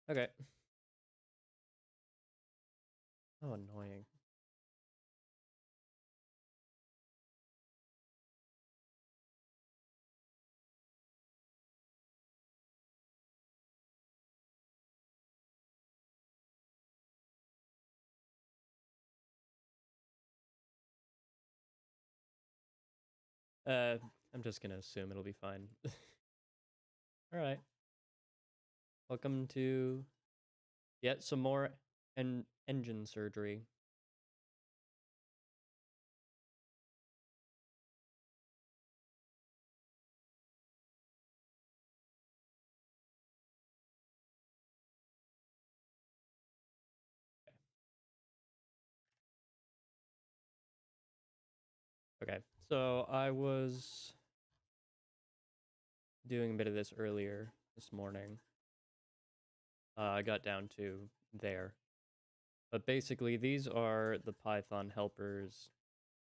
Okay. Oh, annoying. Uh, I'm just gonna assume it'll be fine. All right. Welcome to yet some more engine surgery. Okay. So I was doing a bit of this earlier this morning. I got down to there. But basically, these are the Python helpers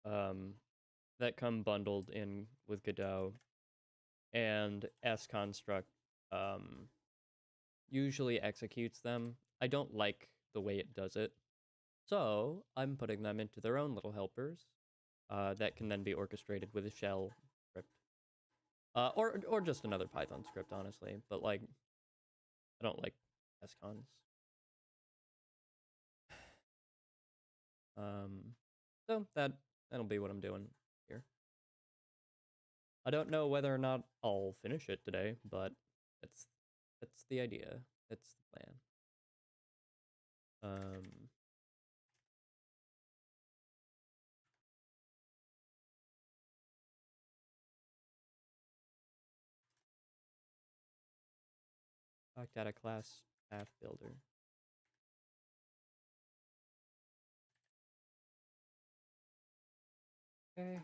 that come bundled in with Godot, and sconstruct usually executes them. I don't like the way it does it, so I'm putting them into their own little helpers that can then be orchestrated with a shell script, or just another Python script, honestly. But like, I don't like scons. Um, so that'll be what I'm doing here. I don't know whether or not I'll finish it today, but that's the idea. That's the plan. Um, Talked out a class path builder. Okay.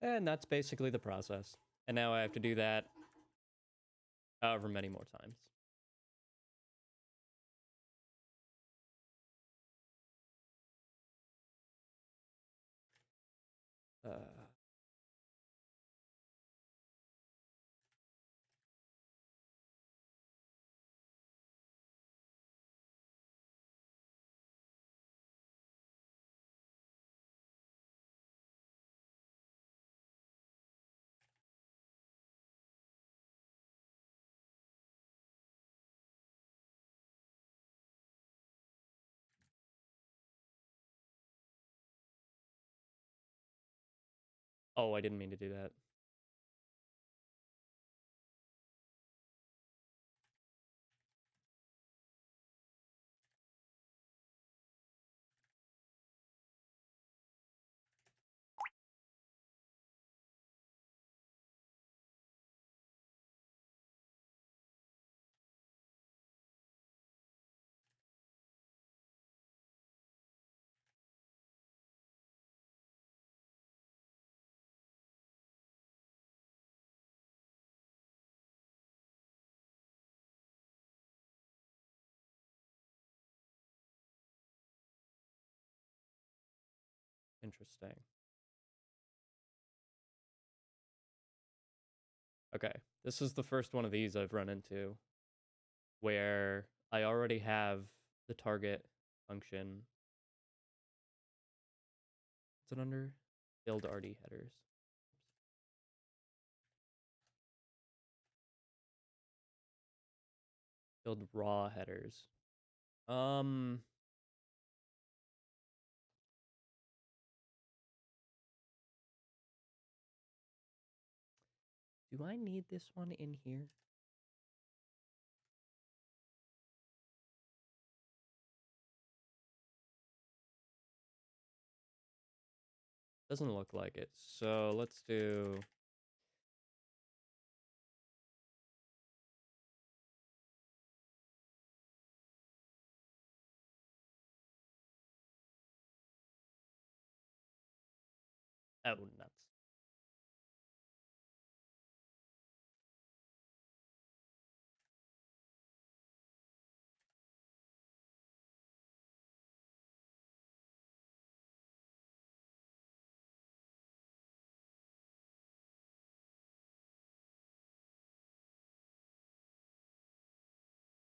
And that's basically the process. And now I have to do that however many more times. Uh, oh, I didn't mean to do that. Interesting. Okay, this is the first one of these I've run into where I already have the target function. What's it under? Build RD headers. Build raw headers. Um, do I need this one in here? Doesn't look like it. So let's do... Oh, nuts.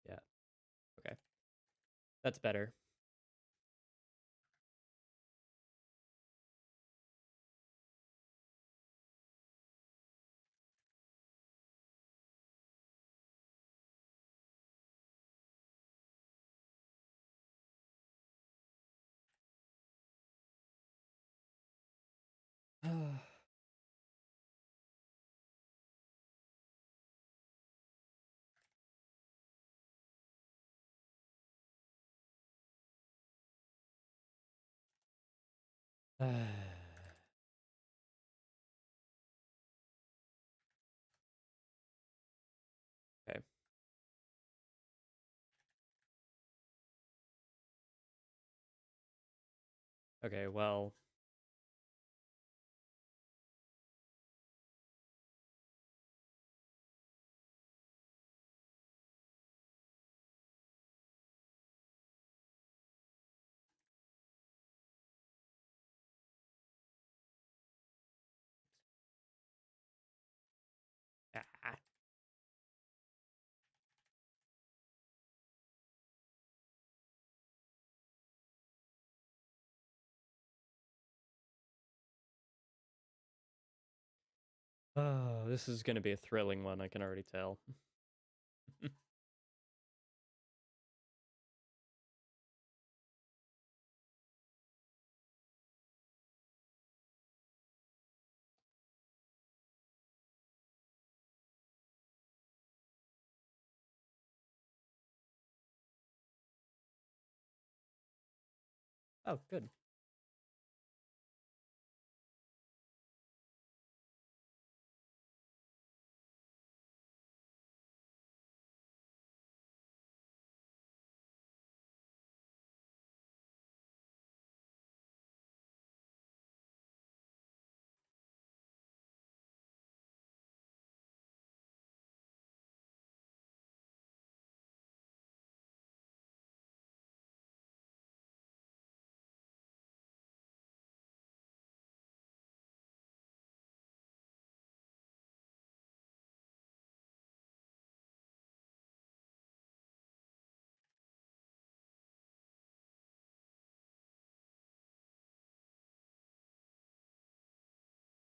Yeah, okay. That's better. Okay. Okay, well... Ah. Oh, this is going to be a thrilling one, I can already tell. Oh, good.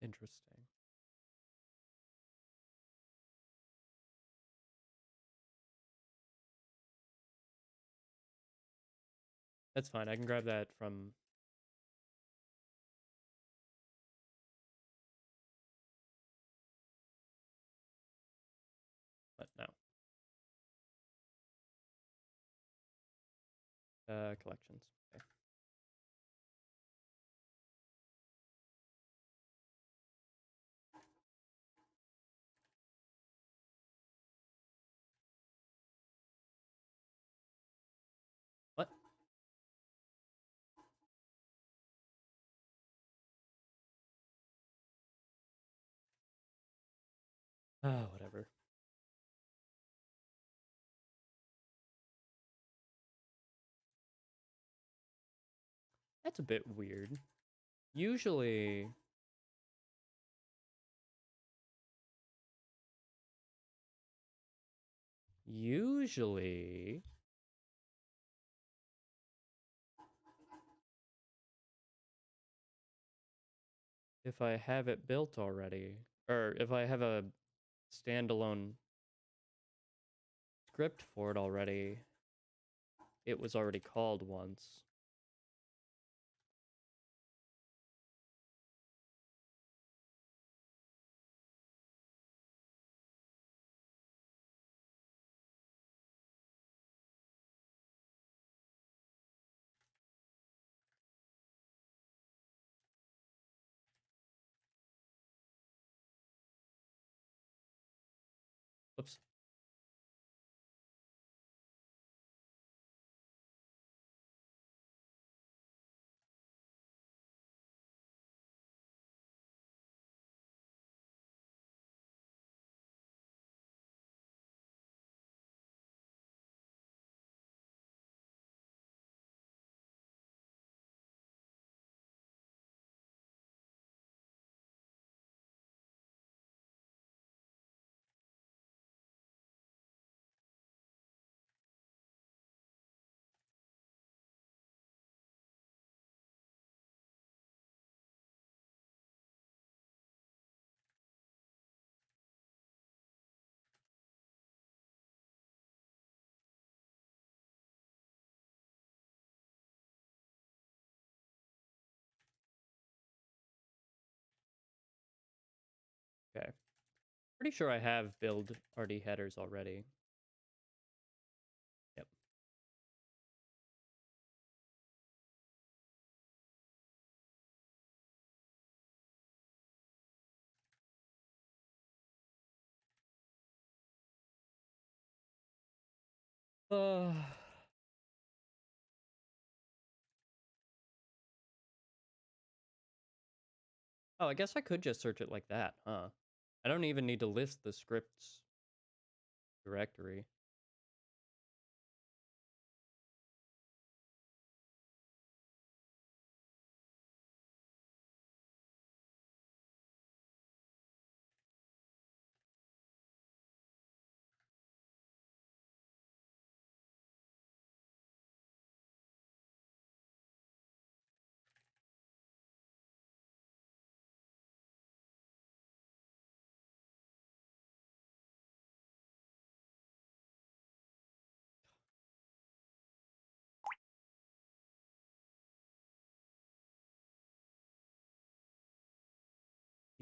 Interesting. That's fine, I can grab that from... What? No. Collections. Okay. What? Oh, whatever. That's a bit weird. Usually... Usually... If I have it built already, or if I have a standalone script for it already, it was already called once. Pretty sure I have build RD headers already. Yep. Uh, oh, I guess I could just search it like that, huh? I don't even need to list the scripts directory.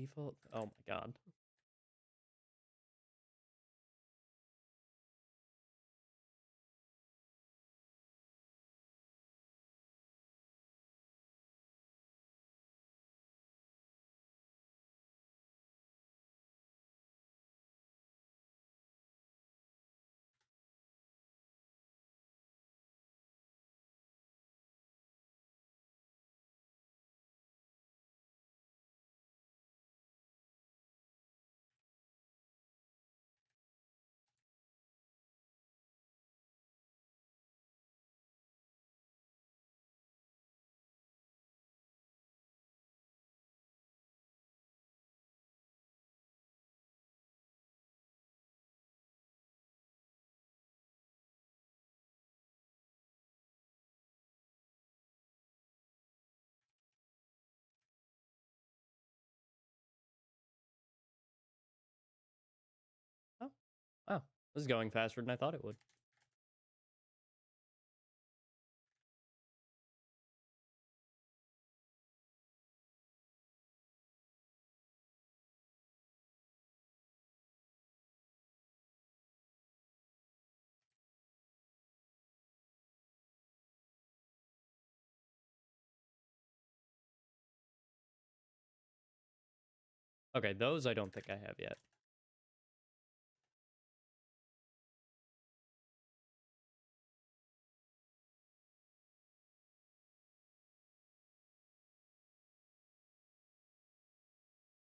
Default. Oh my god. Oh, oh, this is going faster than I thought it would. Okay, those I don't think I have yet.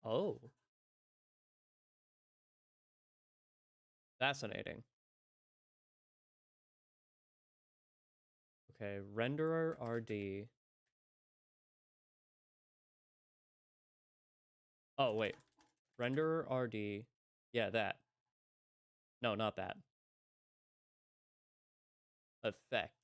Oh, fascinating. Okay, renderer RD. Oh, wait. Renderer RD. Yeah, that. No, not that. Effects.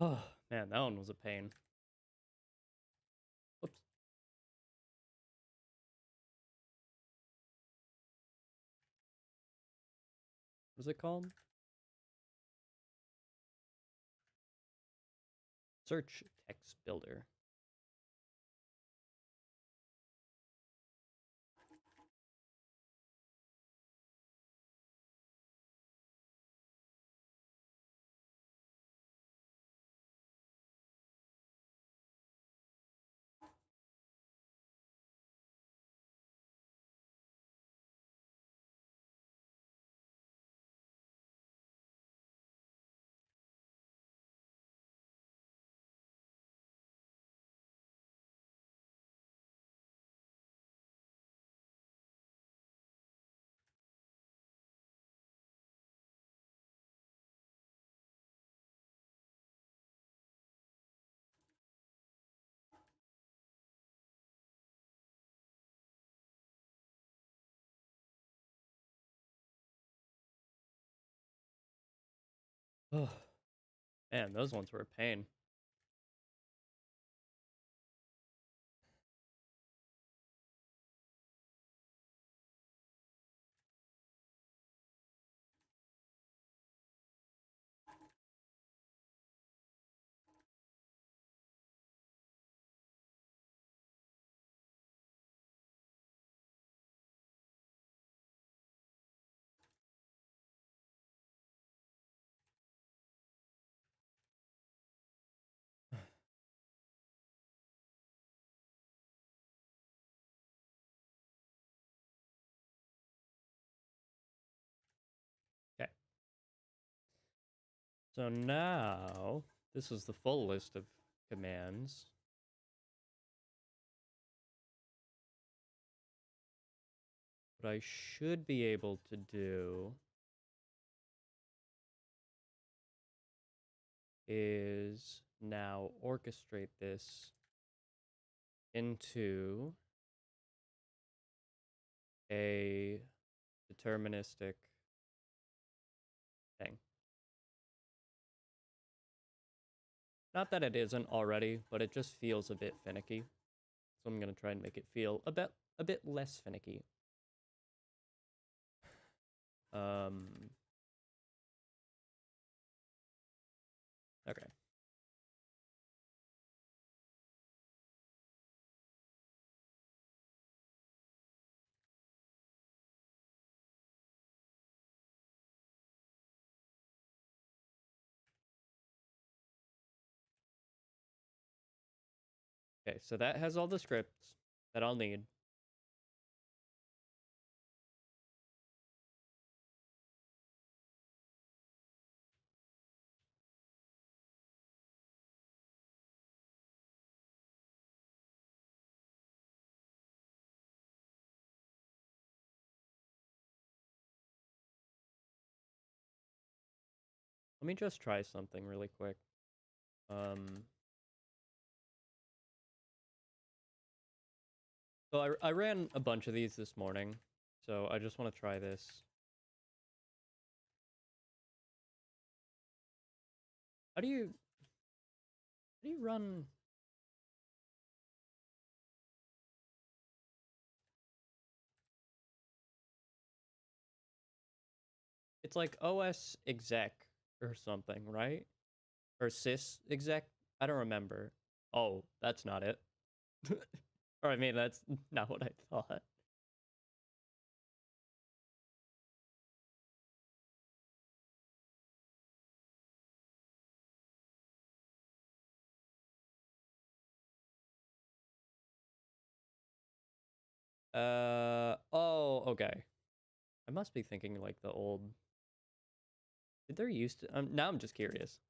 Oh, man, that one was a pain. Whoops. What is it called? Search text builder. Oh, man, those ones were a pain. Okay. So now, this is the full list of commands. What I should be able to do is now orchestrate this into a deterministic thing. Not that it isn't already, but it just feels a bit finicky. So I'm gonna try and make it feel a bit less finicky. Okay. Okay, so that has all the scripts that I'll need. Let me just try something really quick. So I ran a bunch of these this morning, so I just want to try this. How do you run? It's like OS exec or something, right? Or sys exec? I don't remember. Oh, that's not it. Or I mean, that's not what I thought. Oh, okay. I must be thinking like the old. Did there used to? Now I'm just curious.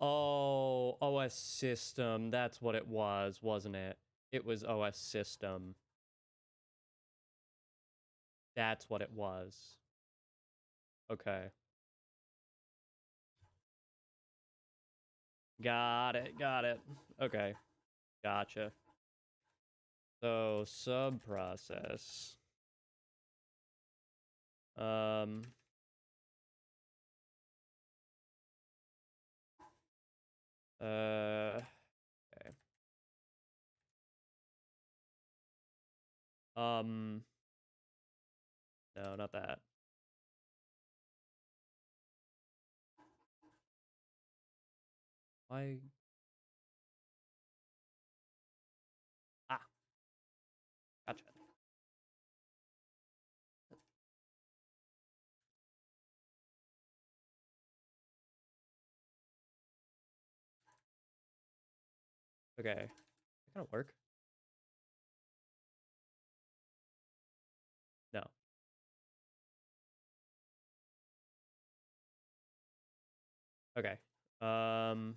Oh, OS system. That's what it was, wasn't it? It was OS system. That's what it was. Okay. Got it. Got it. Okay. Gotcha. So, subprocess. Um. Okay. No, not that. Why? Ah, gotcha. Okay. That kind of work. No. Okay. Um.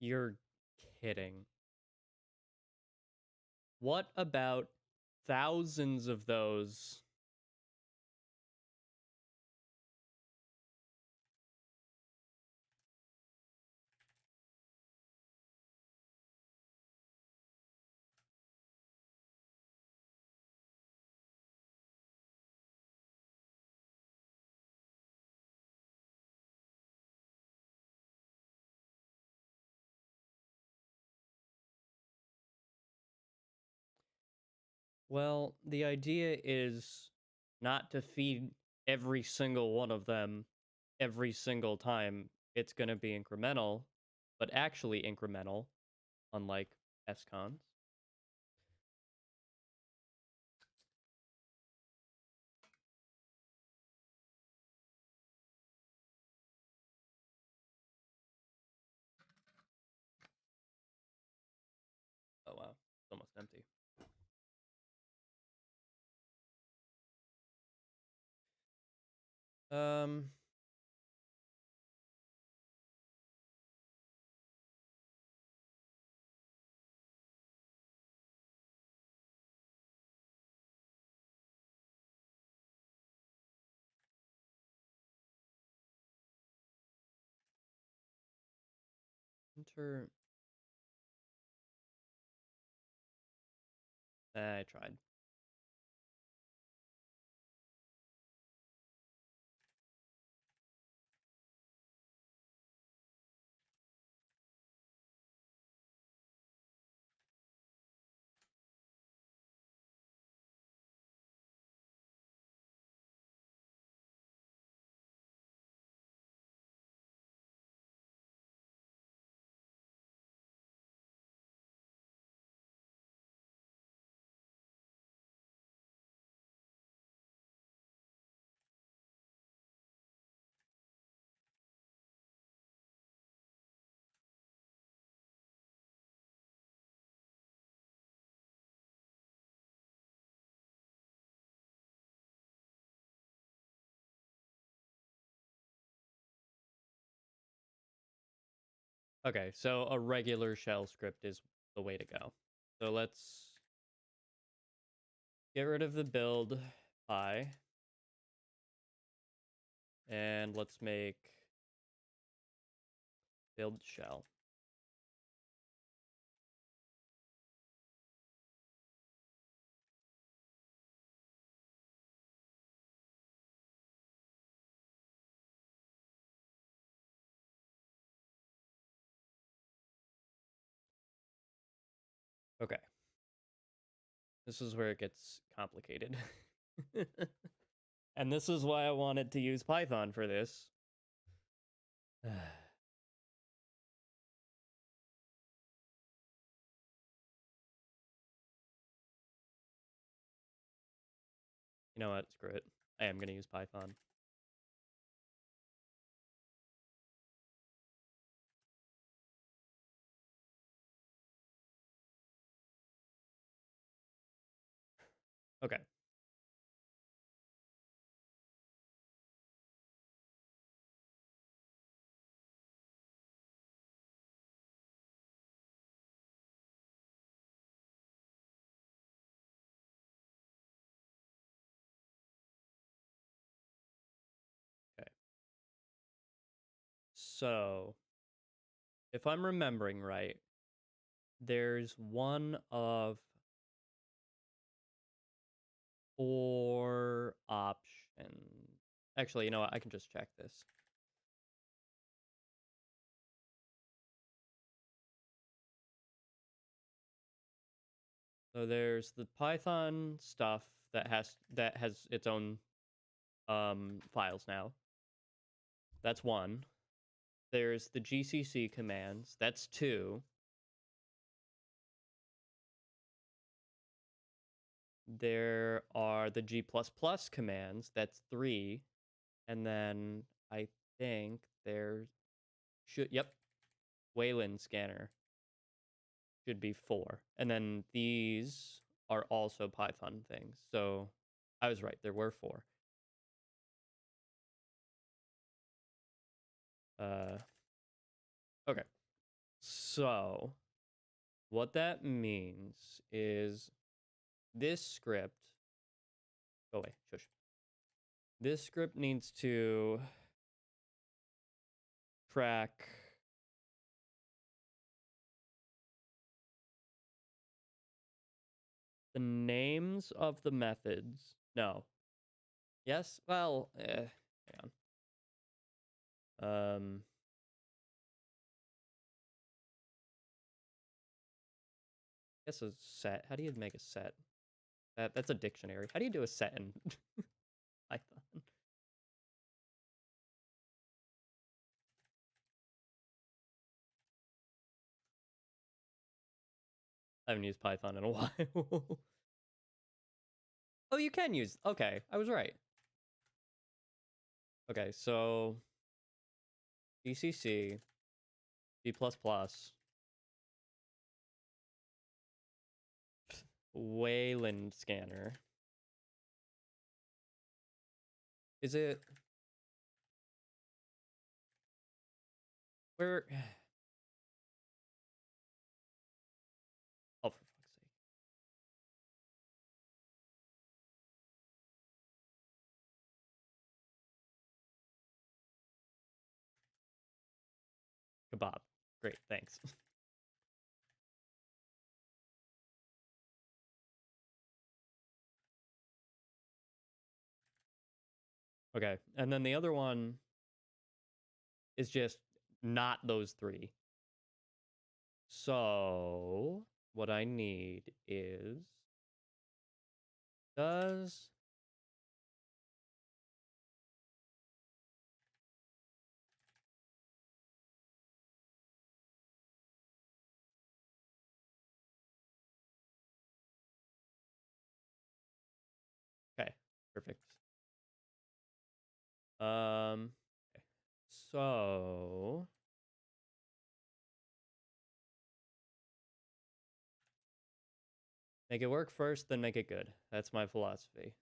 You're kidding. What about thousands of those? Well, the idea is not to feed every single one of them every single time. It's going to be incremental, but actually incremental, unlike SCons. Oh, wow. It's almost empty. Um, enter. I tried. Okay, so a regular shell script is the way to go. So let's get rid of the build pie. And let's make build shell. Okay. This is where it gets complicated. And this is why I wanted to use Python for this. You know what? Screw it. I am going to use Python. Okay. Okay. So, if I'm remembering right, there's one of 4 options. Actually, you know what? I can just check this. So there's the Python stuff that has its own files now. That's 1. There's the GCC commands. That's 2. There are the G++ commands. That's 3. And then I think there should, yep, Wayland scanner should be 4. And then these are also Python things. So I was right. There were 4. Okay. So what that means is this script, go away, shush. This script needs to track the names of the methods. No. Yes? Well, hang on. I guess a set. How do you make a set? That's a dictionary. How do you do a set in Python? I haven't used Python in a while. Oh, you can use. Okay, I was right. Okay, so GCC, C++, Wayland scanner. Is it where? Oh, for fuck's sake! Kebab. Great, thanks. Okay, and then the other one is just not those 3. So what I need is does okay, perfect. Okay. So make it work first, then make it good. That's my philosophy.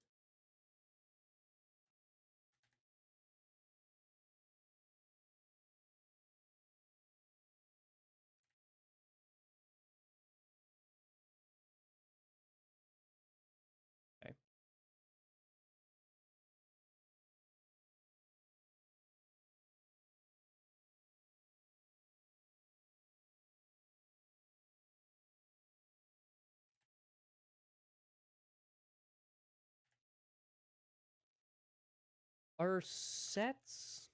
Okay. Are sets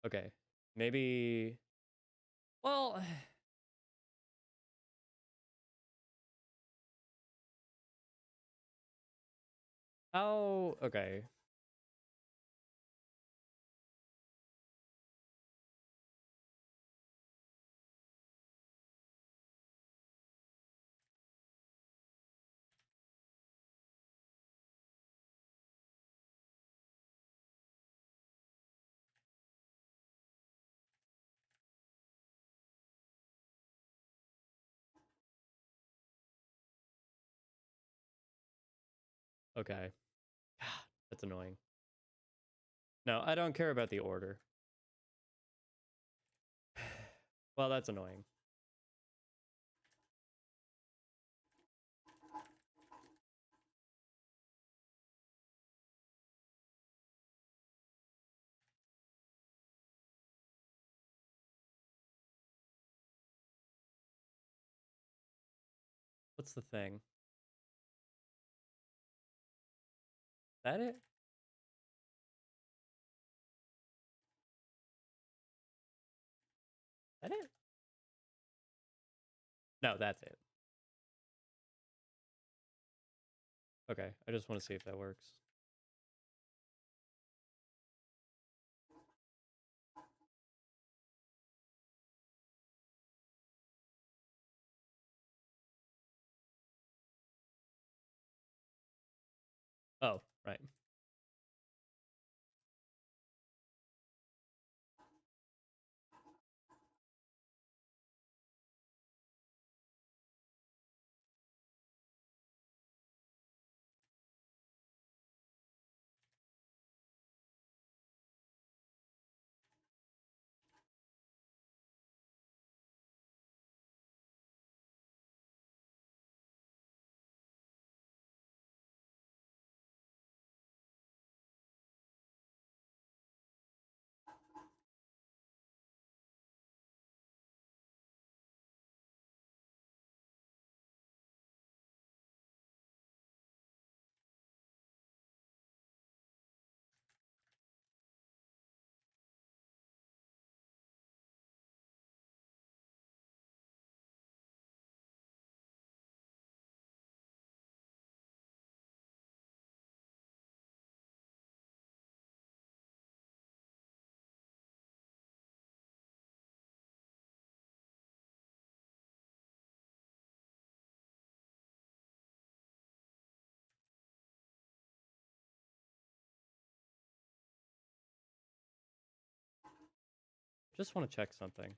Okay. Maybe... Well... How... Okay. Okay. That's annoying. No, I don't care about the order. Well, that's annoying. What's the thing? That it? That it? No, that's it. Okay, I just want to see if that works. Oh, right. Just want to check something.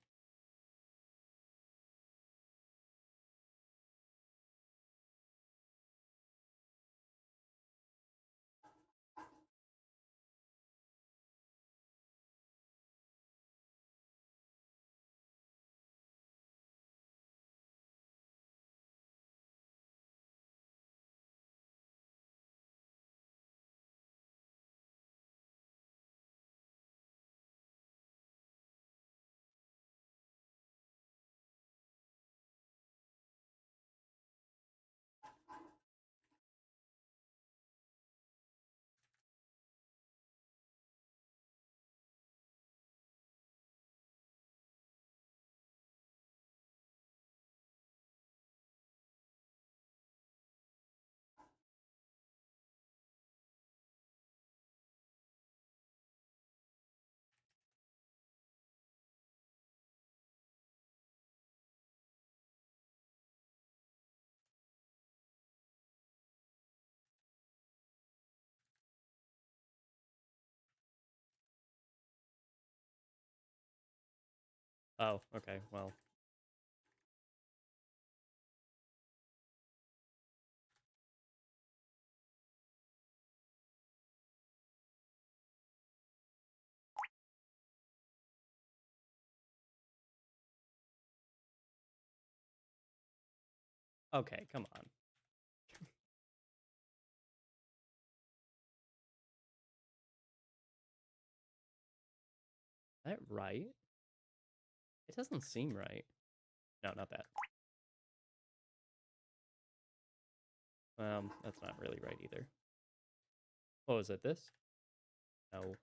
Oh, okay, well. Okay, come on. Is that right? It doesn't seem right. No, not that. That's not really right either. What was it, this? No.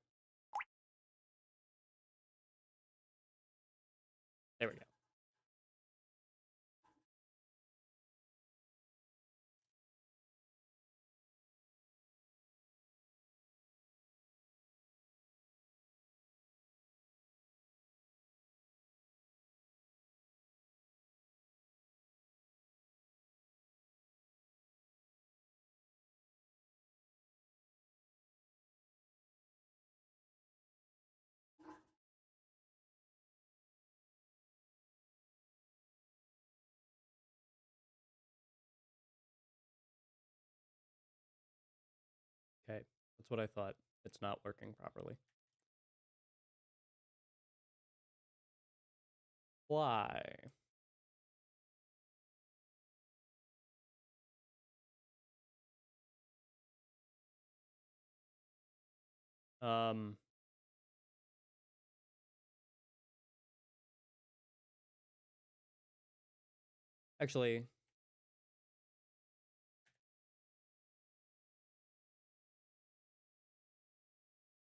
That's what I thought. It's not working properly. Why? Um, actually,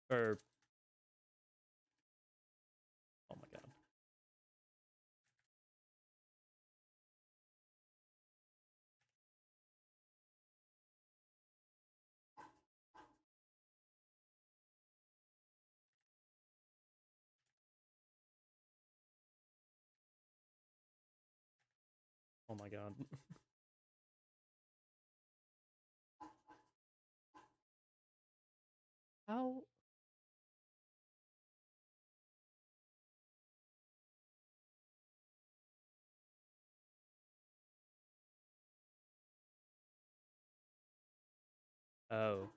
or, oh my god. Oh my god. How? Oh.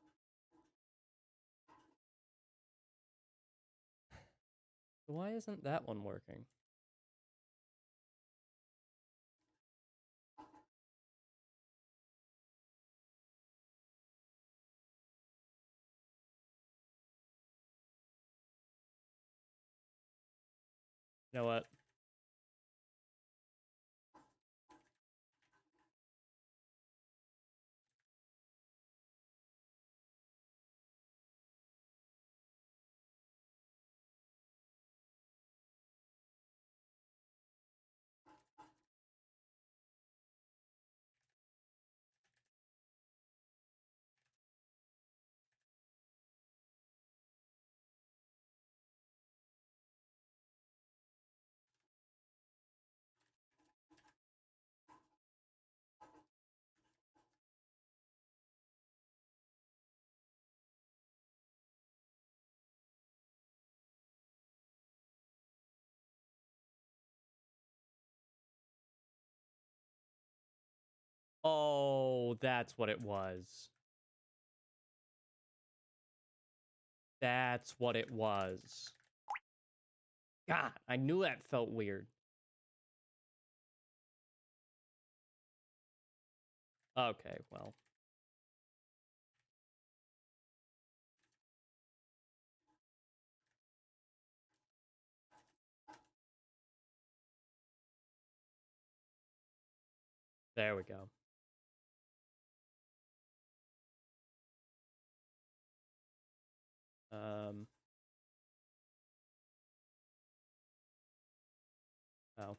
Why isn't that one working? You know what? Oh, that's what it was. That's what it was. God, I knew that felt weird. Okay, well. There we go. Um. Oh.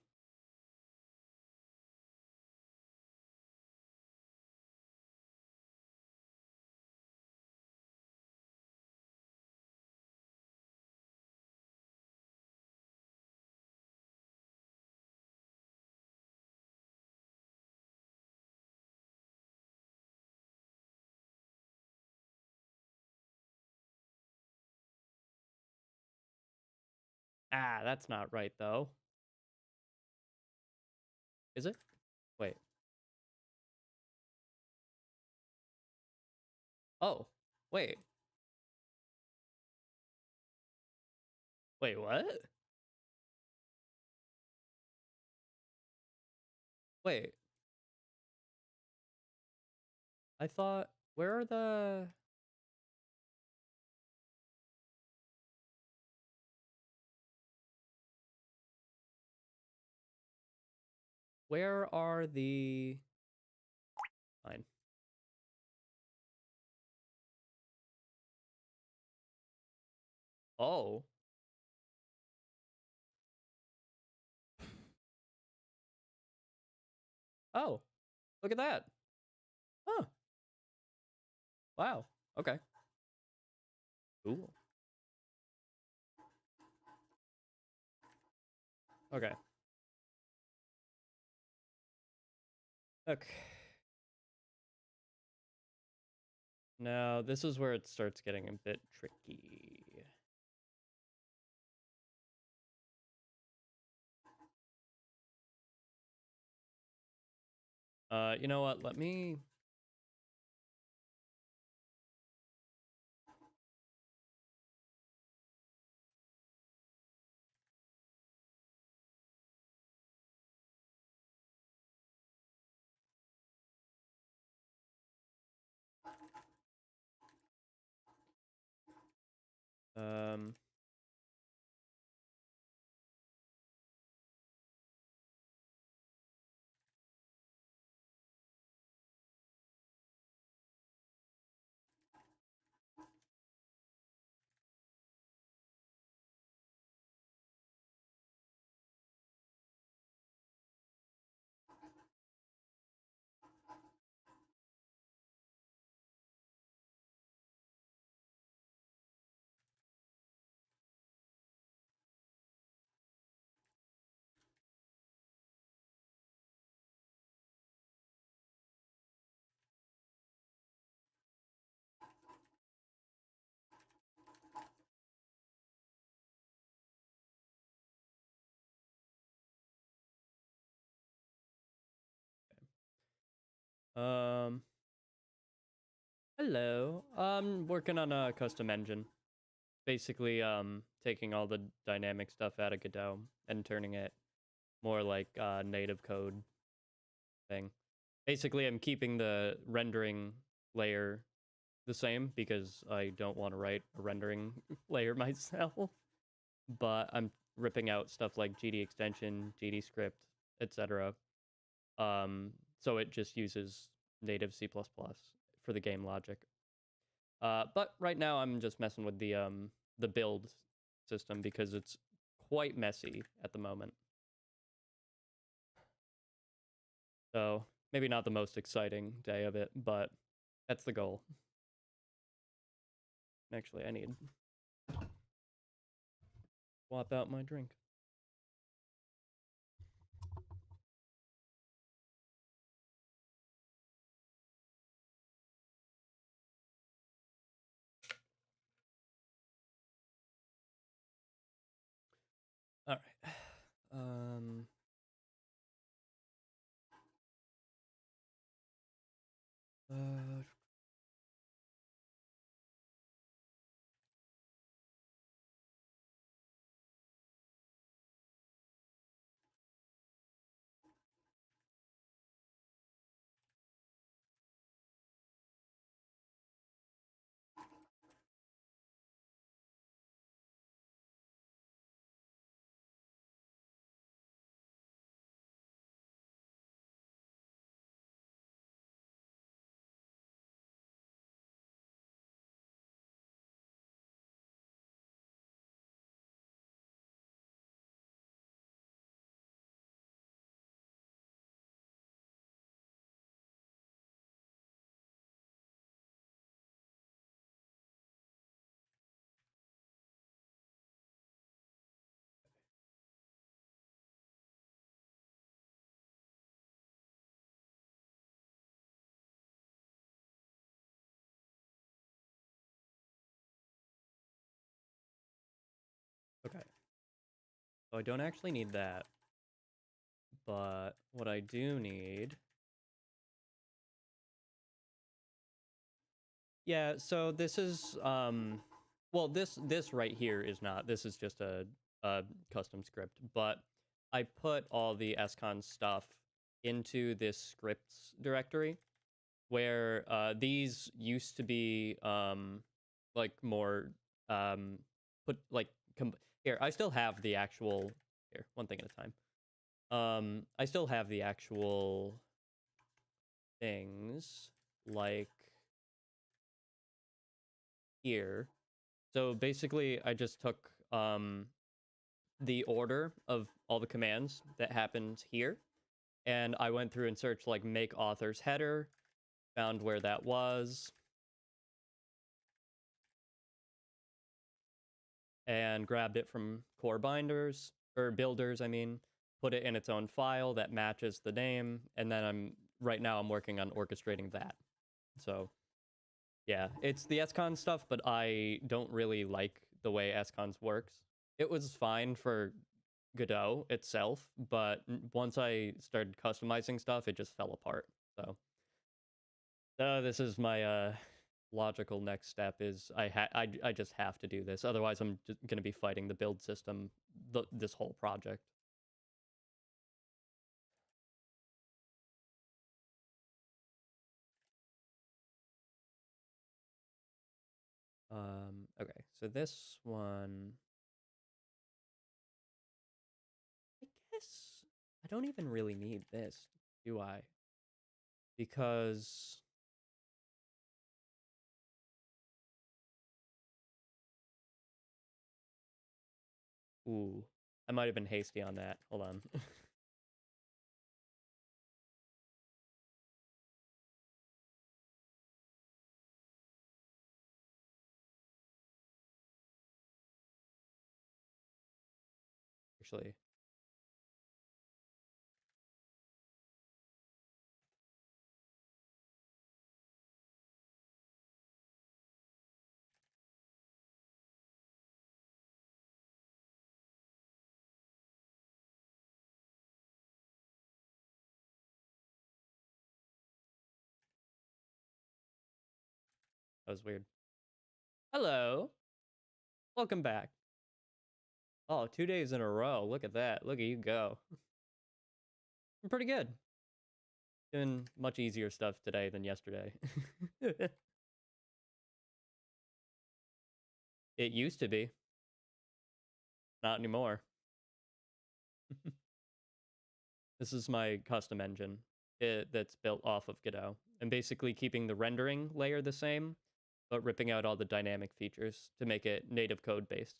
Ah, that's not right, though. Is it? Wait. Oh. Wait. Wait, what? Wait. I thought... Where are the... Where are the... Fine. Oh. Oh. Look at that. Huh. Wow. Okay. Cool. Okay. Okay. Now, this is where it starts getting a bit tricky. You know what? Let me... Hello. I'm working on a custom engine. Basically, taking all the dynamic stuff out of Godot and turning it more like a native code thing. Basically, I'm keeping the rendering layer the same because I don't want to write a rendering layer myself. But I'm ripping out stuff like GD extension, GD script, etc. So it just uses native C++ for the game logic. But right now I'm just messing with the build system because it's quite messy at the moment. So maybe not the most exciting day of it, but that's the goal. Actually, I need to swap out my drink. All right. Uh, okay. So I don't actually need that, but what I do need. Yeah, so this is well this right here is not. This is just a custom script, but I put all the SCON stuff into this scripts directory where these used to be like more put like here, I still have the actual here, one thing at a time. I still have the actual things like here. So basically, I just took the order of all the commands that happened here, and I went through and searched like make author's header, found where that was, and grabbed it from core binders, or builders, I mean, put it in its own file that matches the name, and then right now I'm working on orchestrating that. So yeah, it's the SCON stuff, but I don't really like the way SCONs works. It was fine for Godot itself, but once I started customizing stuff, it just fell apart. So this is my logical next step is I just have to do this. Otherwise, I'm just going to be fighting the build system this whole project. Okay, so this one, I guess I don't even really need this, do I? Because, ooh, I might have been hasty on that. Hold on. Actually, that was weird. Hello, welcome back. Oh, 2 days in a row. Look at that. Look at you go. I'm pretty good. Doing much easier stuff today than yesterday. It used to be. Not anymore. This is my custom engine that's built off of Godot. I'm basically keeping the rendering layer the same, but ripping out all the dynamic features to make it native code based.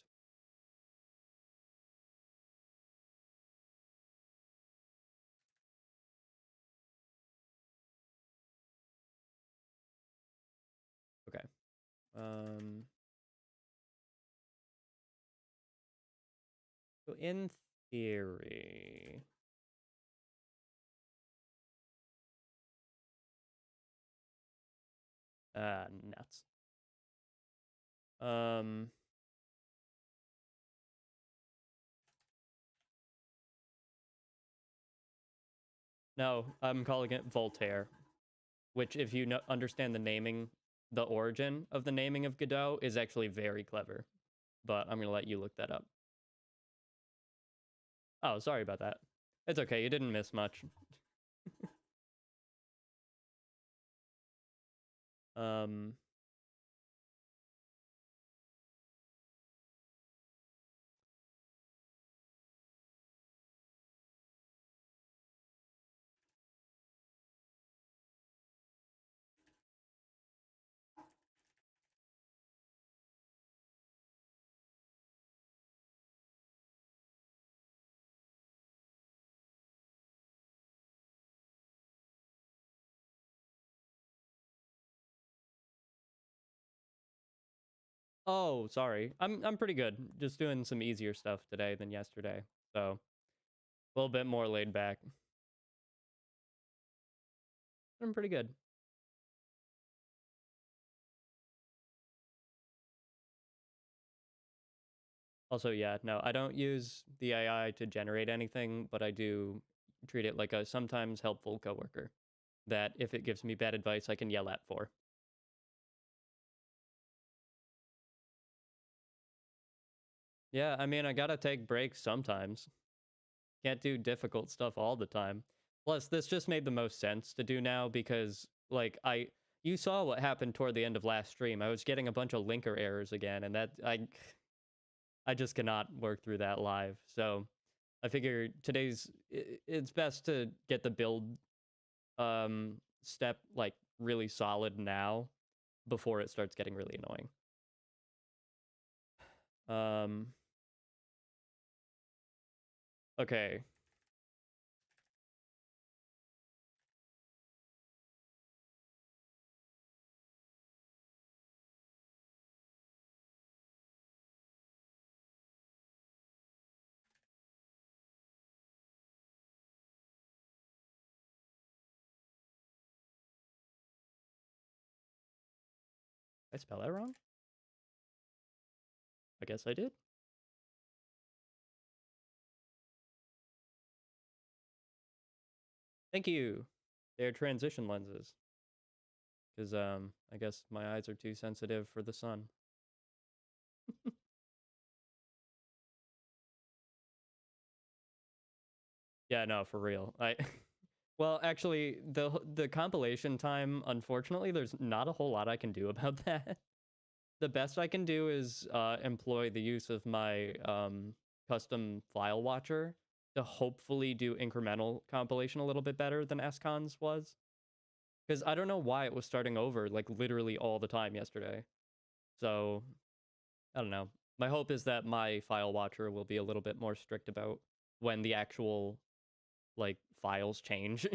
Okay. So in theory, nuts. Um, no, I'm calling it Voltaire, which if you understand the naming, the origin of the naming of Godot is actually very clever. But I'm gonna let you look that up. Oh, sorry about that. It's okay, you didn't miss much. um, oh, sorry. I'm pretty good. Just doing some easier stuff today than yesterday. So, a little bit more laid back. I'm pretty good. Also, yeah, no, I don't use the AI to generate anything, but I do treat it like a sometimes helpful coworker that if it gives me bad advice, I can yell at for. Yeah, I mean, I gotta take breaks sometimes. Can't do difficult stuff all the time. Plus, this just made the most sense to do now because, like, you saw what happened toward the end of last stream. I was getting a bunch of linker errors again, and I just cannot work through that live. So I figure it's best to get the build step like really solid now before it starts getting really annoying. Okay. Did I spell that wrong? I guess I did. Thank you. They're transition lenses. Because I guess my eyes are too sensitive for the sun. Yeah, no, for real. Well, actually, the compilation time, unfortunately, there's not a whole lot I can do about that. the best I can do is employ the use of my custom file watcher to hopefully do incremental compilation a little bit better than SCON's was. Because I don't know why it was starting over like literally all the time yesterday. So I don't know. My hope is that my file watcher will be a little bit more strict about when the actual like files change.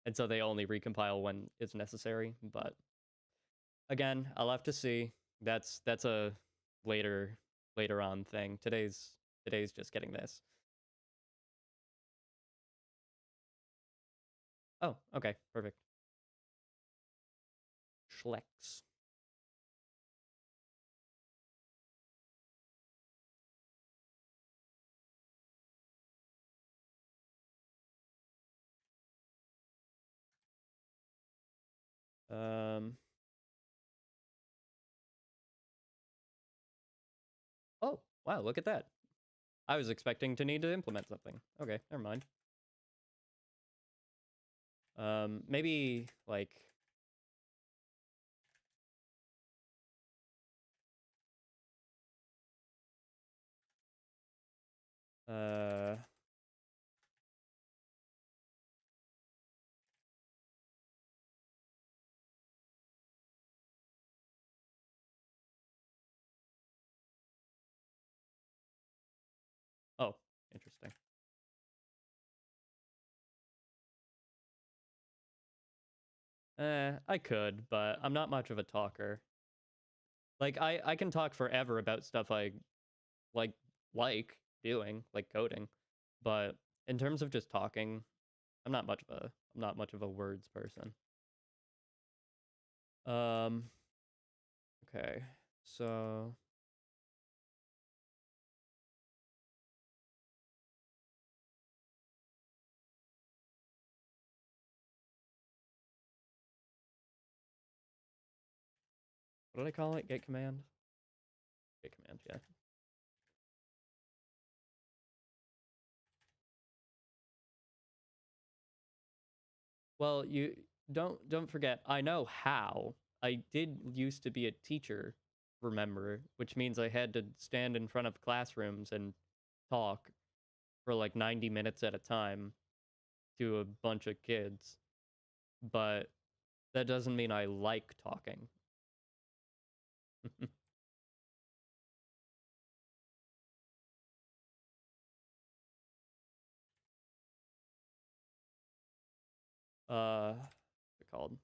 And so they only recompile when it's necessary. But again, I'll have to see. That's a later on thing. Today's just getting this. Oh, okay, perfect. Schlecks. Um. Oh, wow, look at that. I was expecting to need to implement something. Okay, never mind. Maybe like uh oh, interesting. I could, but I'm not much of a talker. Like I can talk forever about stuff I like like doing, like coding, but in terms of just talking, I'm not much of a words person. Um okay. So what did I call it? Get command? Get command, yeah. Well, you don't forget, I know how. I did used to be a teacher, remember, which means I had to stand in front of classrooms and talk for like 90 minutes at a time to a bunch of kids. But that doesn't mean I like talking. What's it called?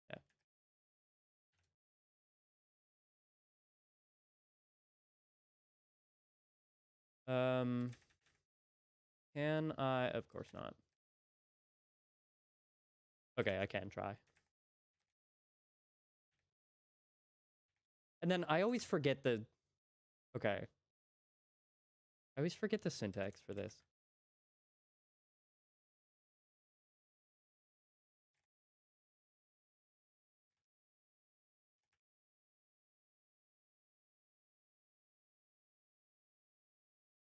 Yeah. Can I? Of course not. Okay, I can try. And then I always forget the. Okay. I always forget the syntax for this.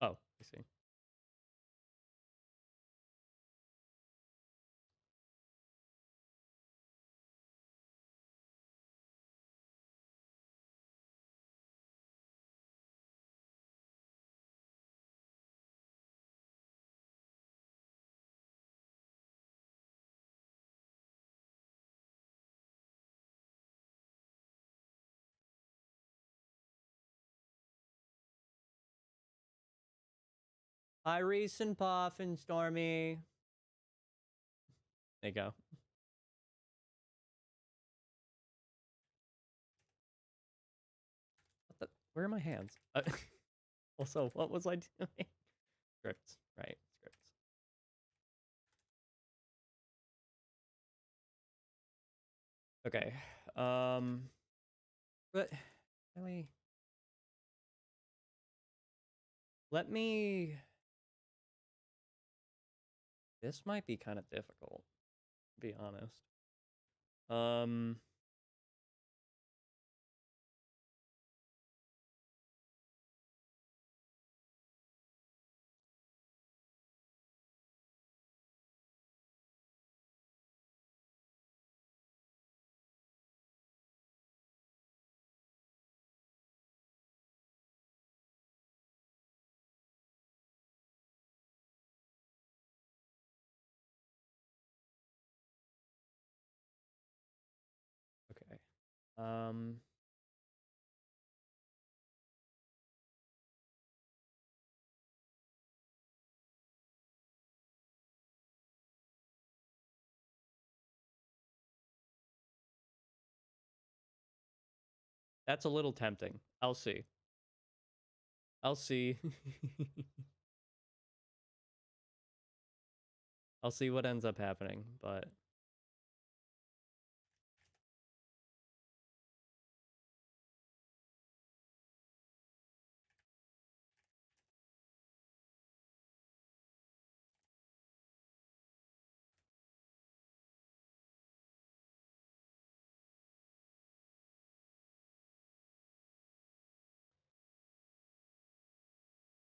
Oh, I see. Hi, Reese and Puff and Stormy. There you go. What the? Where are my hands? Also, what was I doing? Scripts, right? Scripts. Okay. But really, let me. This might be kind of difficult, to be honest. Um. Um, that's a little tempting. I'll see. I'll see. I'll see what ends up happening, but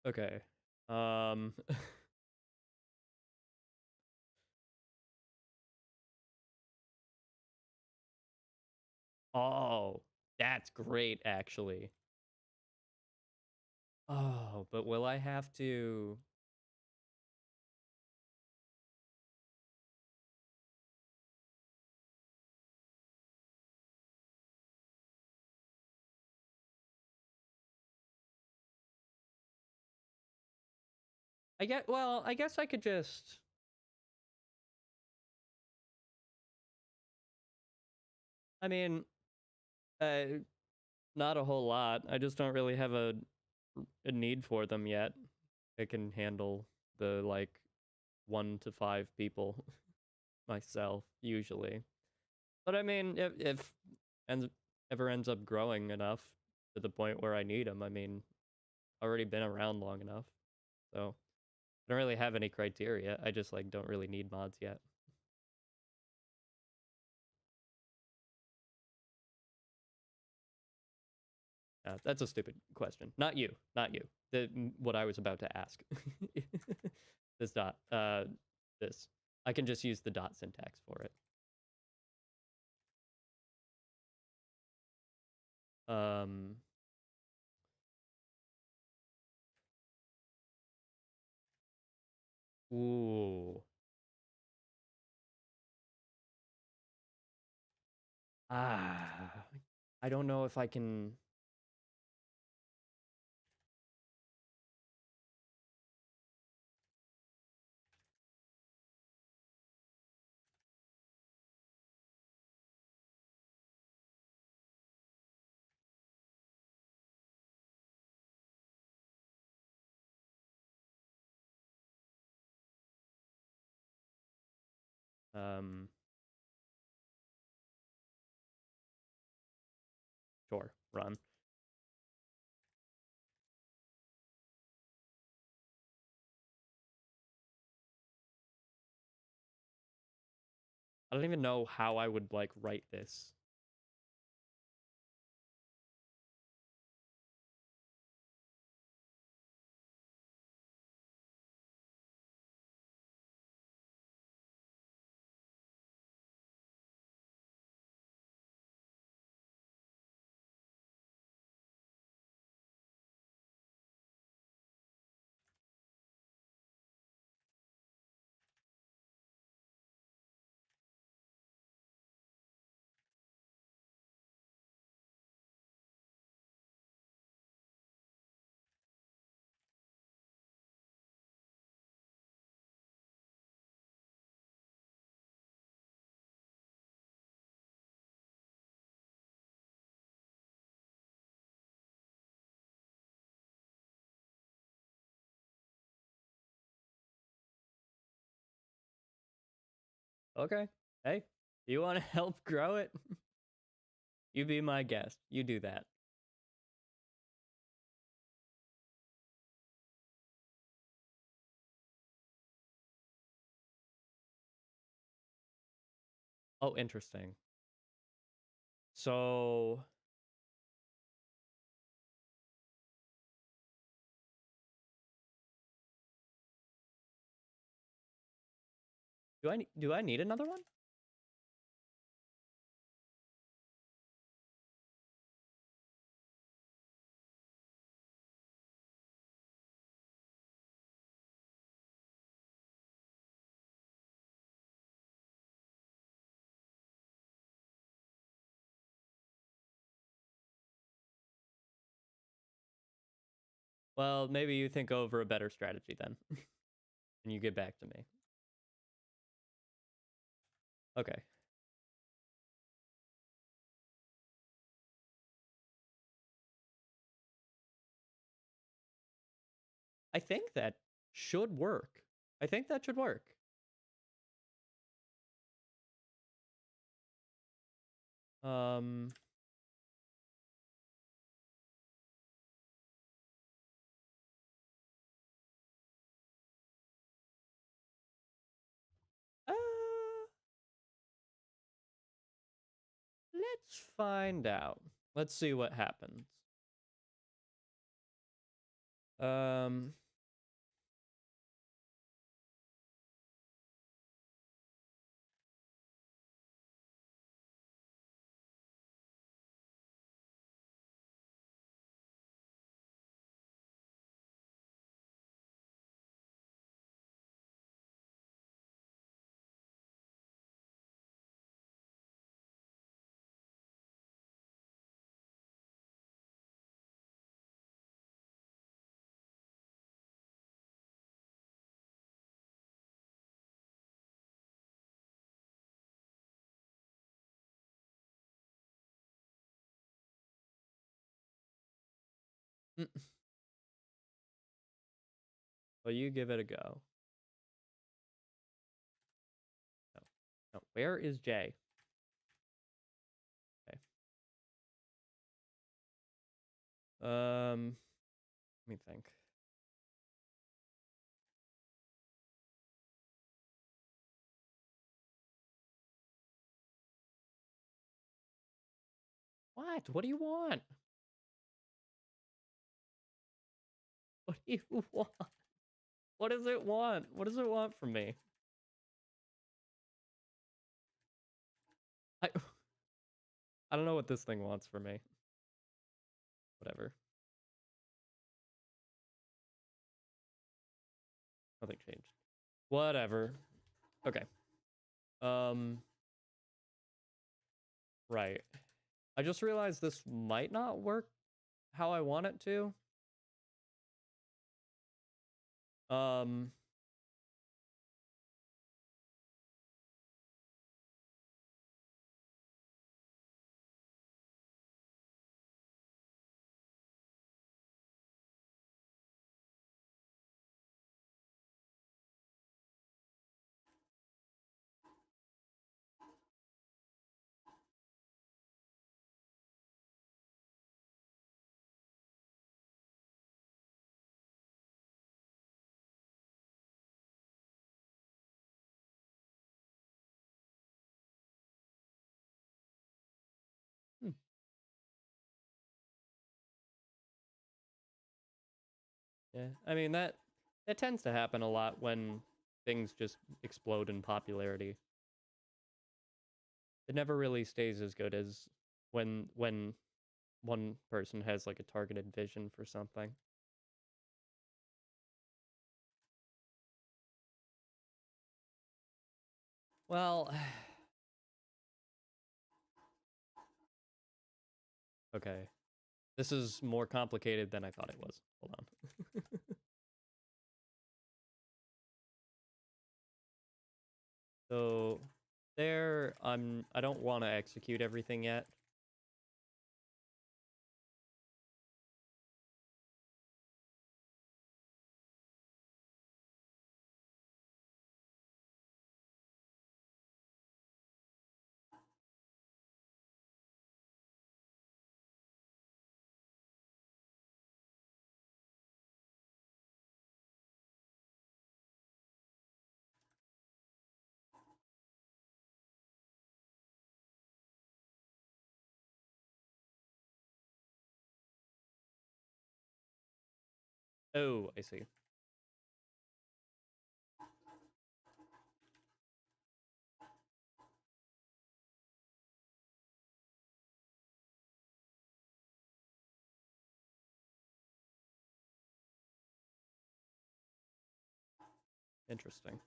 okay. Um, oh, that's great, actually. Oh, but will I have to? Well, I guess I could just. I mean, uh, not a whole lot. I just don't really have a need for them yet. I can handle the like 1 to 5 people myself usually. But I mean, if ends ever ends up growing enough to the point where I need them, I mean, already been around long enough, so I don't really have any criteria. I just like don't really need mods yet. That's a stupid question. Not you. Not you. What I was about to ask. This dot. This. I can just use the dot syntax for it. Um. Ooh. Ah. I don't know if I can. Um. Sure. Run. I don't even know how I would like write this. Okay. Hey, you want to help grow it? You be my guest. You do that. Oh, interesting. So, do I need another one? Well, maybe you think over a better strategy then. And you get back to me. Okay. I think that should work. I think that should work. Um... Uh, let's find out. Let's see what happens. Um... Well, you give it a go. No. No. Where is Jay? Okay. Let me think. What? What do you want? What do you want? What does it want? What does it want from me? I I don't know what this thing wants from me. Whatever. Nothing changed. Whatever. Okay. Right. I just realized this might not work how I want it to. Um, hmm, yeah. I mean that tends to happen a lot when things just explode in popularity. It never really stays as good as when one person has like a targeted vision for something. Well, okay. This is more complicated than I thought it was. Hold on. So there, I don't want to execute everything yet. Oh, I see. Interesting.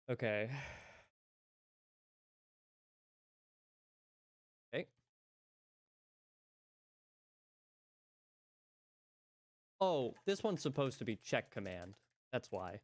Okay. Okay. Oh, this one's supposed to be check command. That's why.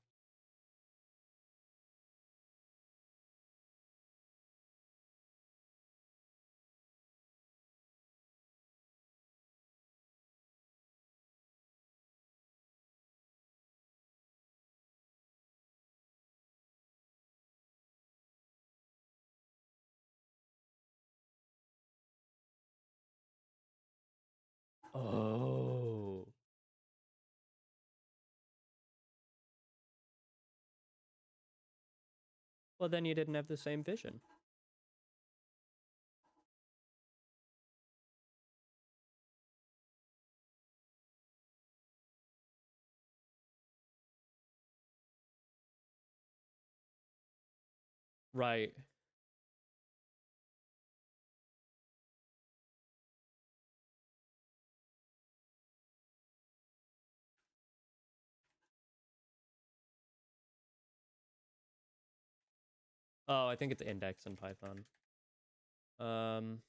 Oh. Well, then you didn't have the same vision. Right. Oh, I think it's index in Python. Um,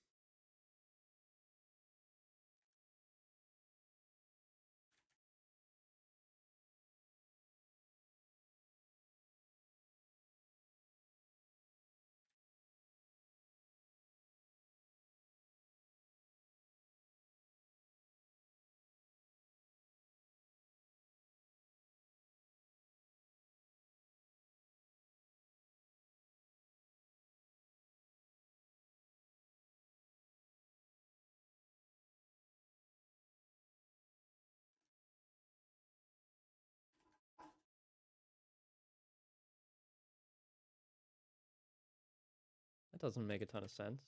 that doesn't make a ton of sense.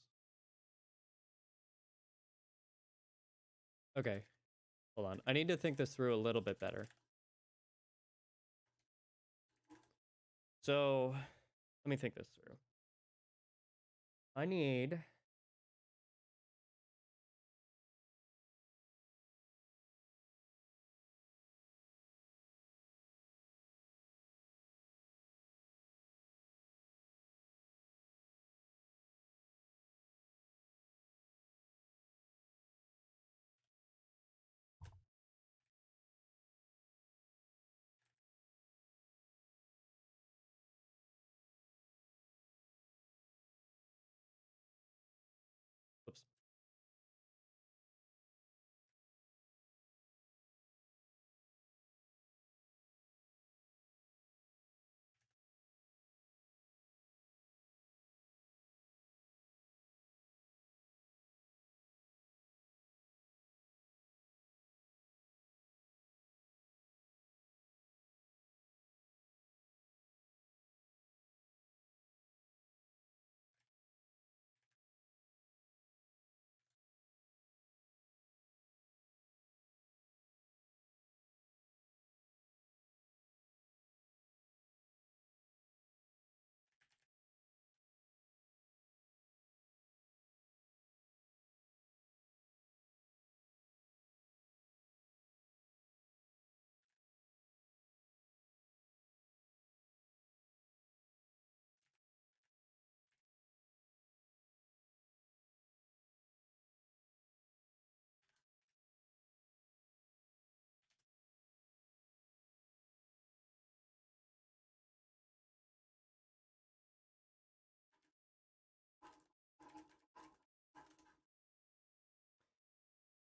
Okay, hold on. I need to think this through a little bit better. So, let me think this through. I need... Oops.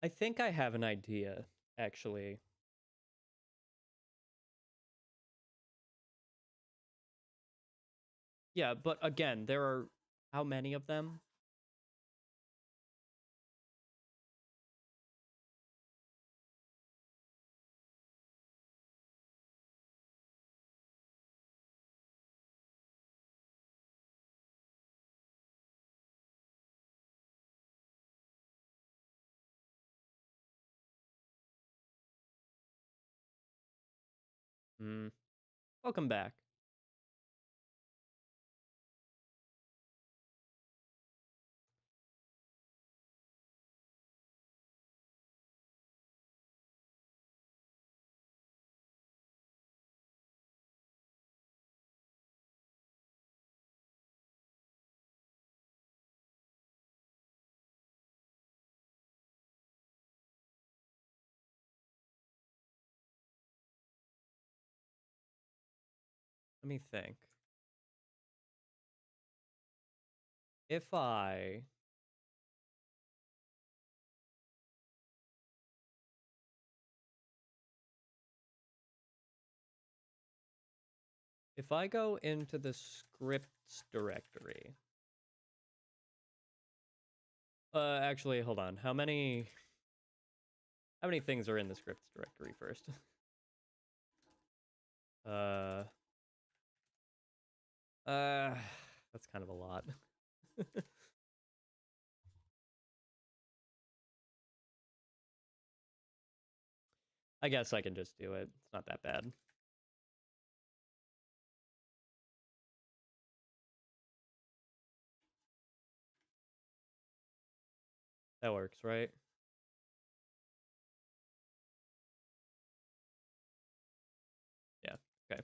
I think I have an idea, actually. Yeah, but again, there are... How many of them? Hmm. Welcome back. Let me think. If I go into the scripts directory, actually, hold on. How many things are in the scripts directory first? That's kind of a lot. I guess I can just do it. It's not that bad. That works, right? Yeah, okay.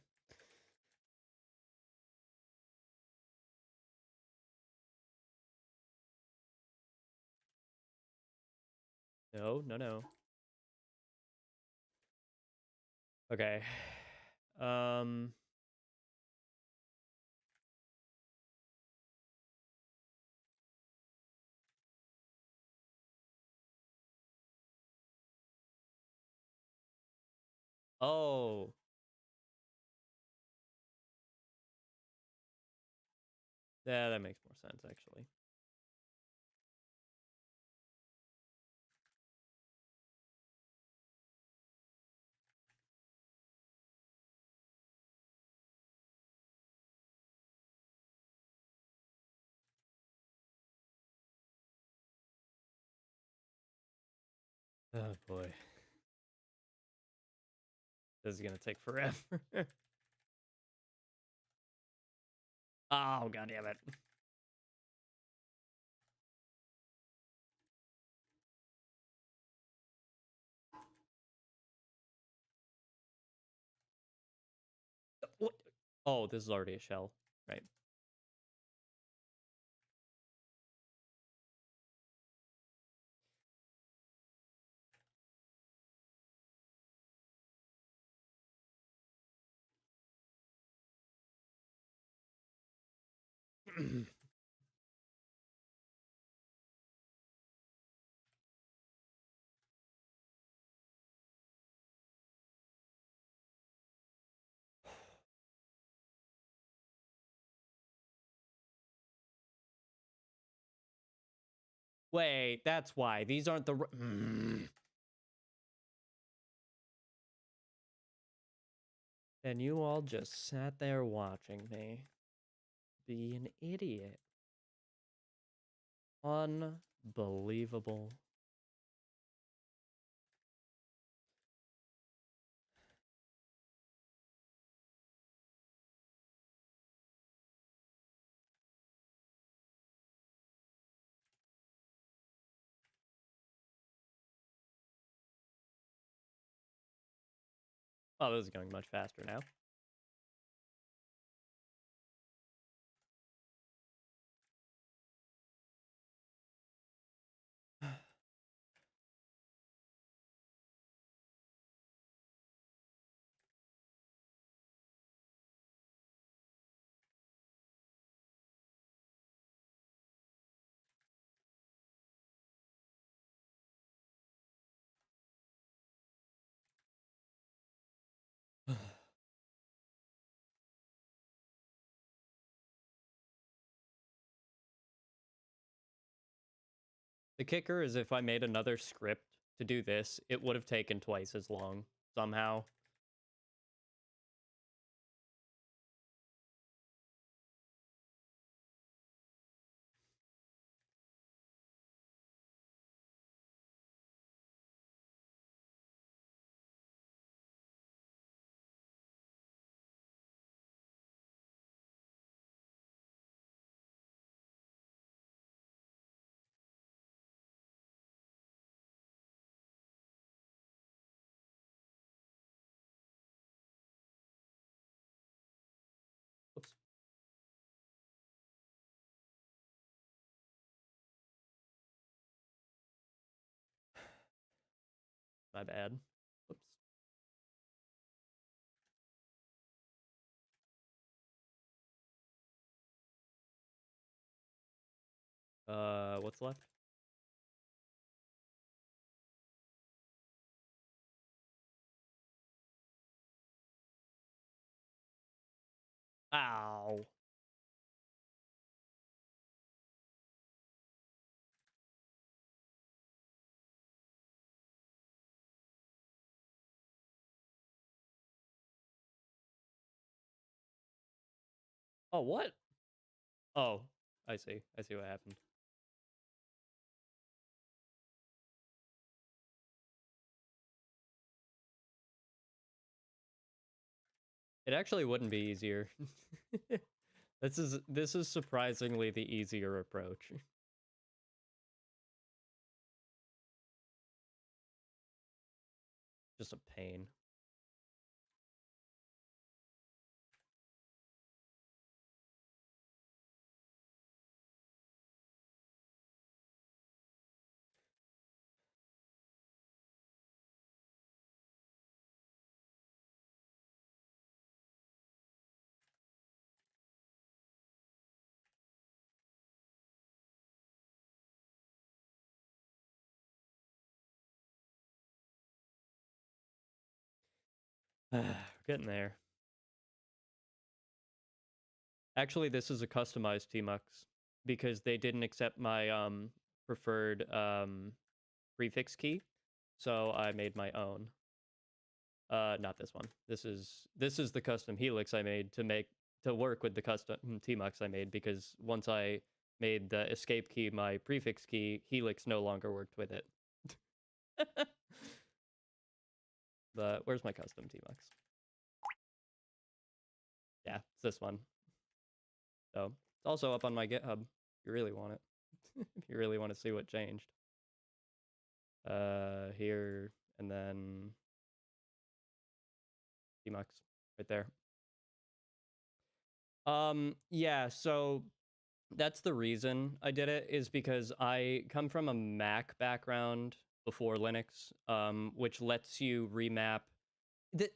No, no, no. Okay. Oh. Yeah, that makes more sense, actually. Oh, boy. This is gonna take forever. Oh, god damn it. What? Oh, this is already a shell, right? Wait, that's why. These aren't the... And you all just sat there watching me be an idiot. Unbelievable. Oh, this is going much faster now. The kicker is if I made another script to do this, it would have taken twice as long somehow. Oops. My bad. Oops. What's left? Ow. Oh, what? Oh, I see. I see what happened. It actually wouldn't be easier. This is surprisingly the easier approach. Just a pain. Getting there. Actually, this is a customized Tmux because they didn't accept my preferred prefix key, so I made my own. Not this one. This is the custom Helix I made to work with the custom Tmux I made, because once I made the escape key my prefix key, Helix no longer worked with it. But where's my custom Tmux? Yeah, it's this one. So it's also up on my GitHub if you really want it. If you really want to see what changed. Here, and then Tmux right there. Yeah, so that's the reason I did it, is because I come from a Mac background before Linux, which lets you remap.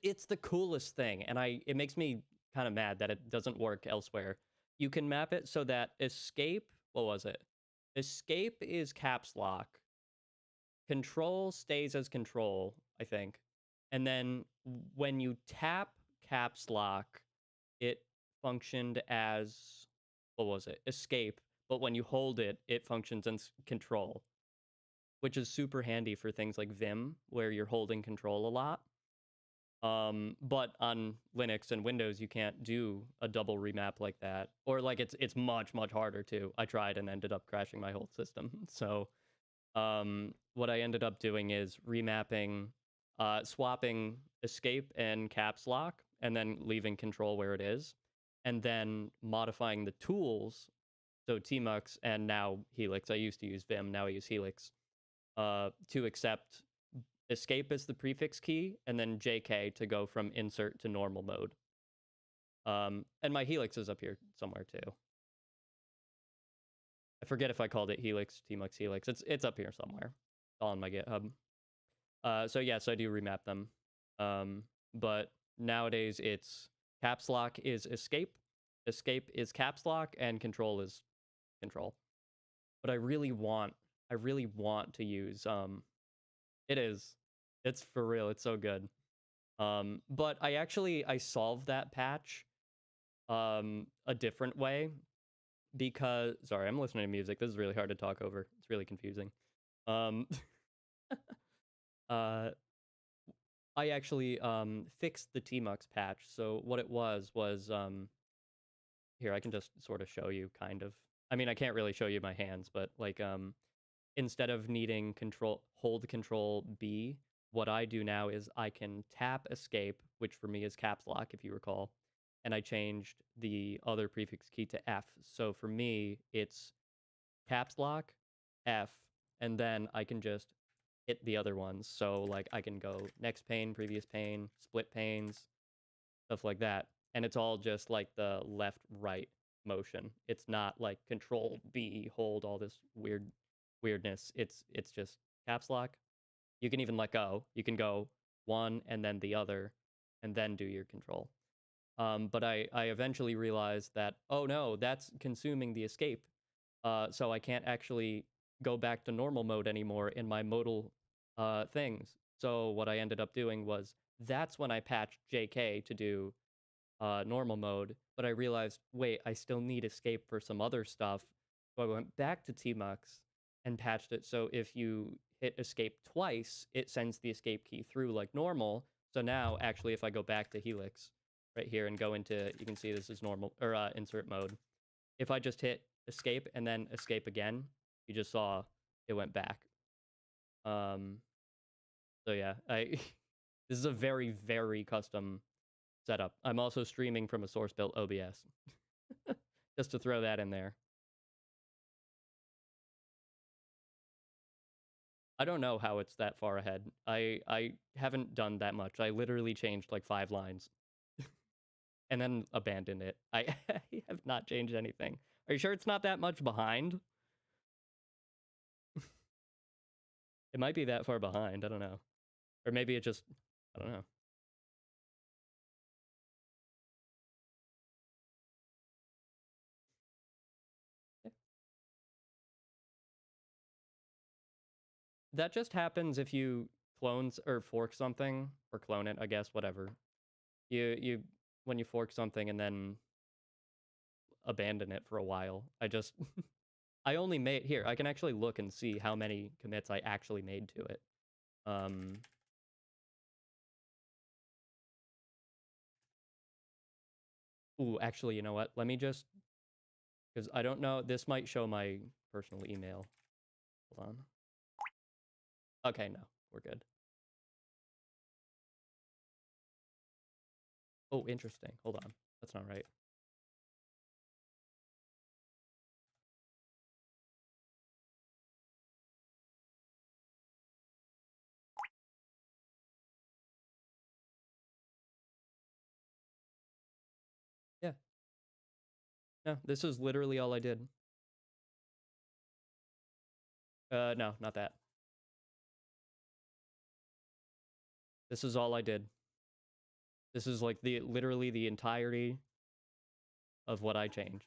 It's the coolest thing, and it makes me kind of mad that it doesn't work elsewhere. You can map it so that escape, what was it? Escape is caps lock. Control stays as control, I think. And then when you tap caps lock, it functioned as, what was it? Escape. But when you hold it, it functions as control, which is super handy for things like Vim, where you're holding control a lot. But on Linux and Windows, you can't do a double remap like that, or like it's much harder to. I tried and ended up crashing my whole system. So, what I ended up doing is remapping, swapping escape and caps lock, and then leaving control where it is, and then modifying the tools. So Tmux and now Helix. I used to use Vim, now I use Helix. To accept escape as the prefix key, and then JK to go from insert to normal mode. And my Helix is up here somewhere too. I forget if I called it Helix, Tmux Helix. It's up here somewhere. It's all on my GitHub. So yes, I do remap them. But nowadays it's caps lock is escape, escape is caps lock, and control is control. But I really want to use it is. It's for real, it's so good. But I solved that patch a different way, because sorry, I'm listening to music. This is really hard to talk over. It's really confusing. Um uh I actually fixed the Tmux patch. So what it was here, I can just sort of show you, kind of. I mean, I can't really show you my hands, but like instead of needing hold control B, what I do now is I can tap escape, which for me is caps lock, if you recall, and I changed the other prefix key to F. So for me, it's caps lock, F, and then I can just hit the other ones. So like I can go next pane, previous pane, split panes, stuff like that. And it's all just like the left right motion. It's not like control B, hold, all this weirdness. It's just caps lock. You can even let go. You can go one and then the other and then do your control. But I eventually realized that, oh no, that's consuming the escape. so I can't actually go back to normal mode anymore in my modal things. So what I ended up doing was that's when I patched JK to do normal mode, but I realized, wait, I still need escape for some other stuff. So I went back to Tmux and patched it so if you hit escape twice, it sends the escape key through like normal. So now, actually, if I go back to Helix right here and go into, you can see this is normal, or insert mode. If I just hit escape and then escape again, you just saw it went back. Um, so yeah, this is a very, very custom setup. I'm also streaming from a source built OBS. Just to throw that in there. I don't know how it's that far ahead. I haven't done that much. I literally changed like 5 lines and then abandoned it. I have not changed anything. Are you sure it's not that much behind? It might be that far behind. I don't know. Or maybe it just, I don't know. That just happens if you clones or fork something or clone it, I guess, whatever. You when you fork something and then abandon it for a while. I only made here, I can actually look and see how many commits I actually made to it. Ooh, actually, you know what? Let me just, because I don't know, this might show my personal email. Hold on. Okay, no, we're good. Oh, interesting. Hold on. That's not right. Yeah. No, this is literally all I did. No, not that. This is all I did. This is like literally the entirety of what I changed.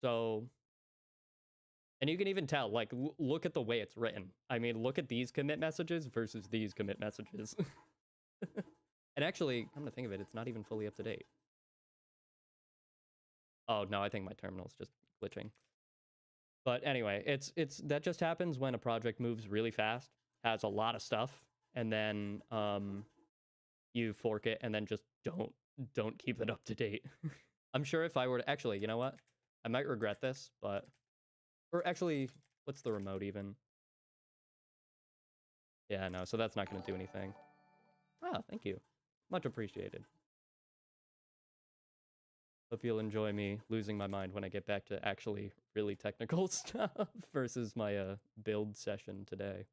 So, and you can even tell, like, look at the way it's written. I mean, look at these commit messages versus these commit messages. And actually, come to think of it, it's not even fully up to date. Oh, no, I think my terminal's just glitching. But anyway, it's that just happens when a project moves really fast, has a lot of stuff, and then you fork it and then just don't keep it up to date. I'm sure if I were to actually, you know what? I might regret this, but or actually, what's the remote even? Yeah, no, so that's not going to do anything. Ah, thank you. Much appreciated. Hope you'll enjoy me losing my mind when I get back to actually really technical stuff versus my build session today.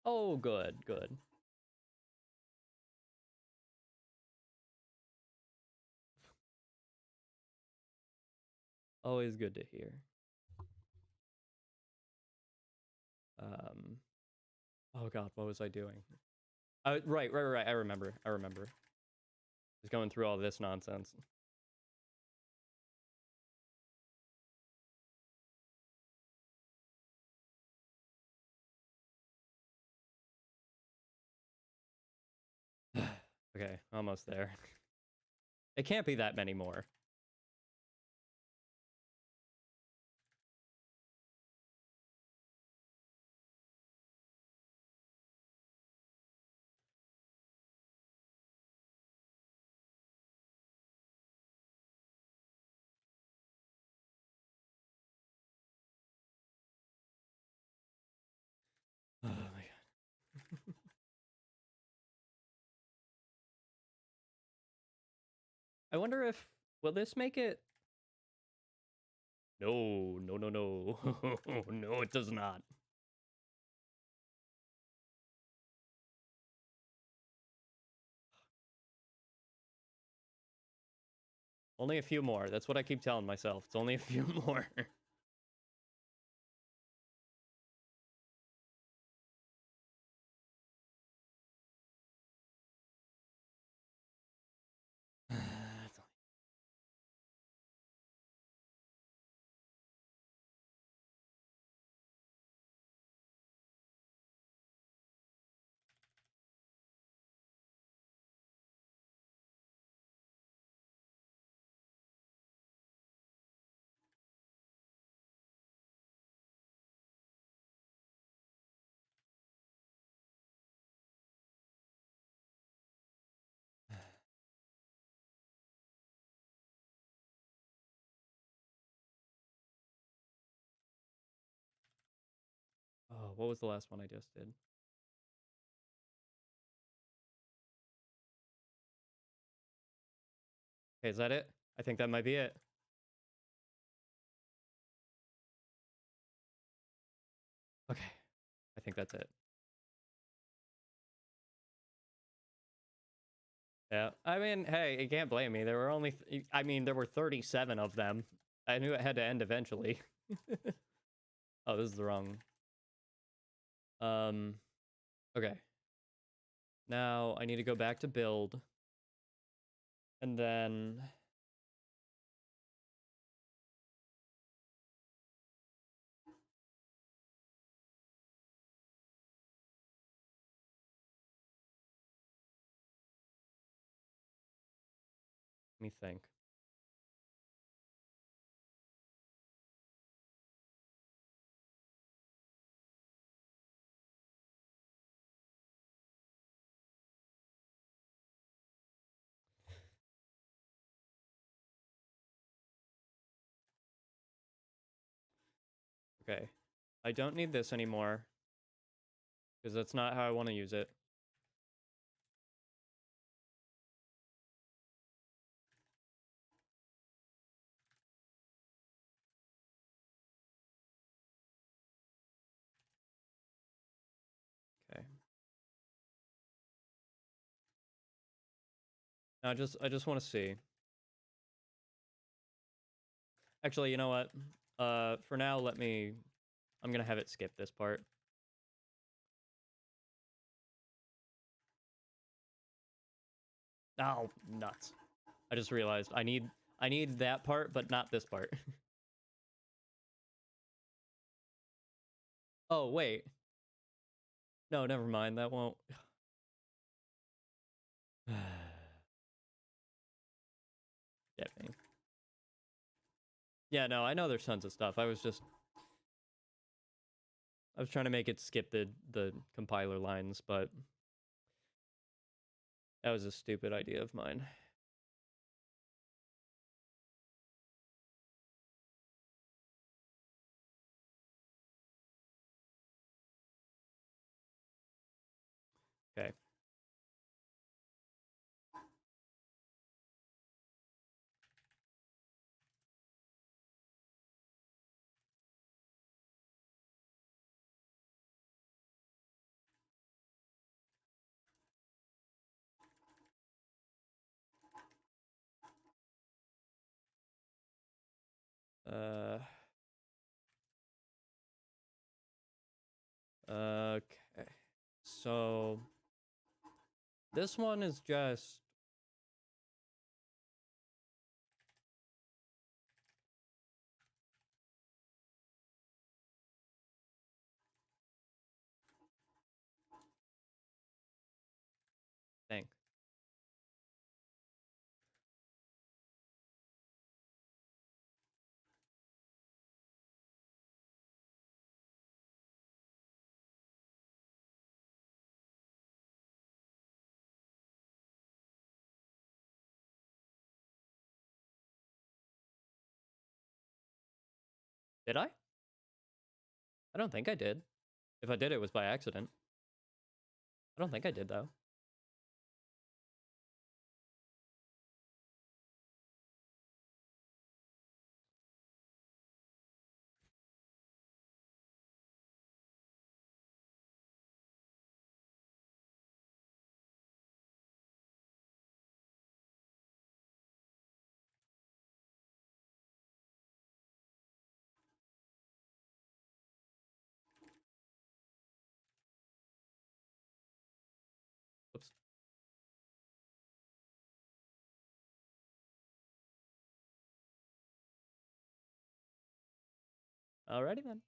Oh, good, good. Always good to hear. Um, oh god, what was I doing? Right. I remember. Just going through all this nonsense. Okay, almost there. It can't be that many more. Oh my god. I wonder if will this make it? No, no, no, no. No, it does not. Only a few more. That's what I keep telling myself. It's only a few more. what was the last one I just did? Okay, is that it? I think that might be it. Okay, I think that's it. Yeah, I mean, hey, you can't blame me. There were only, I mean, there were 37 of them. I knew it had to end eventually. Oh, this is the wrong. Um, okay. Now I need to go back to build. And then... Let me think. Okay. I don't need this anymore. Because that's not how I want to use it. Okay. Now I just want to see. Actually, you know what? For now, I'm gonna have it skip this part. Oh, nuts. I just realized I need that part, but not this part. Oh, wait. No, never mind. That won't... Get me. Yeah, no, I know there's tons of stuff. I was trying to make it skip the compiler lines, but that was a stupid idea of mine. Okay. Uh... Okay. So... This one is just... Dang. Did I? I don't think I did. If I did, it was by accident. I don't think I did, though. Oops. Alrighty then.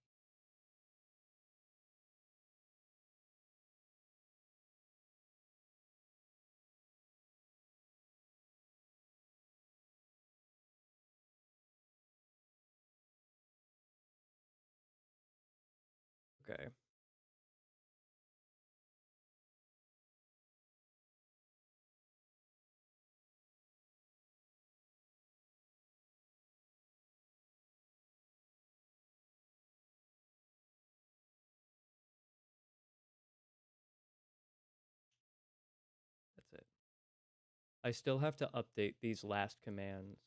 Okay. I still have to update these last commands.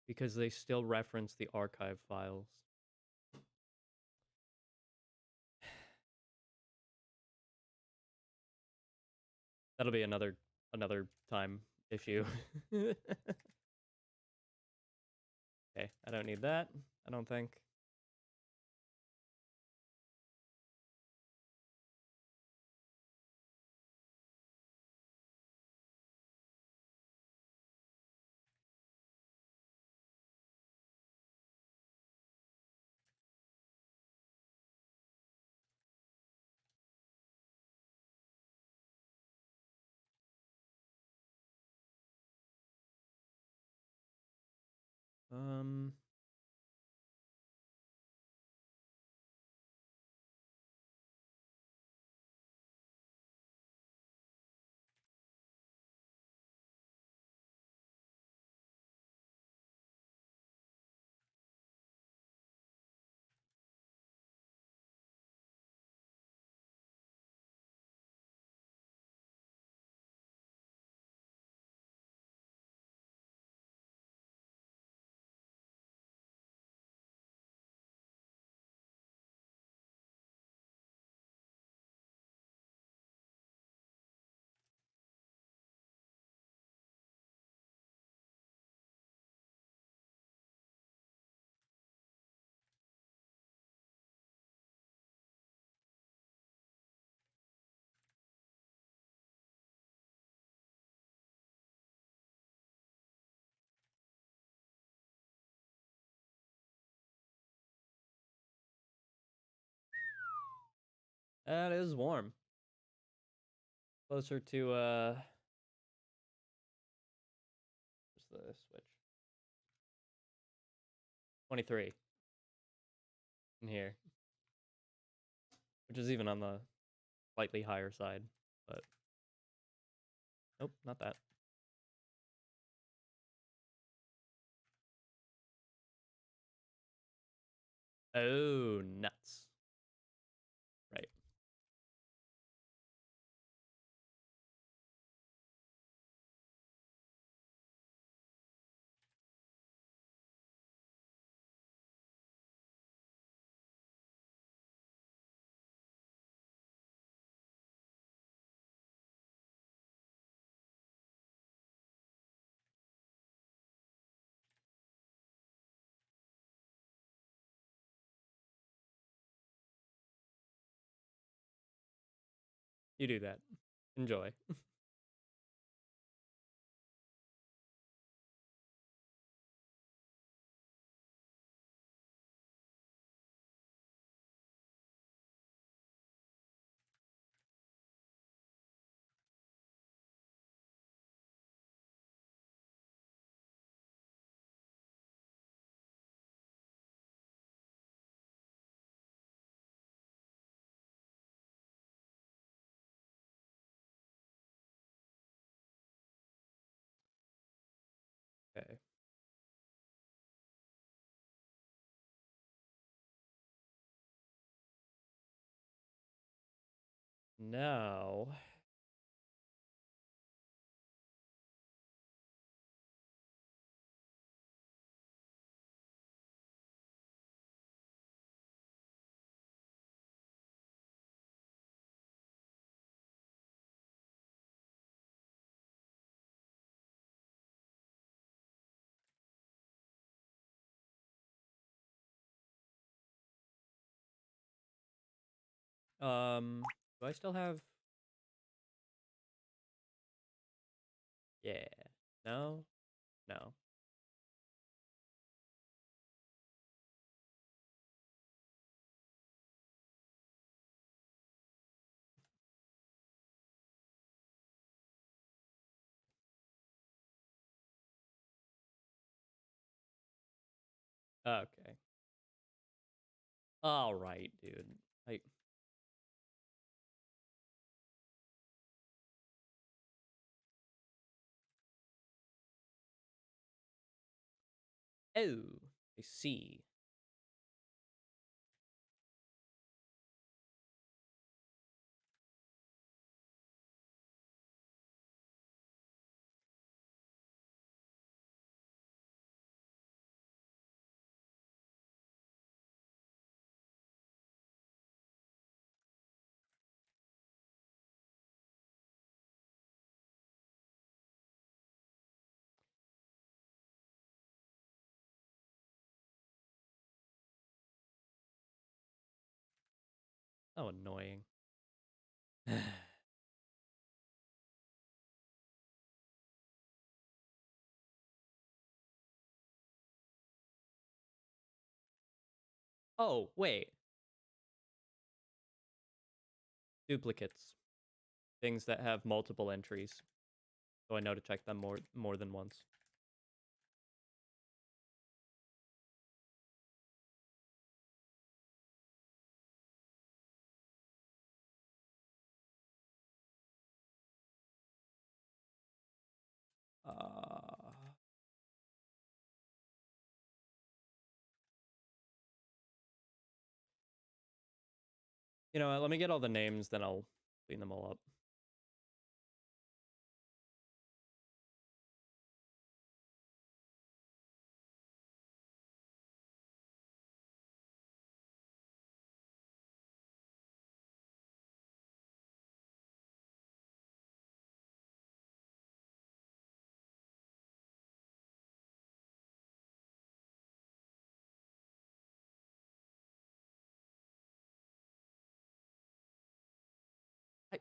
Because they still reference the archive files. That'll be another time issue. Okay, I don't need that. I don't think. Um, that is warm. Closer to what's the switch? 23 in here, which is even on the slightly higher side, but nope, not that. Oh, nuts. Right. You do that. Enjoy. Okay. Now, do I still have? Yeah. No. No. Okay. All right, dude. Like, oh, I see. So annoying. Oh, wait. Duplicates. Things that have multiple entries. So I know to check them more than once. You know what? Let me get all the names, then I'll clean them all up. I,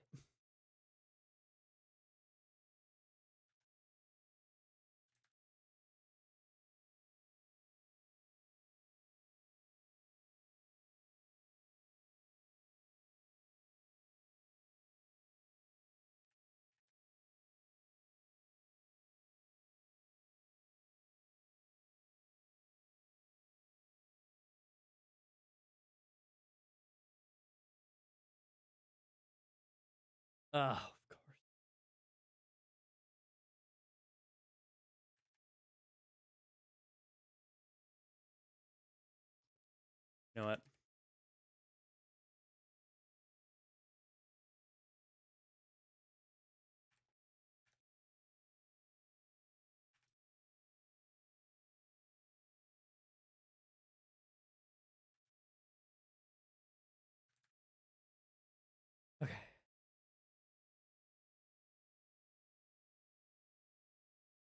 of course. You know what? Okay.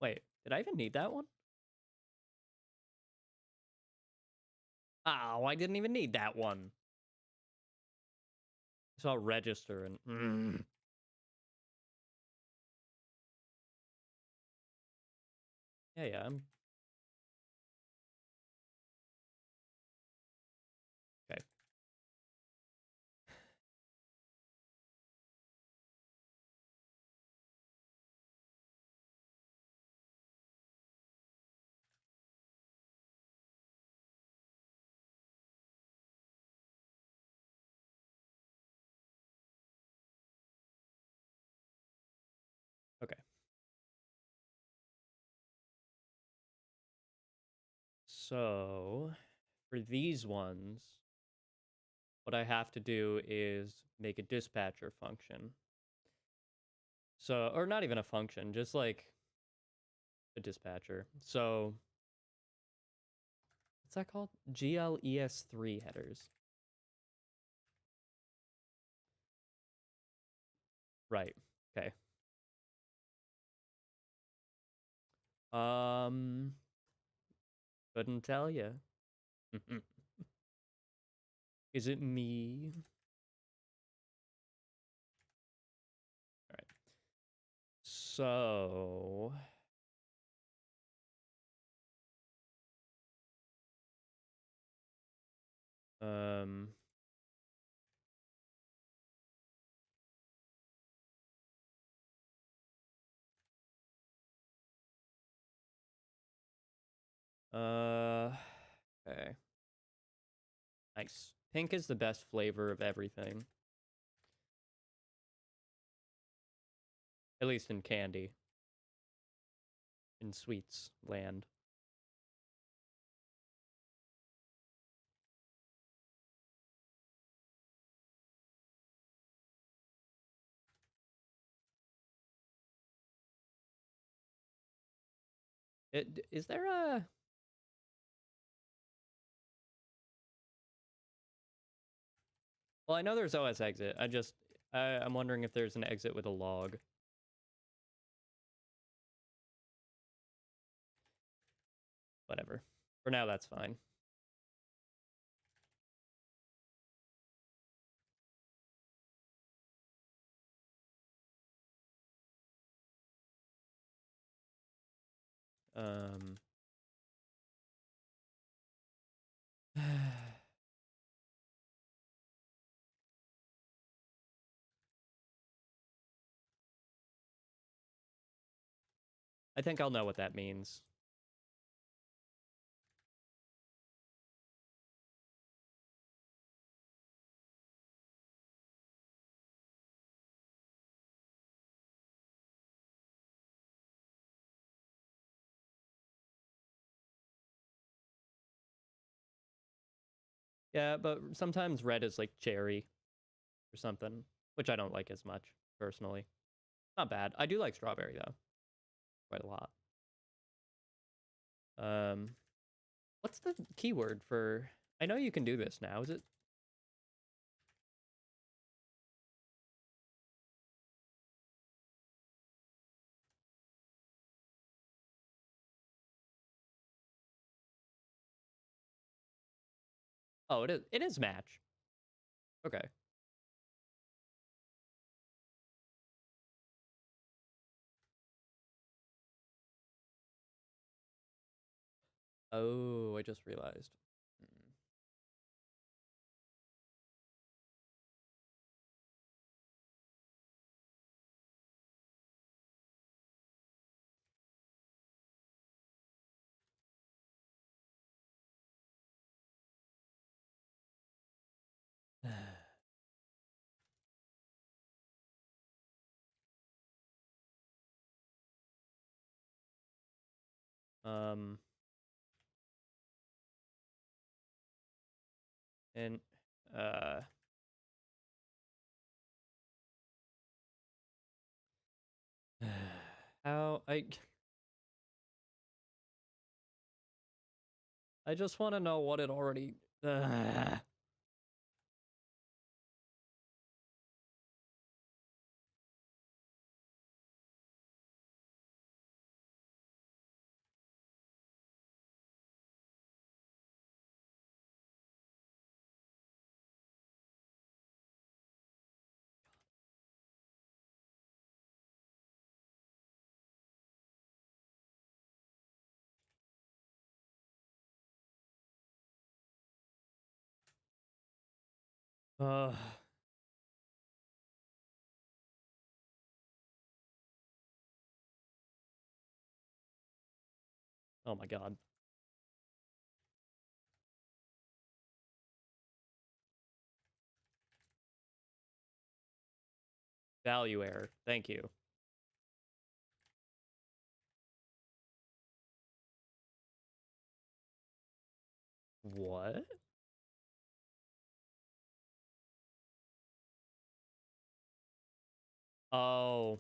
Wait, did I even need that one? Oh, I didn't even need that one. So I'll register and... Yeah, I'm... Okay. Okay. So, for these ones, what I have to do is make a dispatcher function. So, or not even a function, just like a dispatcher. So, what's that called? GLES3 headers. Right. Okay. Um, couldn't tell you. Is it me? All right. So, um, okay. Nice. Pink is the best flavor of everything, at least in candy, in sweets land. Is there a... Well, I know there's OS exit. I'm wondering if there's an exit with a log. Whatever. For now, that's fine. Um, I think I'll know what that means. Yeah, but sometimes red is like cherry or something, which I don't like as much, personally. Not bad. I do like strawberry, though. Quite a lot. What's the keyword for... I know you can do this now. Is it... Oh, it is. It is match. Okay. Oh, I just realized. um, and, uh... How... I just want to know what it already... Uh... Oh my god. Value error. Thank you. What? Oh.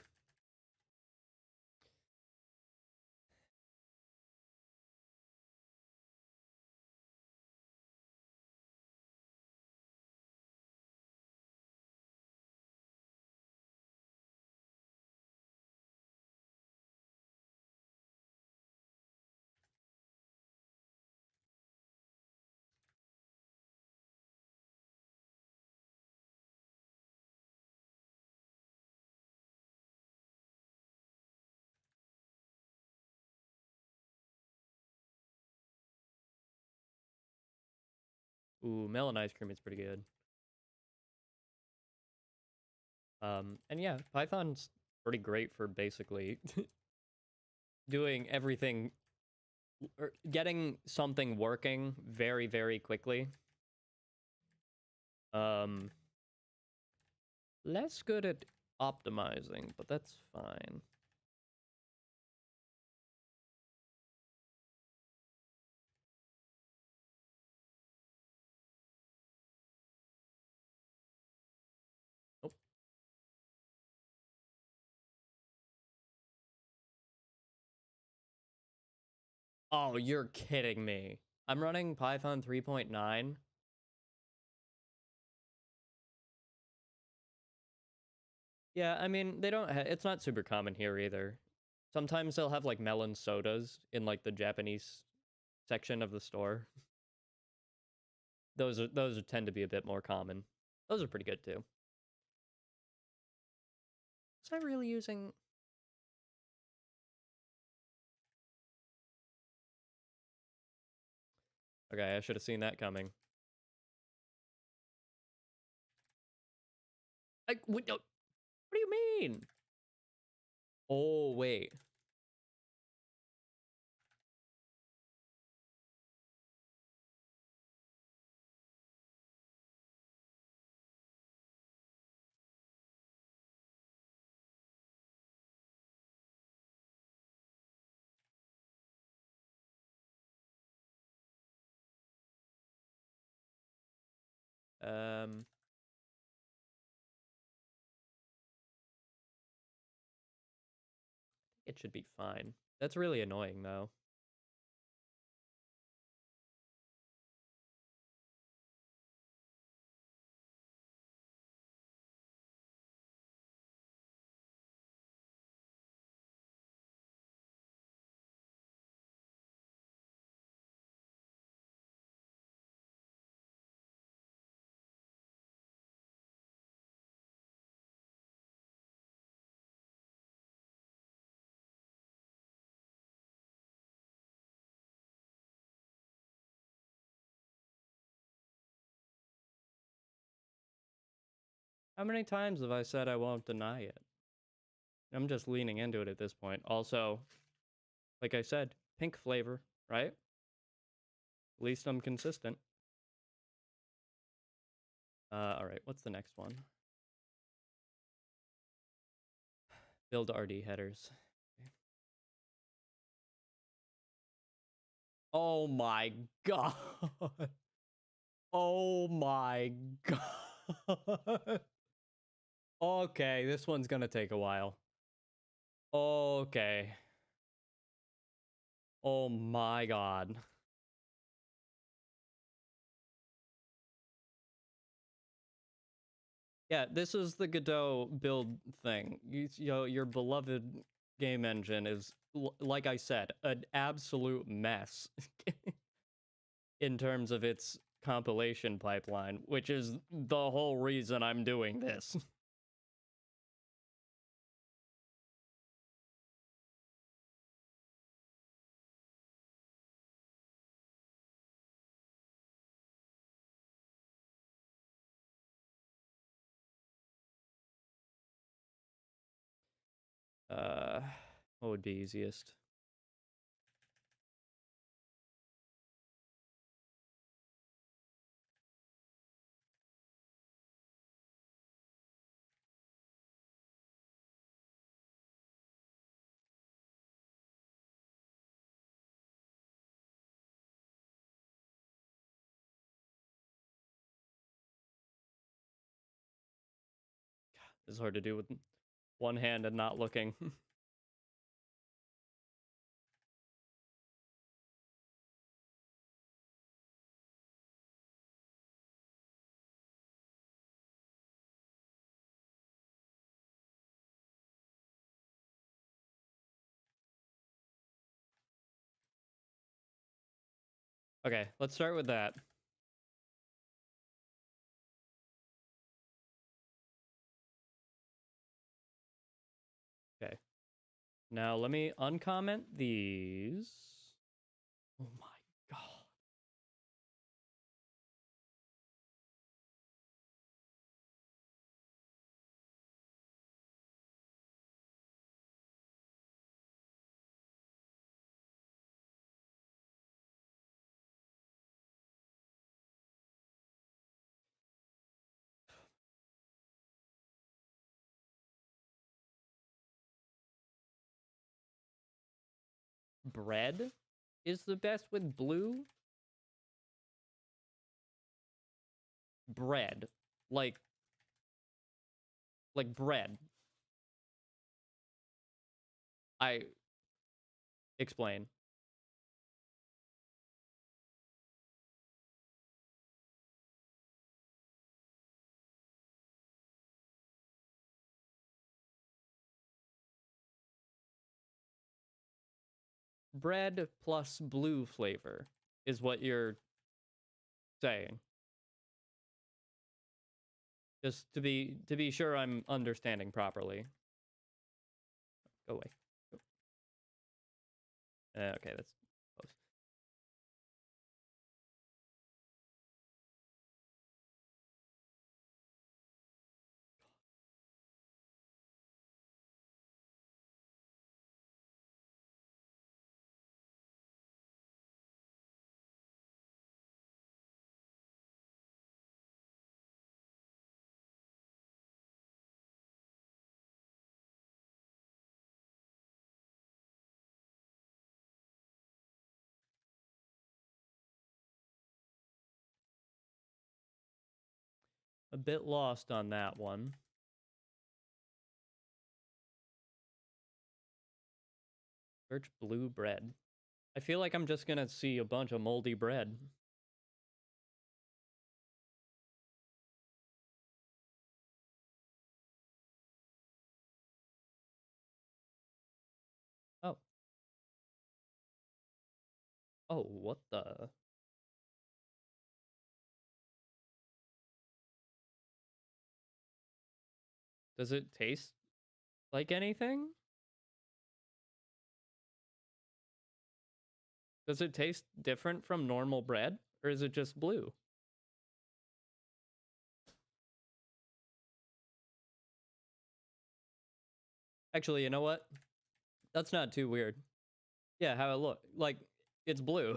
Ooh, melon ice cream is pretty good. And yeah, Python's pretty great for basically doing everything, or getting something working very, very quickly. Less good at optimizing, but that's fine. Oh. Oh, you're kidding me. I'm running Python 3.9. Yeah, I mean, they don't it's not super common here either. Sometimes they'll have like melon sodas in like the Japanese section of the store. Those tend to be a bit more common. Those are pretty good too. Was I really using... Okay, I should have seen that coming. Like, what do you mean? Oh, wait. It should be fine. That's really annoying, though. How many times have I said I won't deny it? I'm just leaning into it at this point. Also, like I said, pink flavor, right? At least I'm consistent. All right, what's the next one? Build RD headers. Okay. Oh my god. Oh my god. Okay, this one's gonna take a while. Okay. Oh my god. Yeah, this is the Godot build thing. Your beloved game engine is, like I said, an absolute mess in terms of its compilation pipeline, which is the whole reason I'm doing this. Uh, what would be easiest? It's hard to do with one hand and not looking. Okay, let's start with that. Okay. Now let me uncomment these. Oh my god. Bread is the best with blue? Bread. Like bread. I explain. Bread plus blue flavor is what you're saying. Just to be sure I'm understanding properly. Go away. Go. Okay, that's close. a bit lost on that one. Search blue bread. I feel like I'm just gonna see a bunch of moldy bread. Oh. Oh, what the? Does it taste like anything? Does it taste different from normal bread? Or is it just blue? Actually, you know what? That's not too weird. Yeah, how it look. Like, it's blue.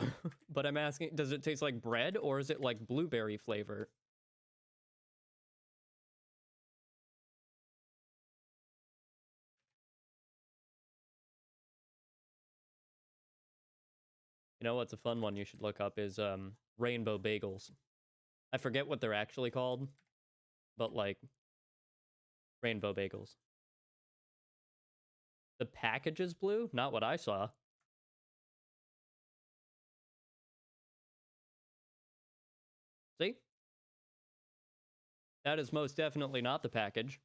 But I'm asking, does it taste like bread or is it like blueberry flavor? You know what's a fun one you should look up is rainbow bagels. I forget what they're actually called, but like rainbow bagels. The package is blue? Not what I saw. See? That is most definitely not the package.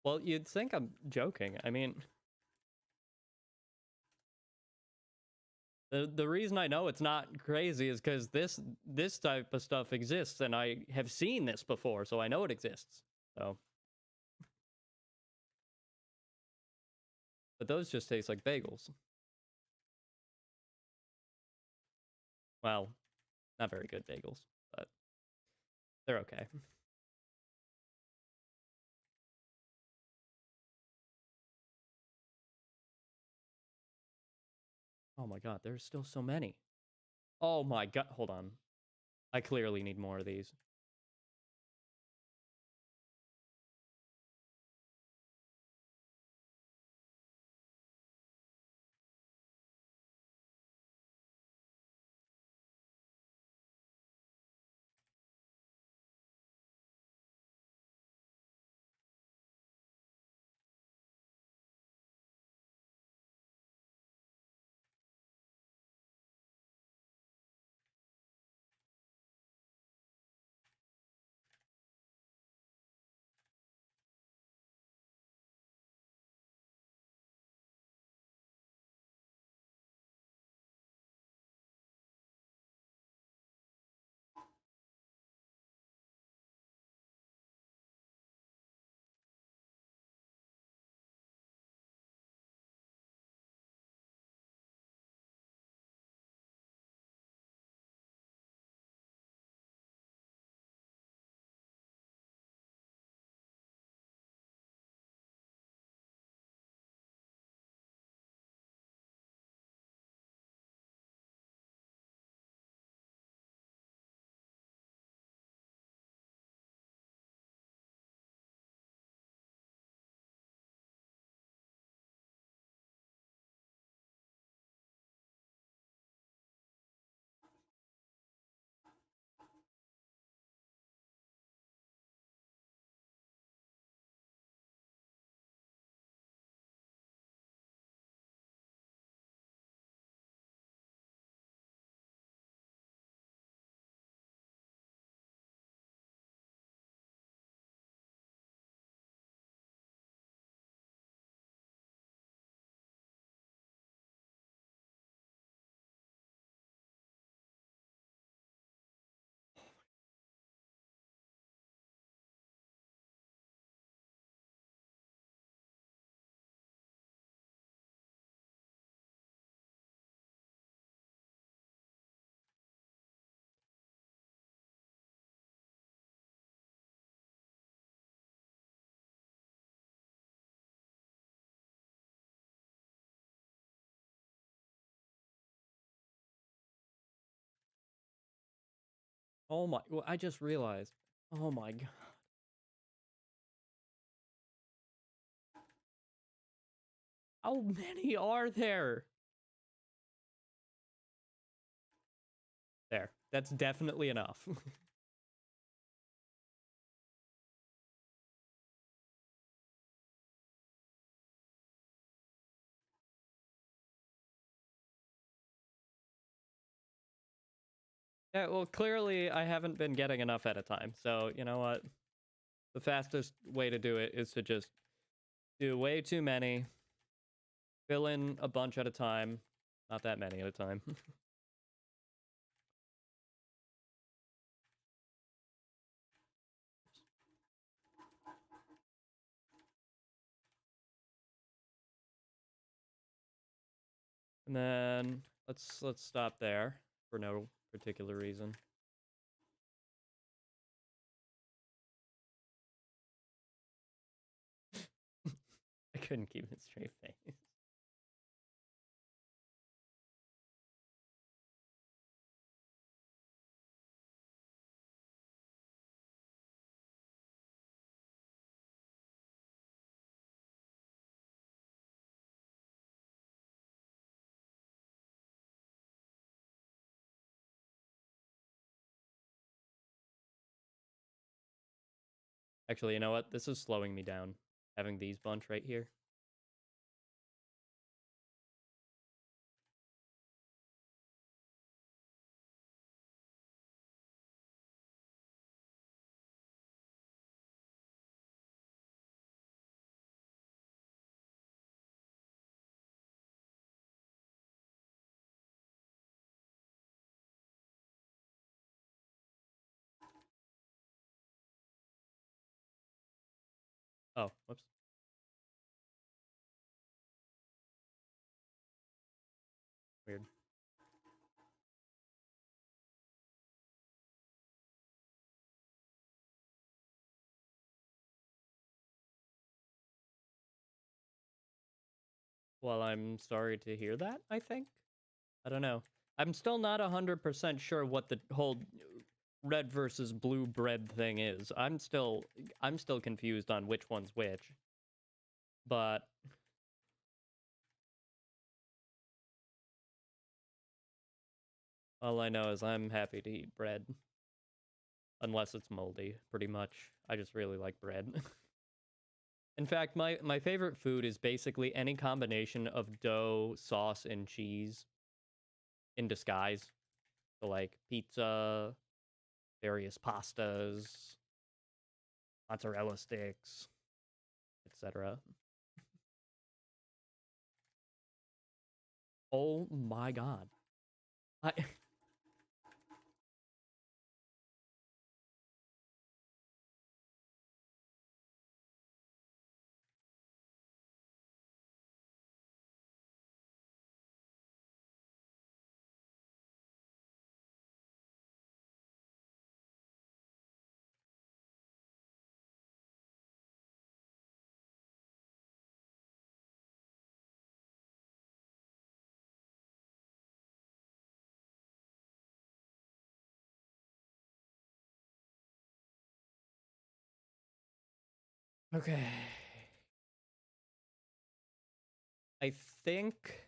Well, you'd think I'm joking. I mean, the reason I know it's not crazy is because this type of stuff exists, and I have seen this before, so I know it exists. So, but those just taste like bagels. Well, not very good bagels, but they're okay. Oh my god, there's still so many. Oh my god, hold on. I clearly need more of these. Oh my, well, I just realized. Oh my god. How many are there? There. That's definitely enough. Yeah, well, clearly I haven't been getting enough at a time. So, you know what? The fastest way to do it is to just do way too many, fill in a bunch at a time. Not that many at a time. And then let's stop there for no particular reason. I couldn't keep a straight face. Actually, you know what? This is slowing me down, having these bunch right here. Oh, whoops. Weird. Well, I'm sorry to hear that, I think. I don't know. I'm still not 100% sure what the whole red versus blue bread thing is. I'm still confused on which one's which. But all I know is I'm happy to eat bread. Unless it's moldy, pretty much. I just really like bread. In fact, my favorite food is basically any combination of dough, sauce, and cheese in disguise. So like pizza, various pastas, mozzarella sticks, etc. Oh my god. I Okay. I think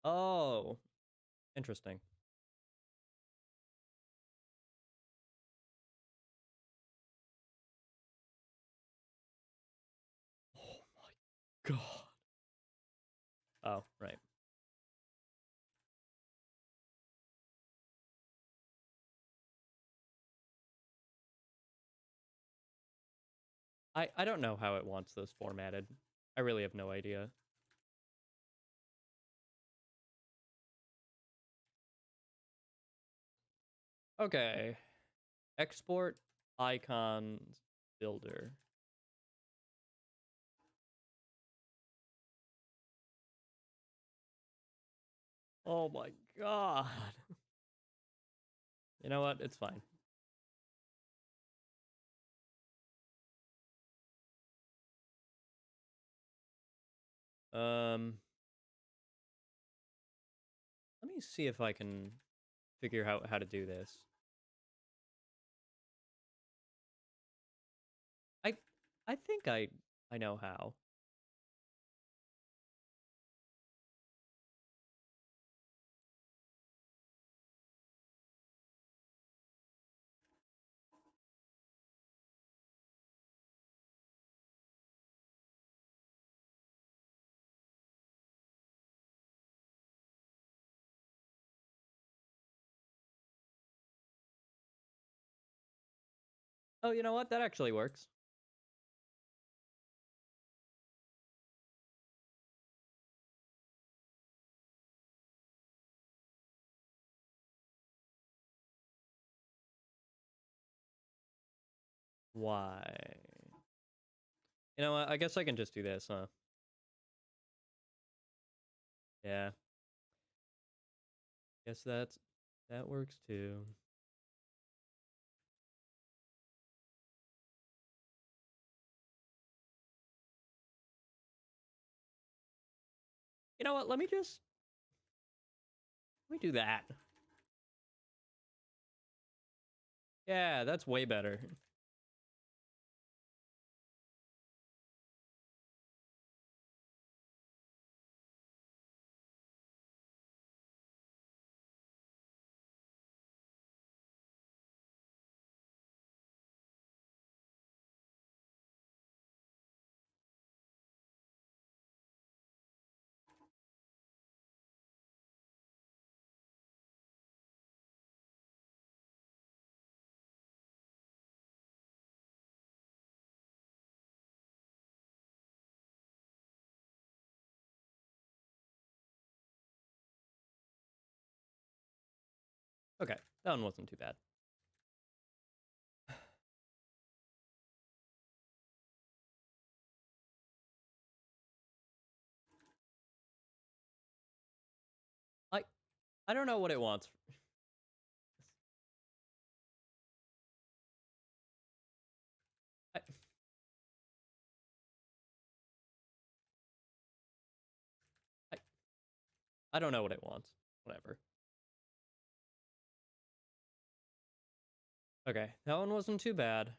oh, interesting. Oh my god. Oh, right. I don't know how it wants those formatted. I really have no idea. Okay. Export icons builder. Oh my god. You know what? It's fine. Let me see if I can figure out how to do this. I I think I know how. Oh, you know what? That actually works. Why? You know what? I guess I can just do this, huh? Yeah. Guess that works too. You know what? Let me do that. Yeah, that's way better. Okay, that one wasn't too bad. I I don't know what it wants. I I, I don't know what it wants. Whatever. Okay, that one wasn't too bad.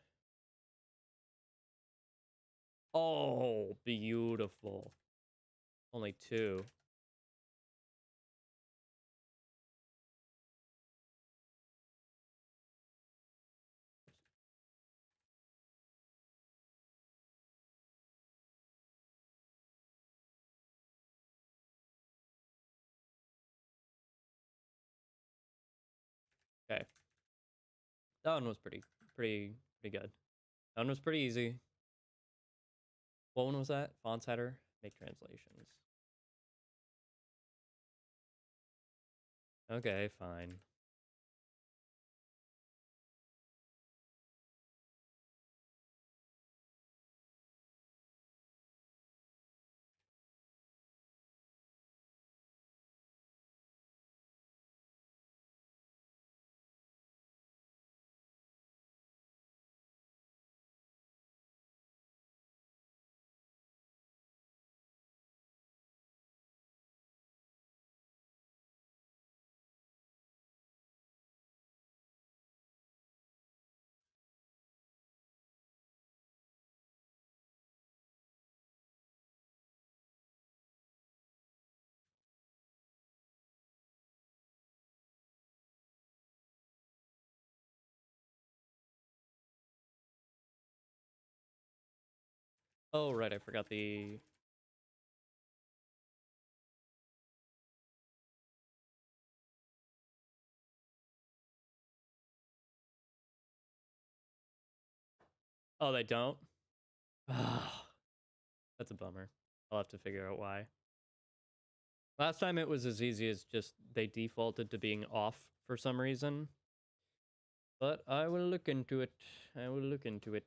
Oh, beautiful. Only two. Okay, that one was pretty good. That one was pretty easy. What one was that? Fonts header. Make translations. Okay, fine. Oh, right, I forgot the... Oh, they don't? That's a bummer. I'll have to figure out why. Last time it was as easy as just they defaulted to being off for some reason. But I will look into it. I will look into it.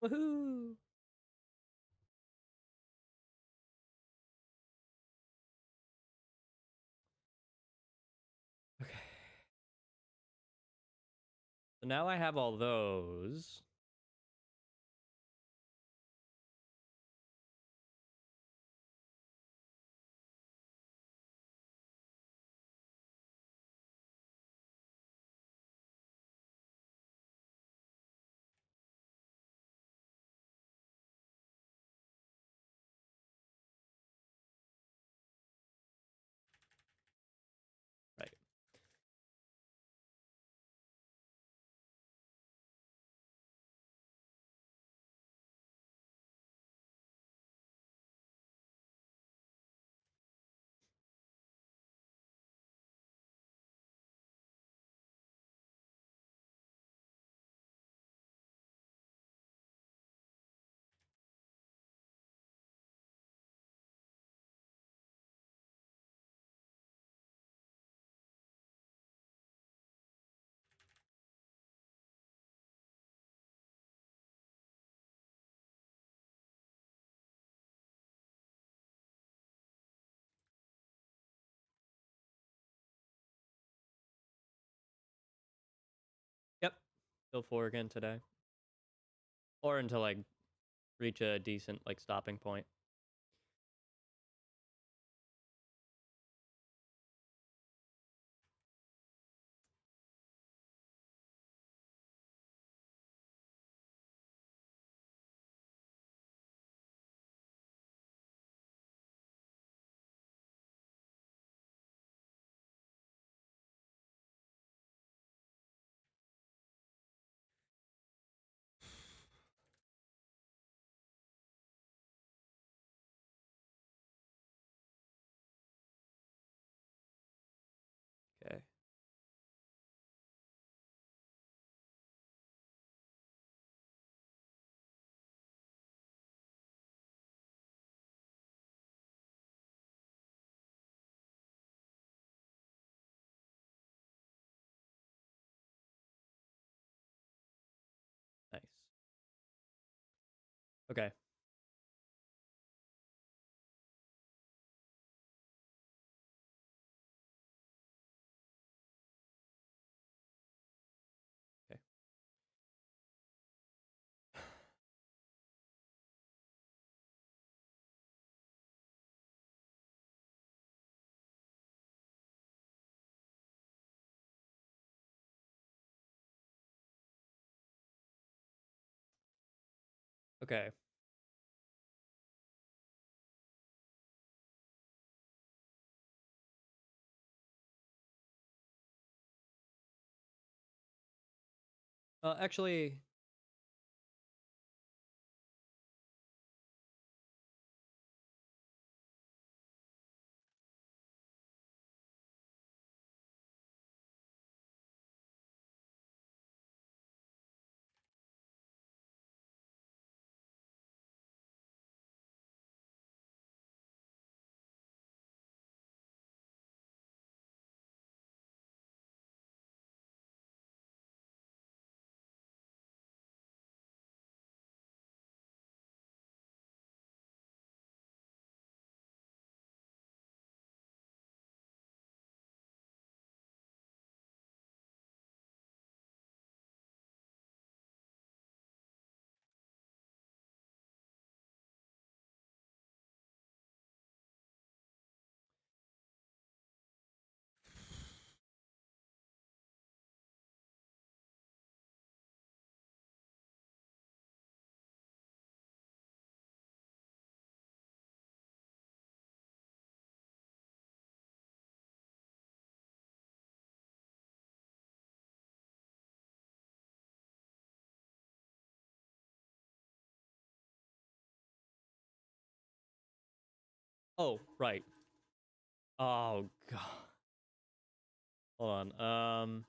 Woohoo! Okay. So now I have all those. Right. Yep. Still 4 again today. Or until I reach a decent, like, stopping point. Okay. Nice. Okay. Okay. Okay. Actually, oh, right. Oh, God. Hold on.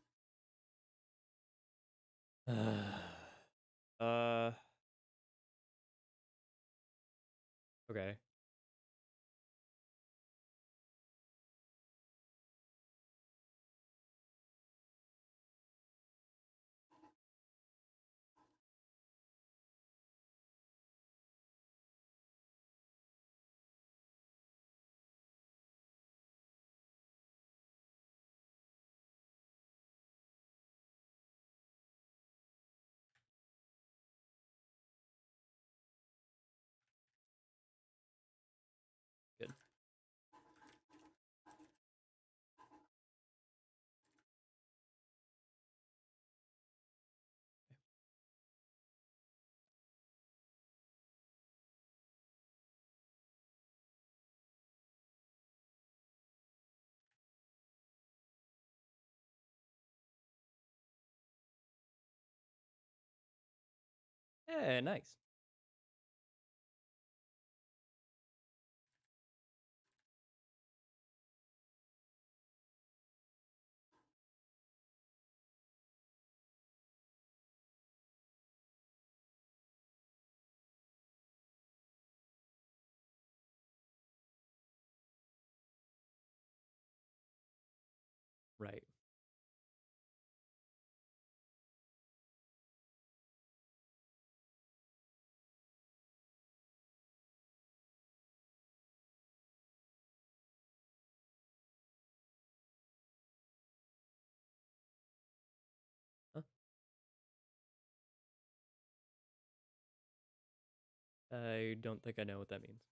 Uh, okay. Yeah, nice. Right. Huh. I don't think I know what that means.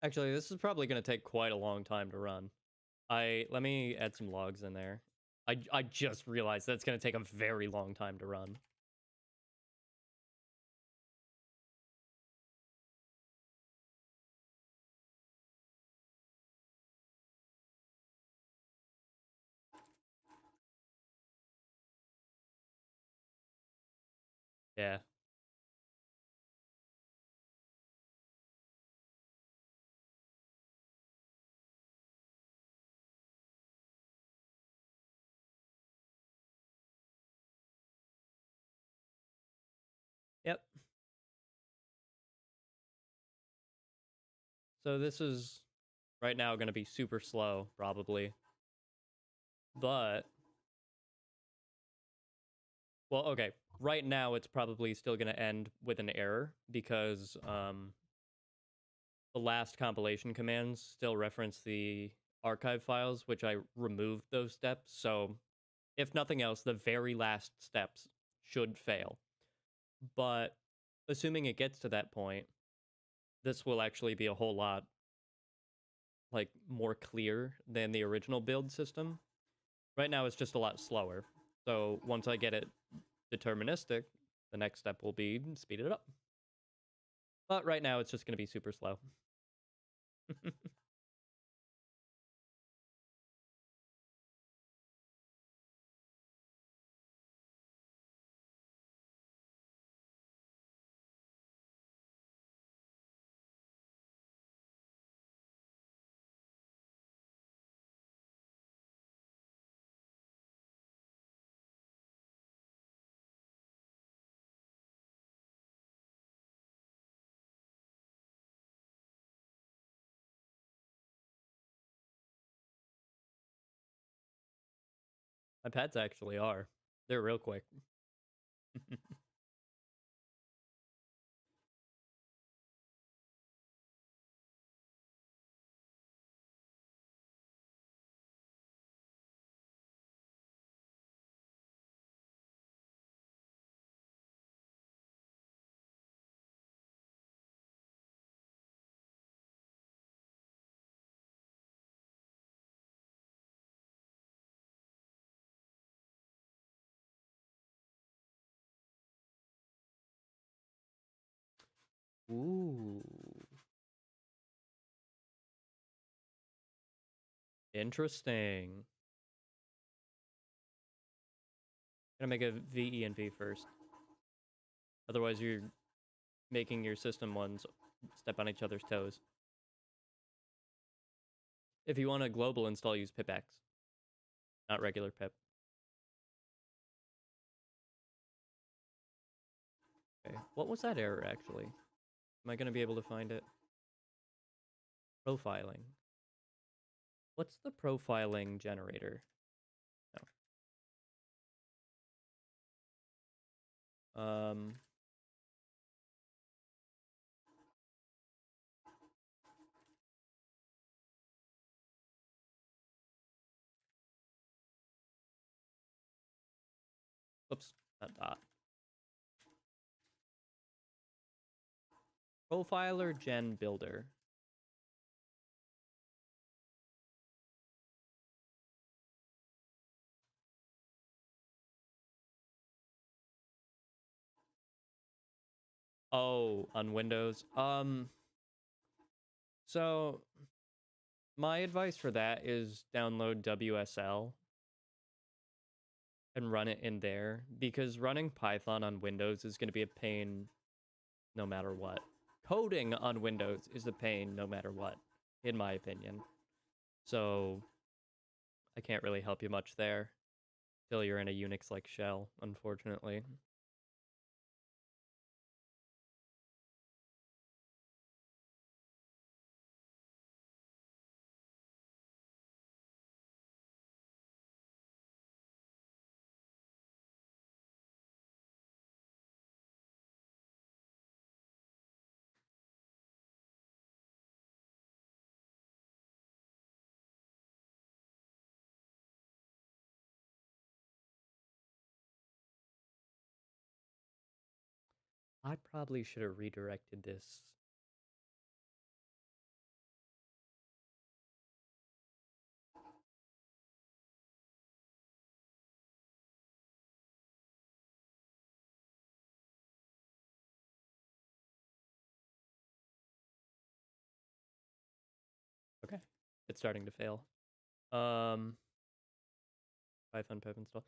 Actually, this is probably going to take quite a long time to run. Let me add some logs in there. I just realized that's going to take a very long time to run. Yeah. Yep. So this is right now going to be super slow, probably. But, well, okay. Right now, it's probably still going to end with an error because the last compilation commands still reference the archive files, which I removed those steps. So, if nothing else, the very last steps should fail. But assuming it gets to that point, this will actually be a whole lot like more clear than the original build system. Right now it's just a lot slower. So once I get it deterministic, the next step will be speed it up. But right now it's just going to be super slow. My pads actually are. They're real quick. Ooh. Interesting. Gonna make a VE and V first. Otherwise, you're making your system ones step on each other's toes. If you want a global install, use pipx, not regular pip. Okay, what was that error actually? Am I going to be able to find it? Profiling. What's the profiling generator? No. Oops, not dot. Profiler gen builder. Oh, on Windows. So my advice for that is download WSL and run it in there, because running Python on Windows is going to be a pain no matter what. Coding on Windows is a pain no matter what, in my opinion. So I can't really help you much there till you're in a Unix-like shell, unfortunately. I probably should have redirected this. Okay, it's starting to fail. Python pip install.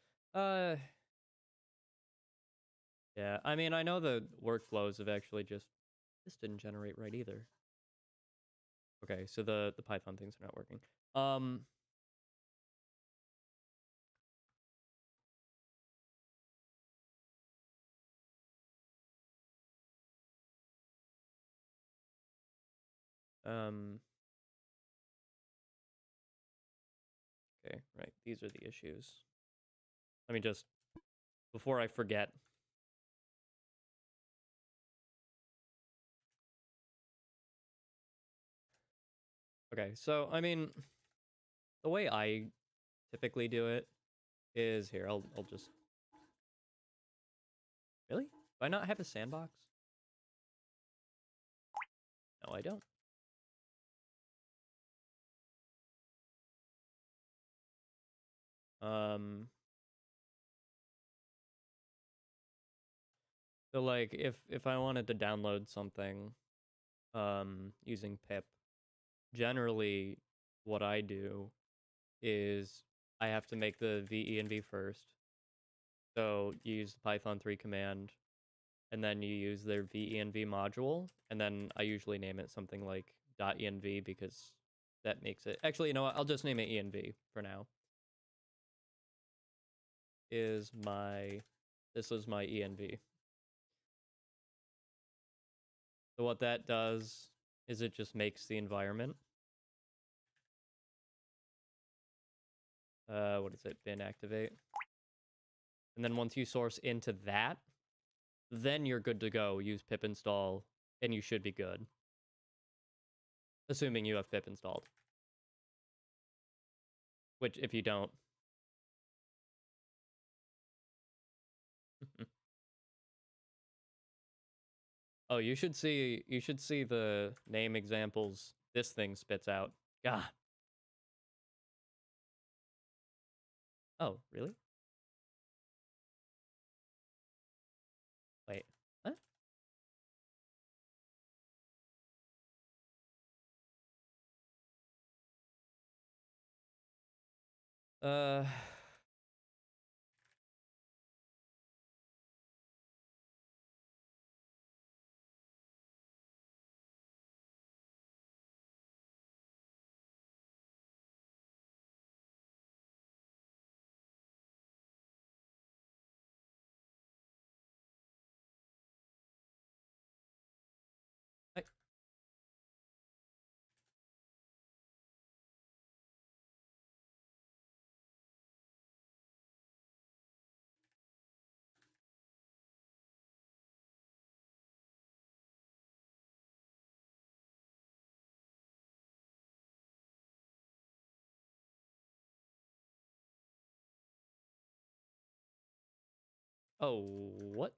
Yeah, I mean, I know the workflows have actually just... This didn't generate right either. Okay, so the Python things are not working. Okay, right, these are the issues. Let me just, before I forget. Okay, so, I mean, the way I typically do it is here, I'll just... Really? Do I not have a sandbox? No, I don't. So like if I wanted to download something using pip, generally what I do is I have to make the venv first. So you use the Python 3 command, and then you use their venv module, and then I usually name it something like .env, because that makes it... Actually, you know what? I'll just name it env for now. This is my env. So what that does is it just makes the environment. What is it? Bin activate. And then once you source into that, then you're good to go. Use pip install, and you should be good. Assuming you have pip installed. Which, if you don't... Oh, you should see the name examples this thing spits out. God. Oh, really? Wait. Huh? Uh... Oh, what?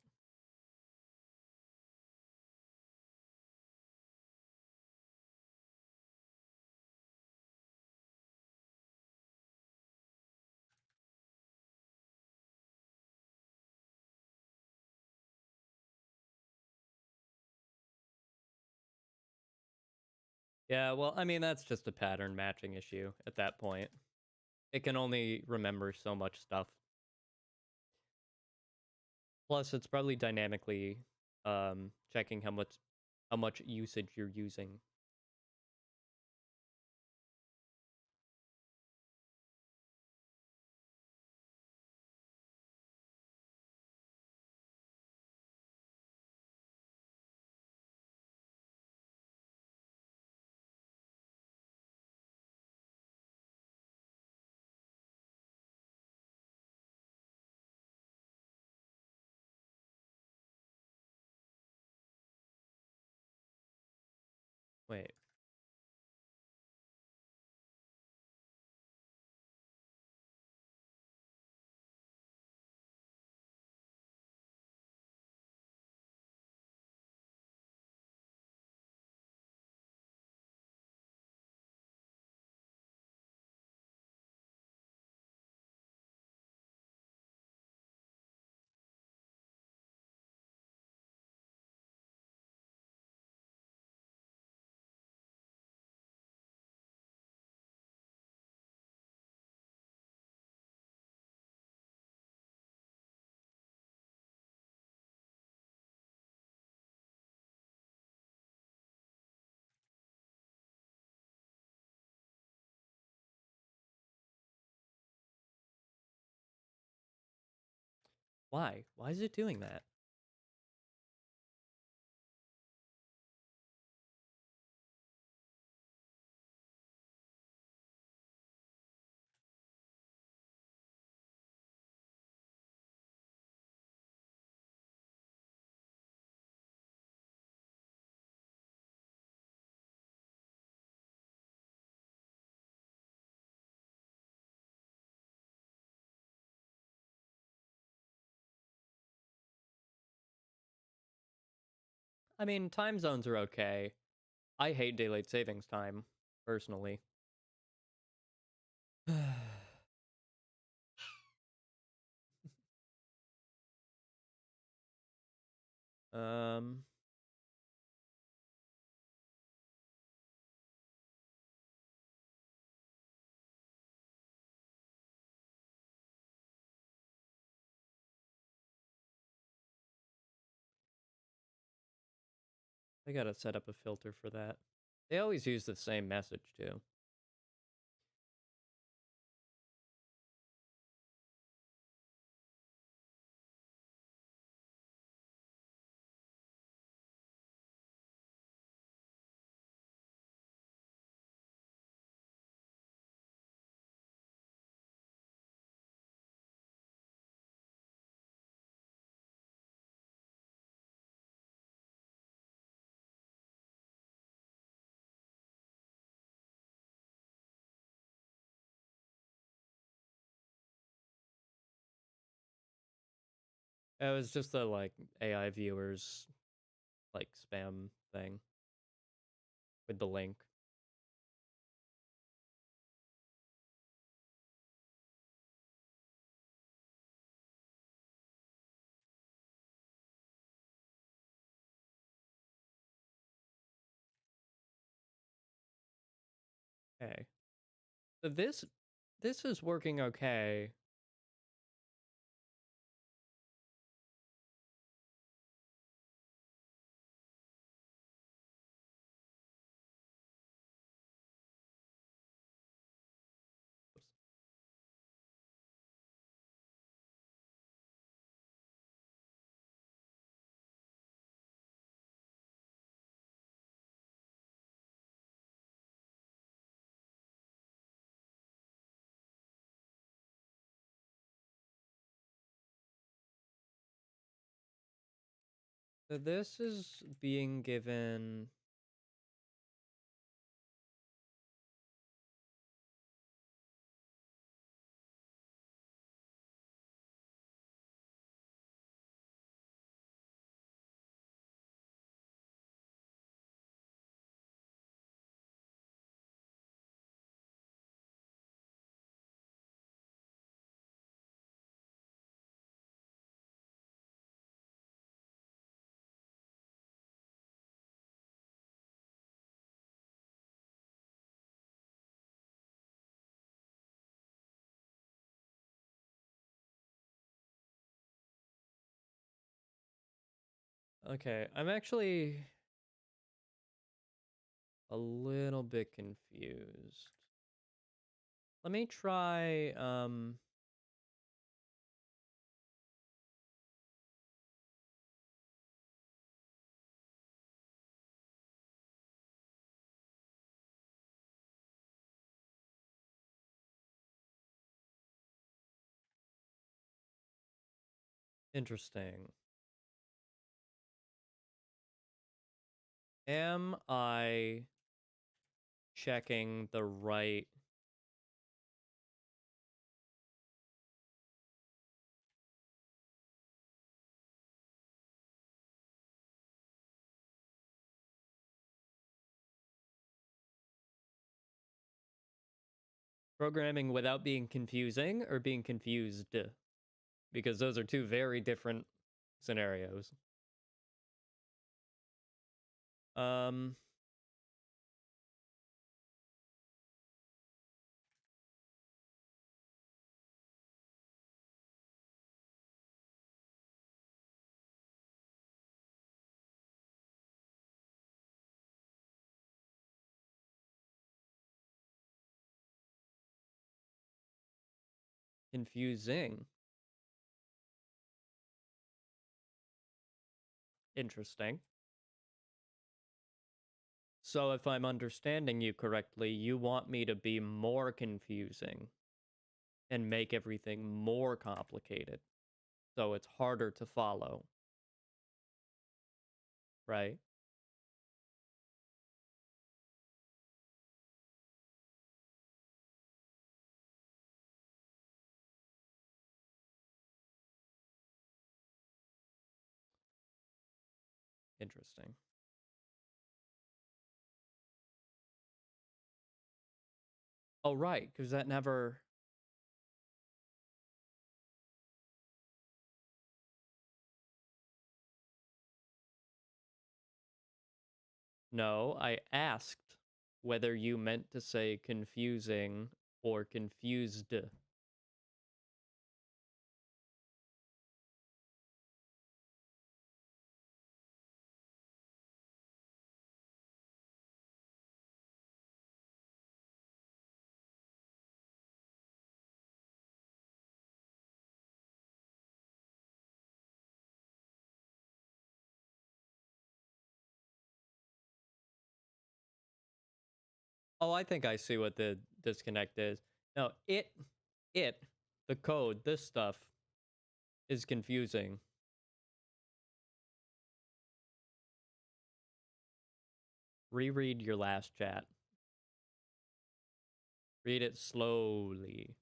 Yeah, well, I mean, that's just a pattern matching issue at that point. It can only remember so much stuff. Plus, it's probably dynamically checking how much usage you're using. Wait. Why? Why is it doing that? I mean, time zones are okay. I hate daylight savings time, personally. um, I gotta set up a filter for that. They always use the same message, too. It was just the, like, AI viewers, like, spam thing with the link. Okay. So this is working okay. So this is being given. Okay, I'm actually a little bit confused. Let me try, interesting. Am I checking the right... Programming without being confusing or being confused? Because those are two very different scenarios. Um, Confusing. Interesting. So if I'm understanding you correctly, you want me to be more confusing and make everything more complicated, so it's harder to follow, right? Interesting. Oh, right, because that never... No, I asked whether you meant to say confusing or confused. Oh, I think I see what the disconnect is. No, it, the code, this stuff is confusing. Reread your last chat. Read it slowly.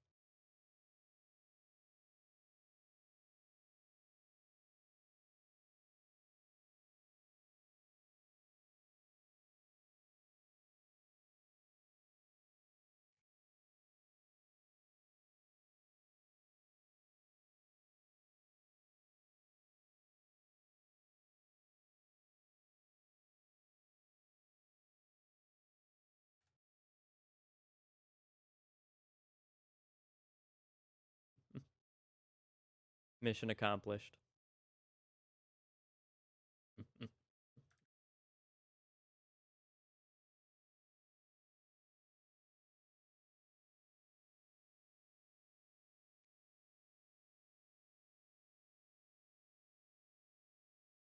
Mission accomplished.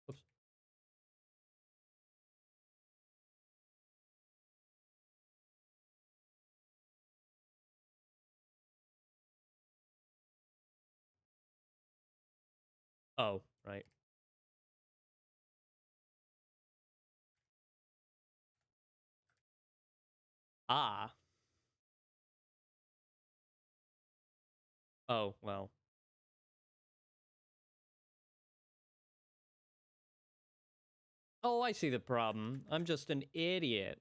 Oops. Oh, right. Ah. Oh, well. Oh, I see the problem. I'm just an idiot.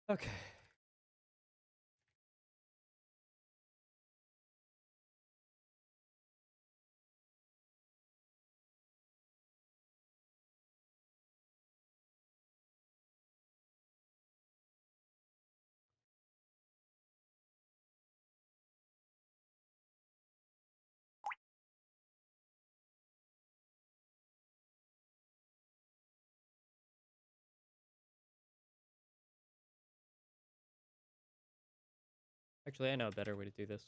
Okay. Actually, I know a better way to do this.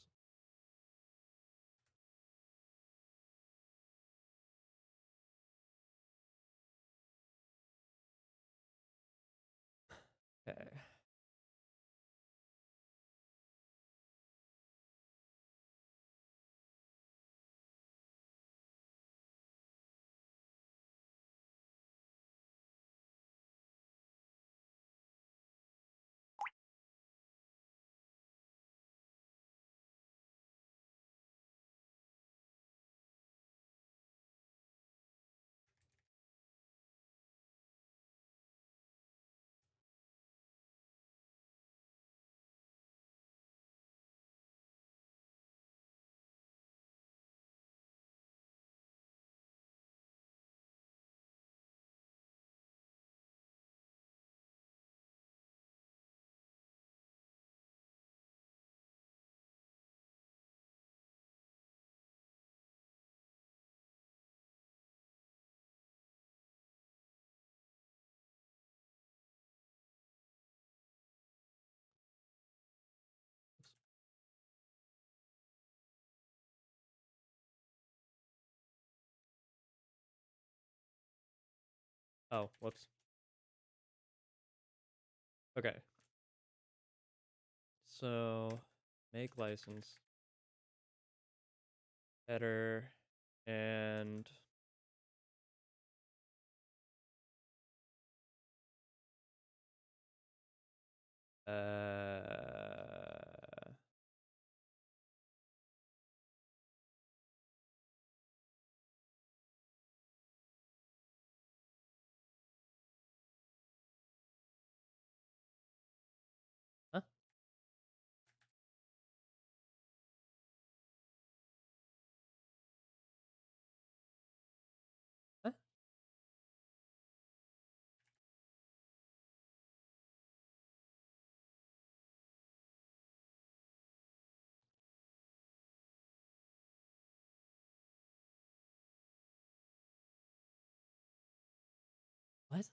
Okay. Oh, whoops. Okay. So, make license, header, and huh? Huh? What?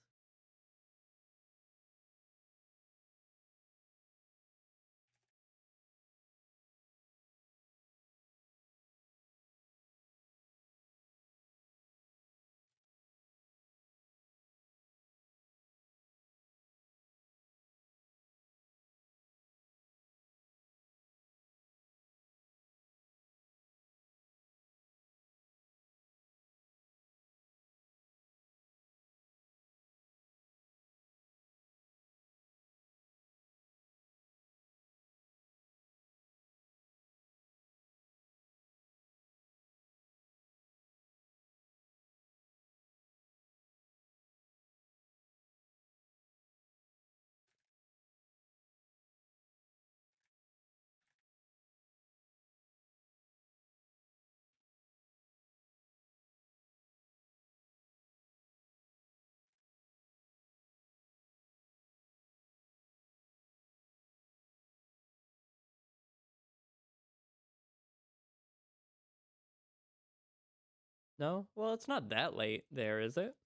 No? Well, it's not that late there, is it?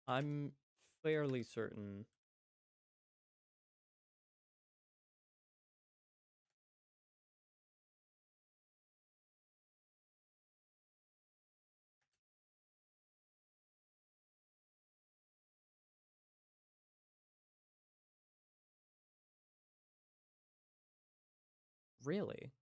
I'm fairly certain. Really?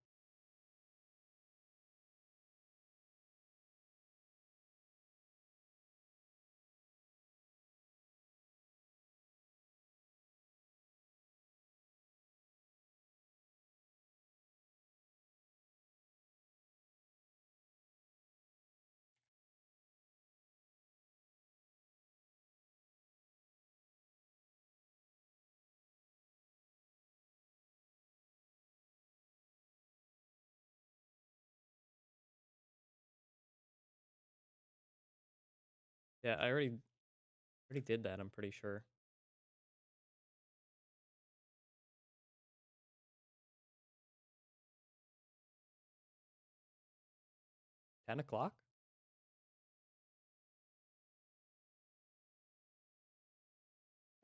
Yeah, I already did that, I'm pretty sure. 10 o'clock?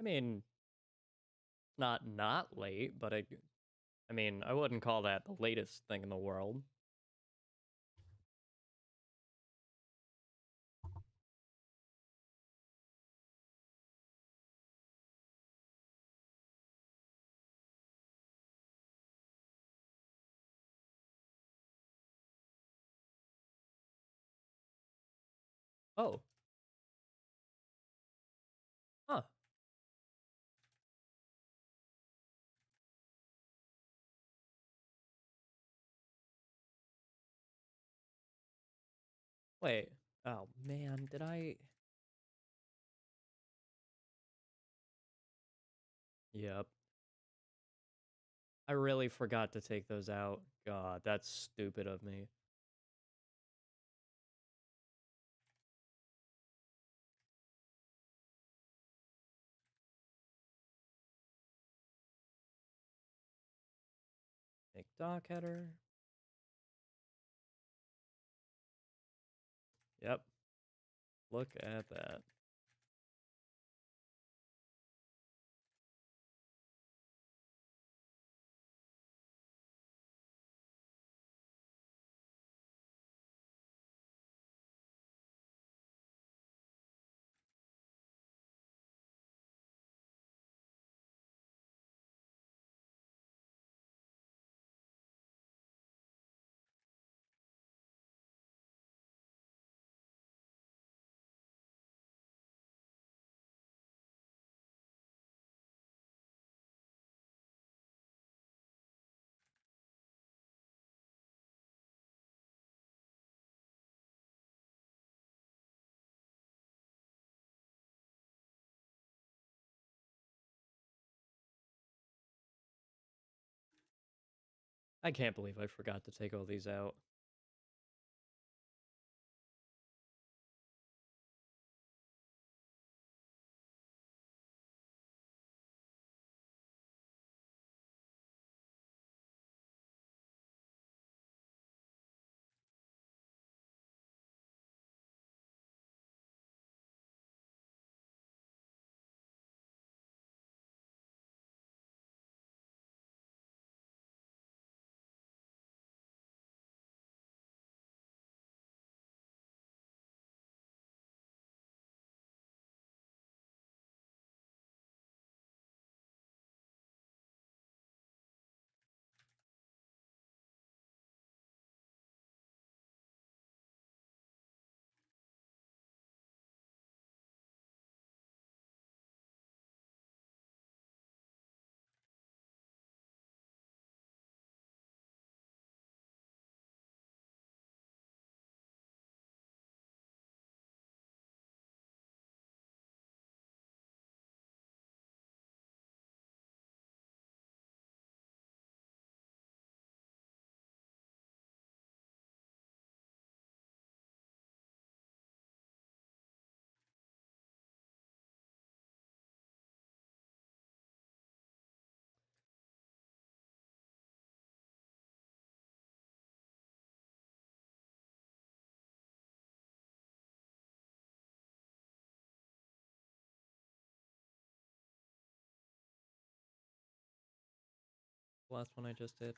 I mean, not late, but I mean, I wouldn't call that the latest thing in the world. Oh, huh. Wait. Oh man, did I? Yep. I really forgot to take those out. God, that's stupid of me. Make dock header. Yep. Look at that. I can't believe I forgot to take all these out. The last one I just did.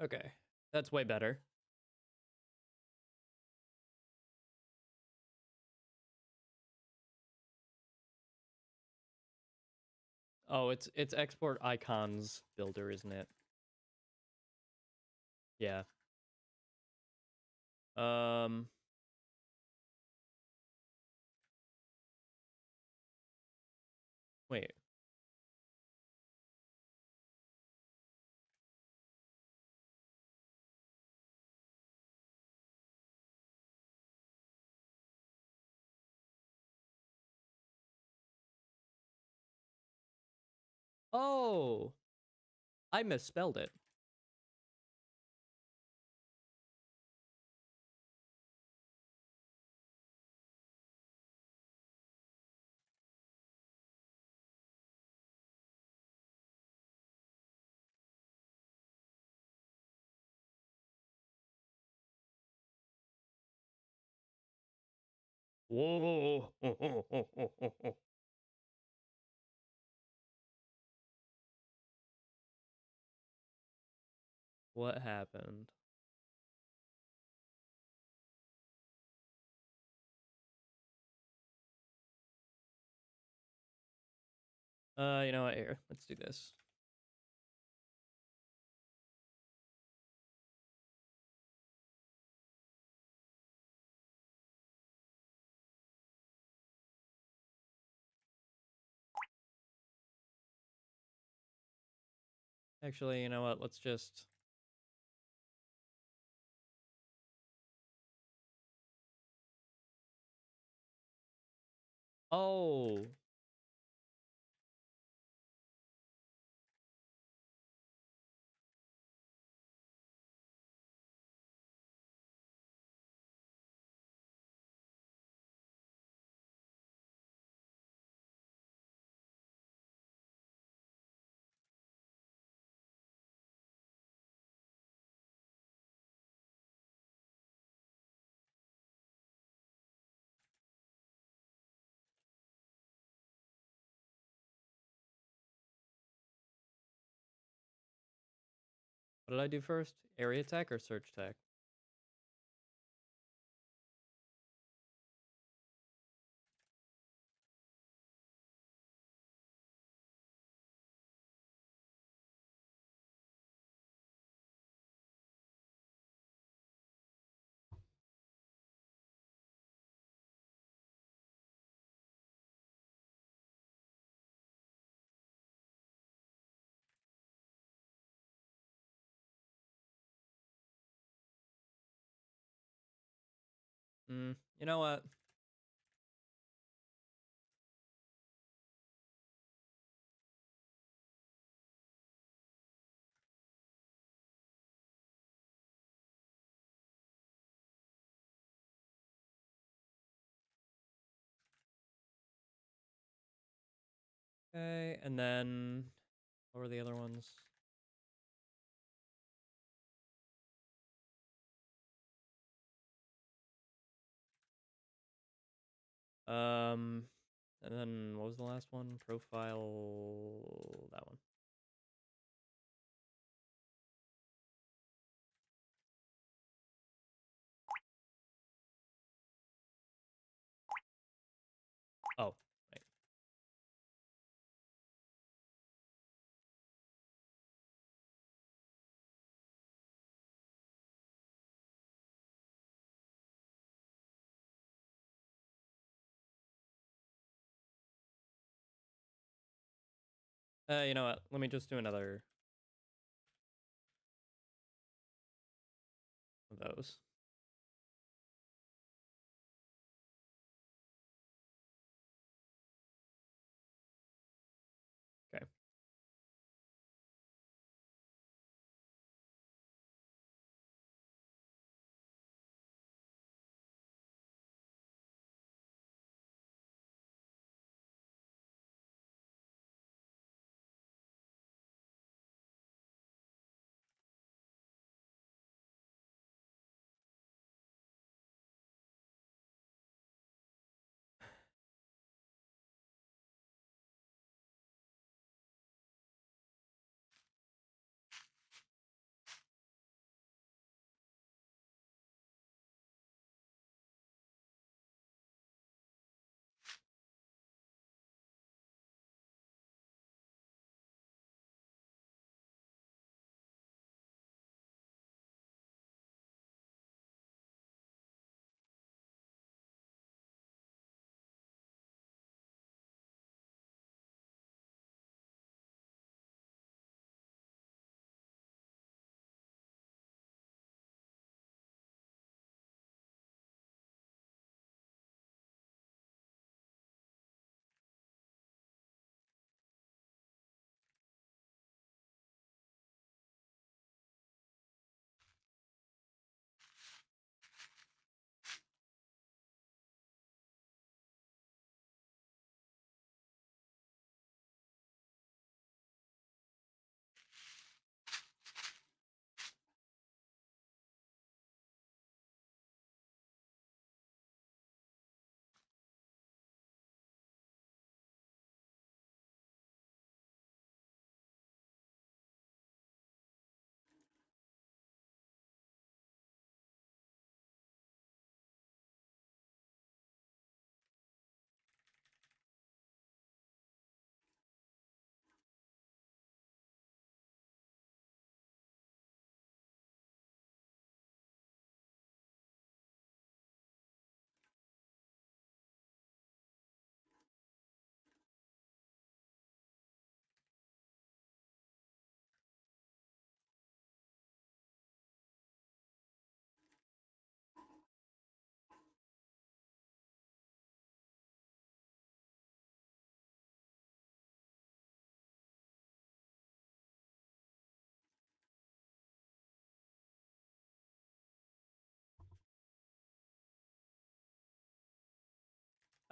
Okay, that's way better. Oh, it's export icons builder, isn't it? Yeah. Um. Wait. Oh, I misspelled it. Whoa. What happened? You know what? Here, let's do this. Actually, you know what? Let's just... Oh. What did I do first? Area attack or search attack? You know what? Okay, and then what were the other ones? Um, and then what was the last one? Profile, that one. Oh, right. You know what? Let me just do another of those. Okay.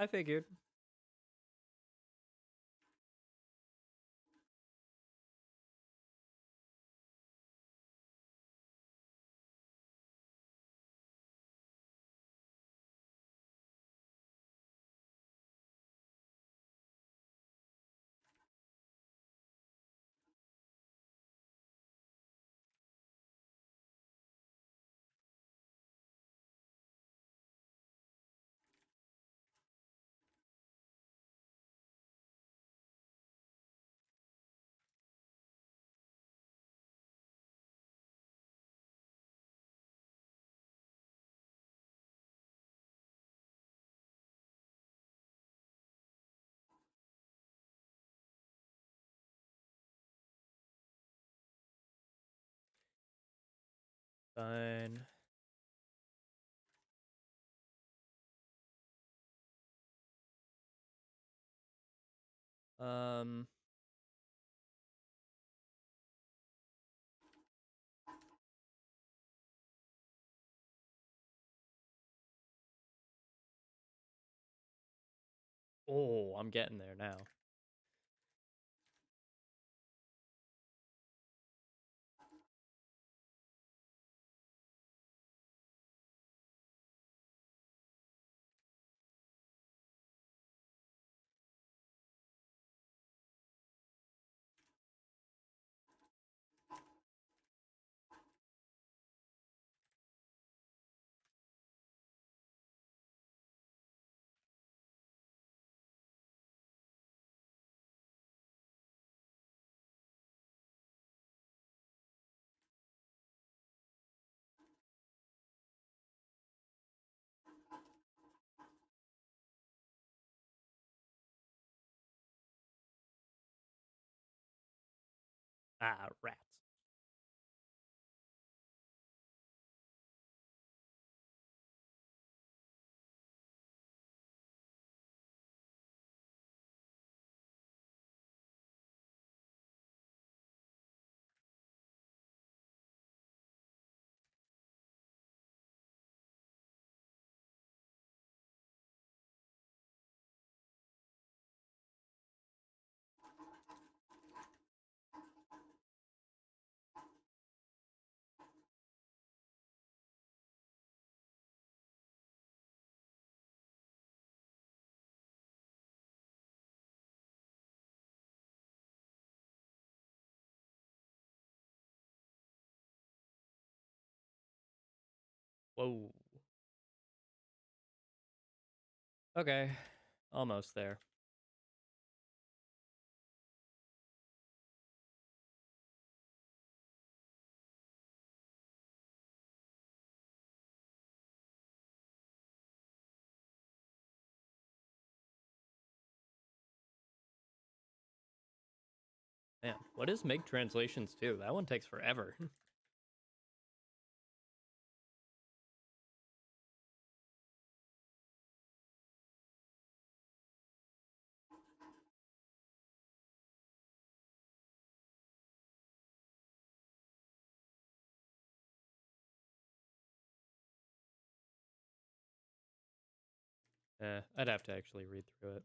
I figured. Fine. Um. Oh, I'm getting there now. Ah, rats. Whoa. Okay, almost there. Man, what is Make Translations too? That one takes forever. I'd have to actually read through it.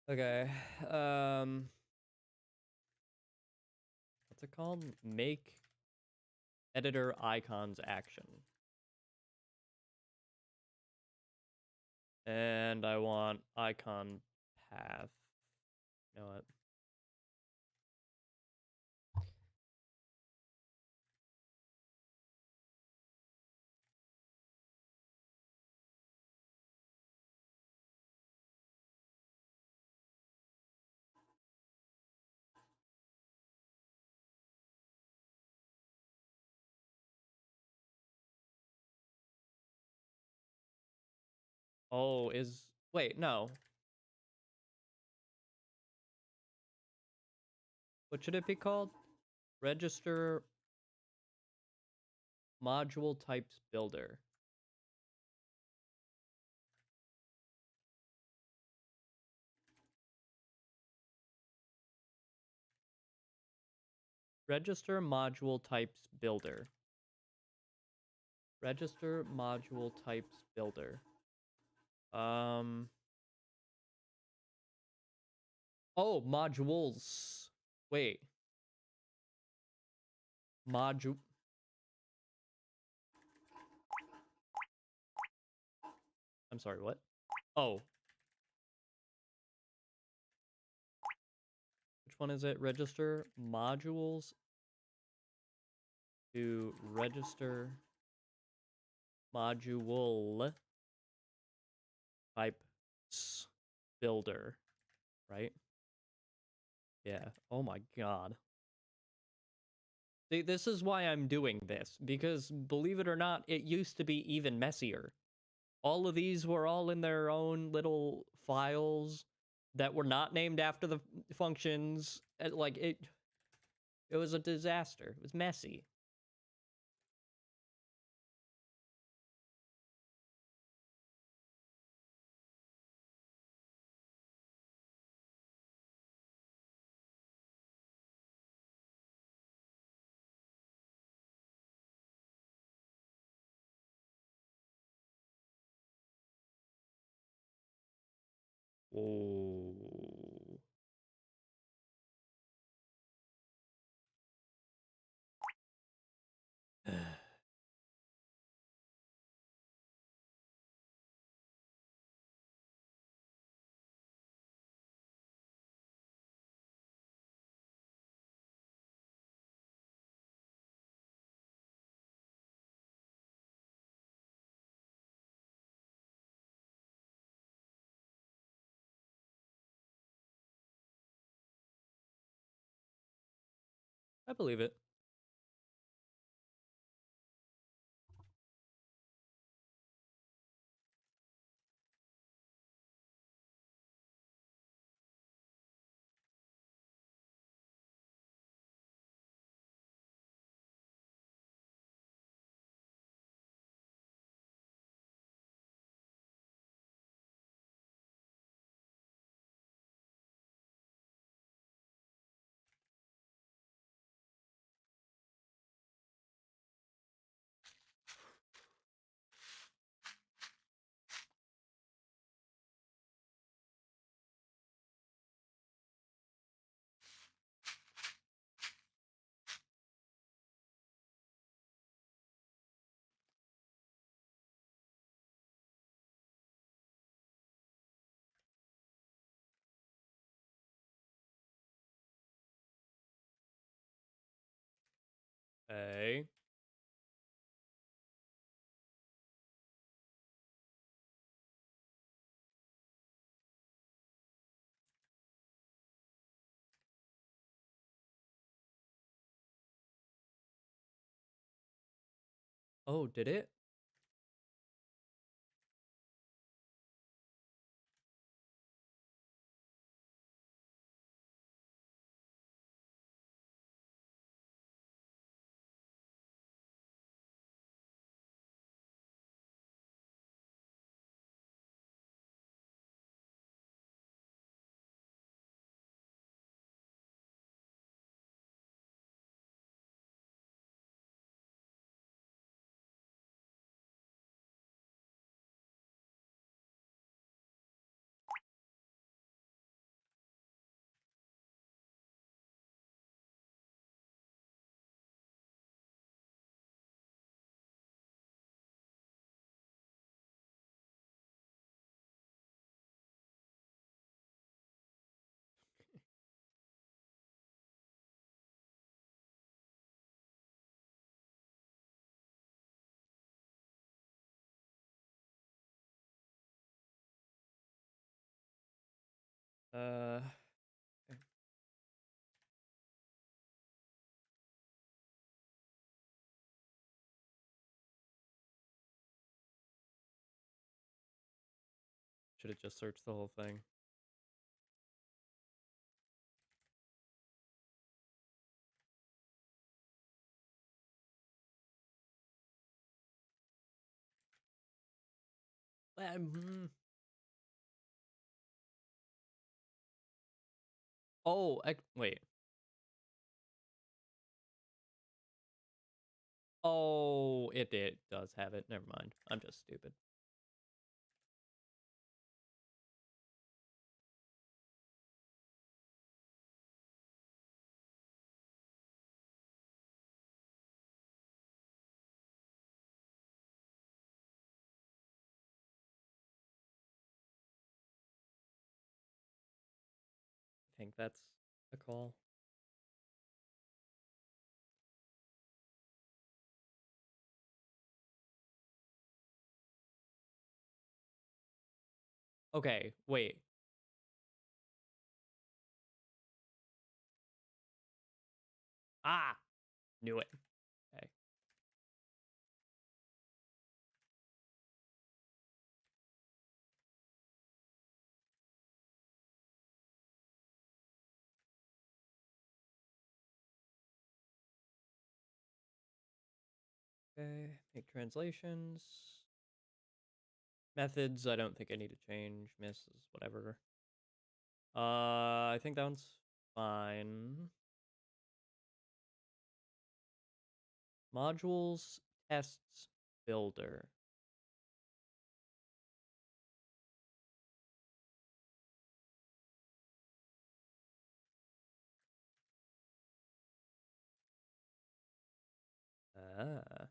Okay. What's it called? Make editor icons action. And I want icon path. You know what? Oh, wait, no. What should it be called? Register Module types builder. Register module types builder. Register module types builder. Oh, modules. Wait. Module. I'm sorry, what? Oh. Which one is it? Register modules to register module types builder, right? Yeah. Oh my god. See, this is why I'm doing this, because believe it or not, it used to be even messier. All of these were all in their own little files that were not named after the functions. Like, it was a disaster. It was messy. Whoa. I believe it. Hey. Oh, did it? Okay. Should have just searched the whole thing. Um, oh, wait. Oh, it does have it. Never mind. I'm just stupid. I think that's a call. Okay, wait. Ah, knew it. Okay. Okay, make translations. Methods, I don't think I need to change. Misses, whatever. I think that one's fine. Modules, tests, builder. Ah.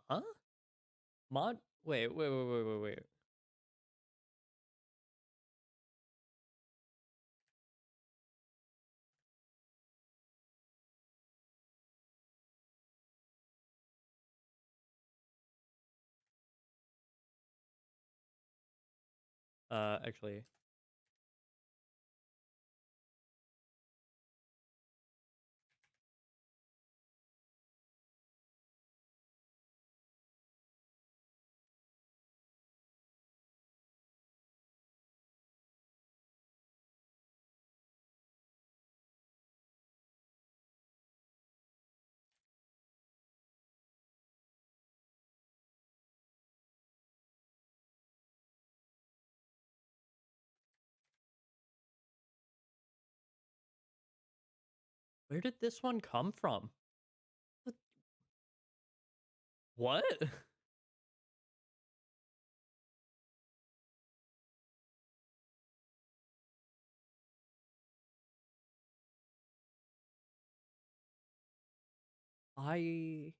Huh? Wait. Actually, where did this one come from? What? I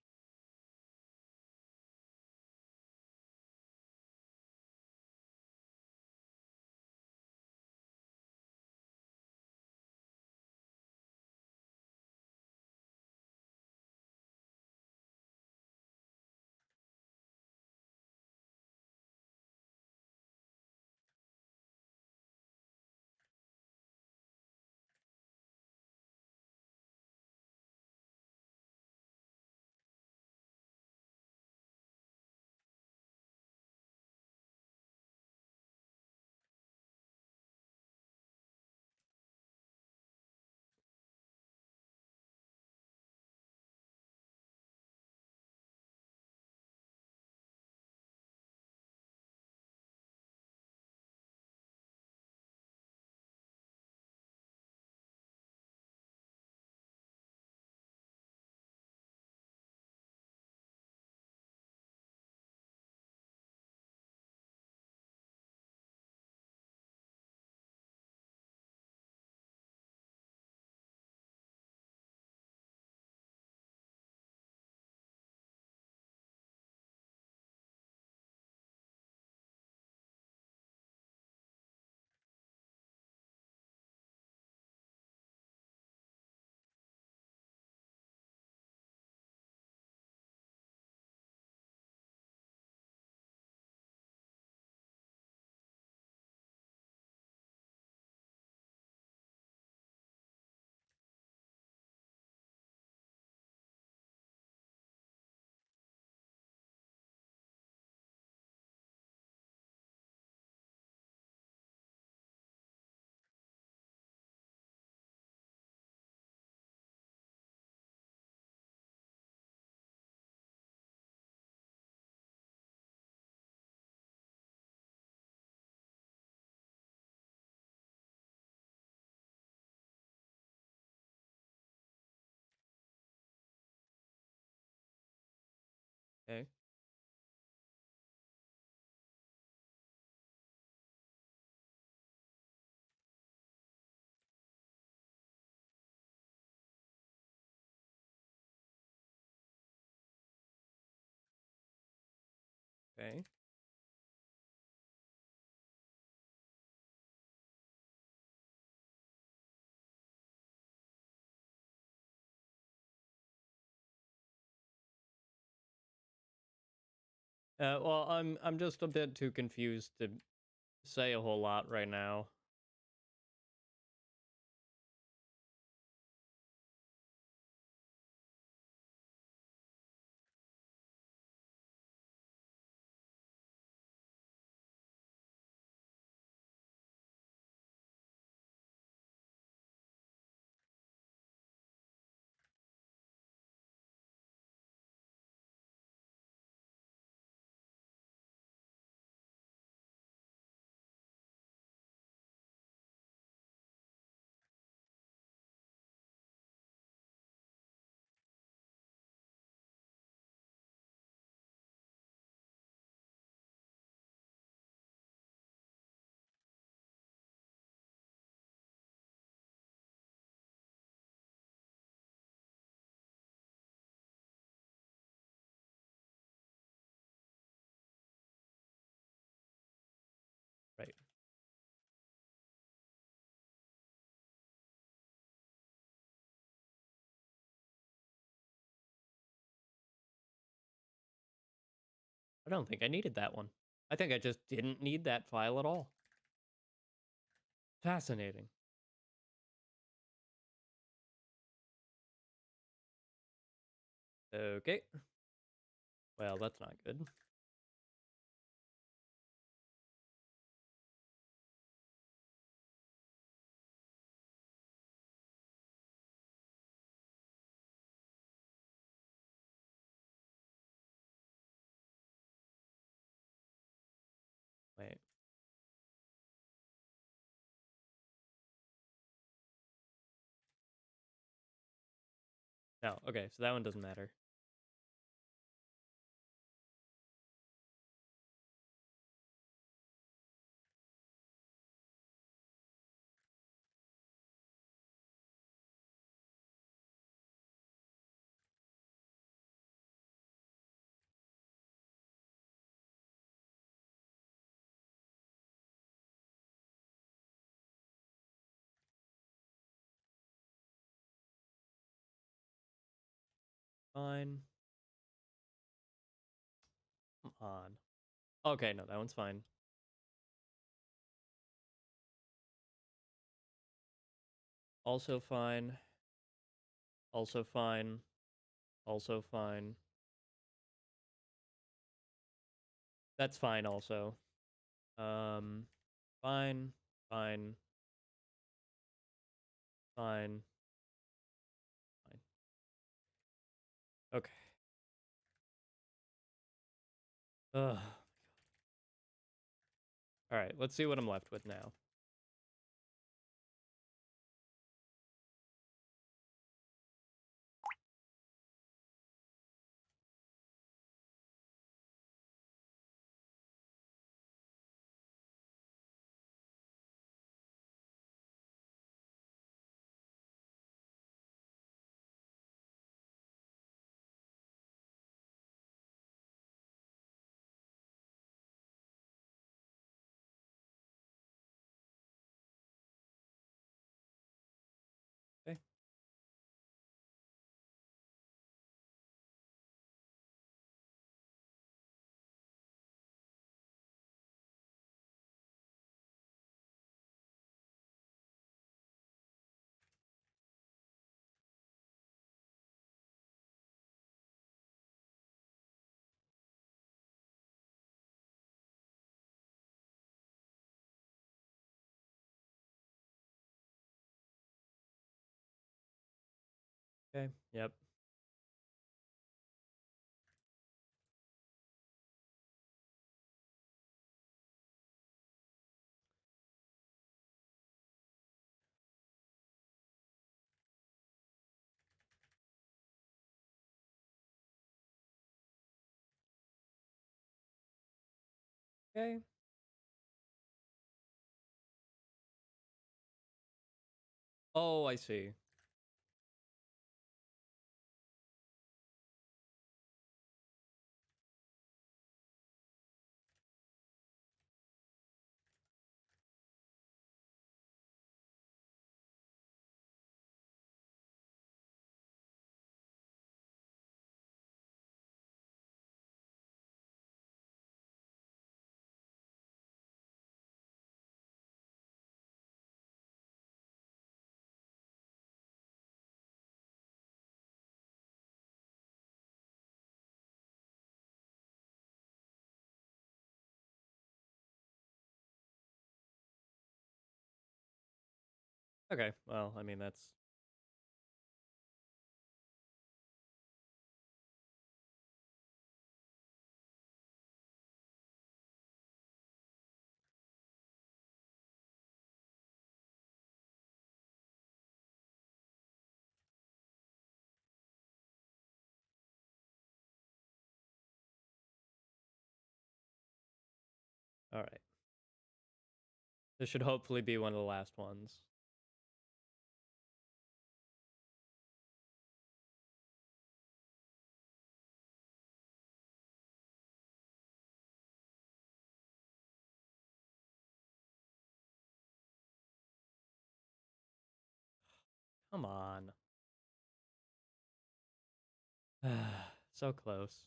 Okay. Okay. Well, I'm just a bit too confused to say a whole lot right now. Right. I don't think I needed that one. I think I just didn't need that file at all. Fascinating. Okay. Well, that's not good. Wait. No, okay, so that one doesn't matter. Fine. Come on. Okay, no, that one's fine. Also fine. Also fine. Also fine. That's fine also. Um, fine. Fine. Fine. Fine. Okay. Ugh. All right, let's see what I'm left with now. Okay. Okay. Yep. Okay. Oh, I see. Okay, well, I mean, that's... Alright. This should hopefully be one of the last ones. Come on. So close.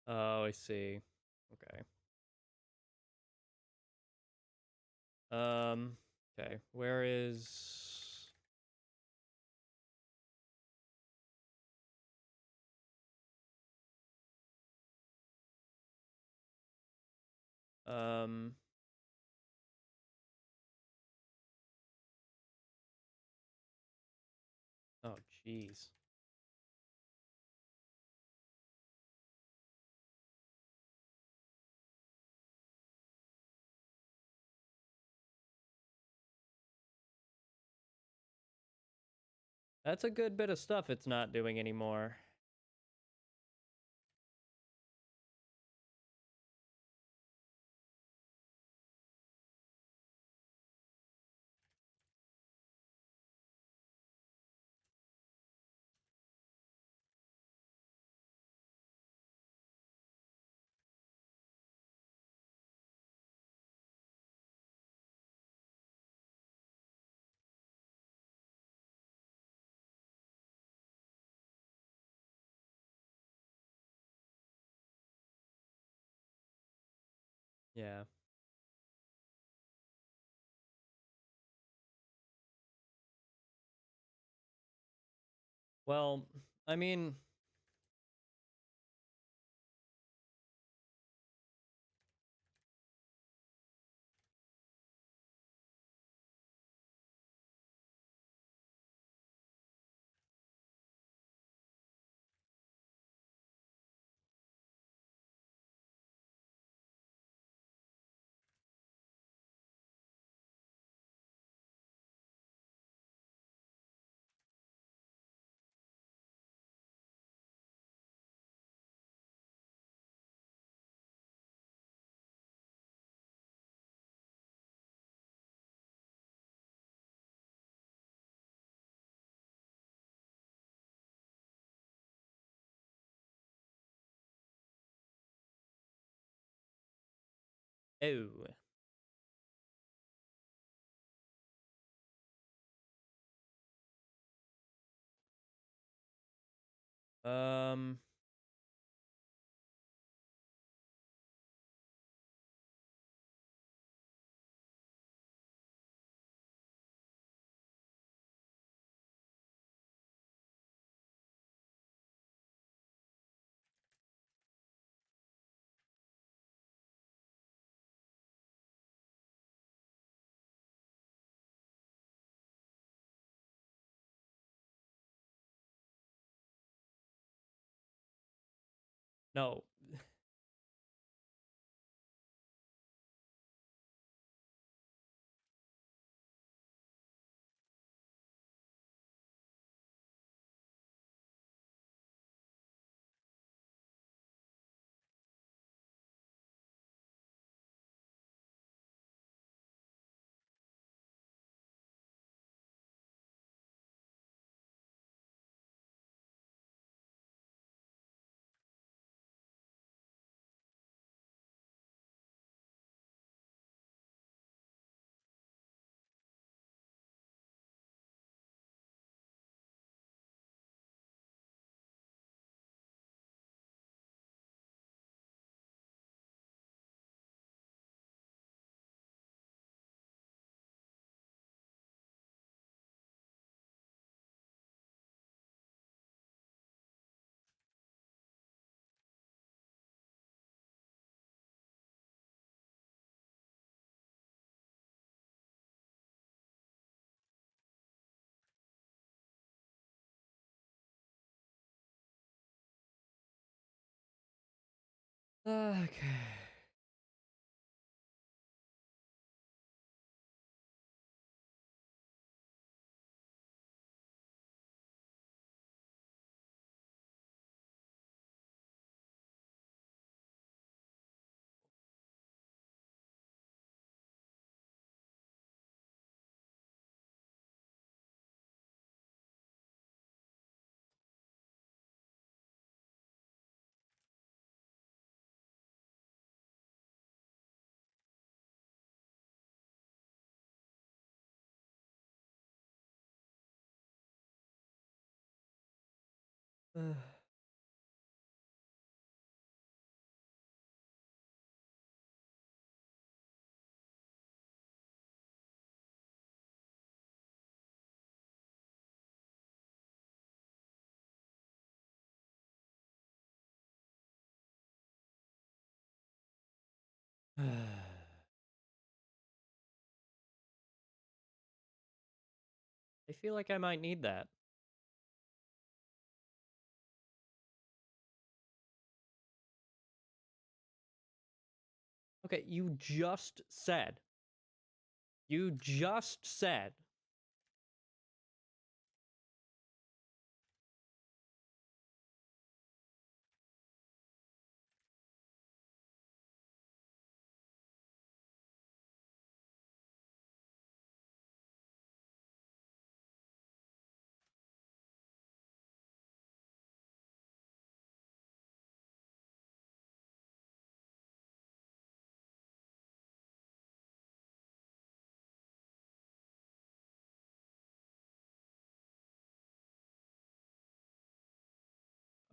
Oh, I see. Okay. Okay. Where is... Um... Oh, jeez. That's a good bit of stuff it's not doing anymore. Yeah. Well, I mean... Oh. Um... No. Okay. I feel like I might need that. Okay, you just said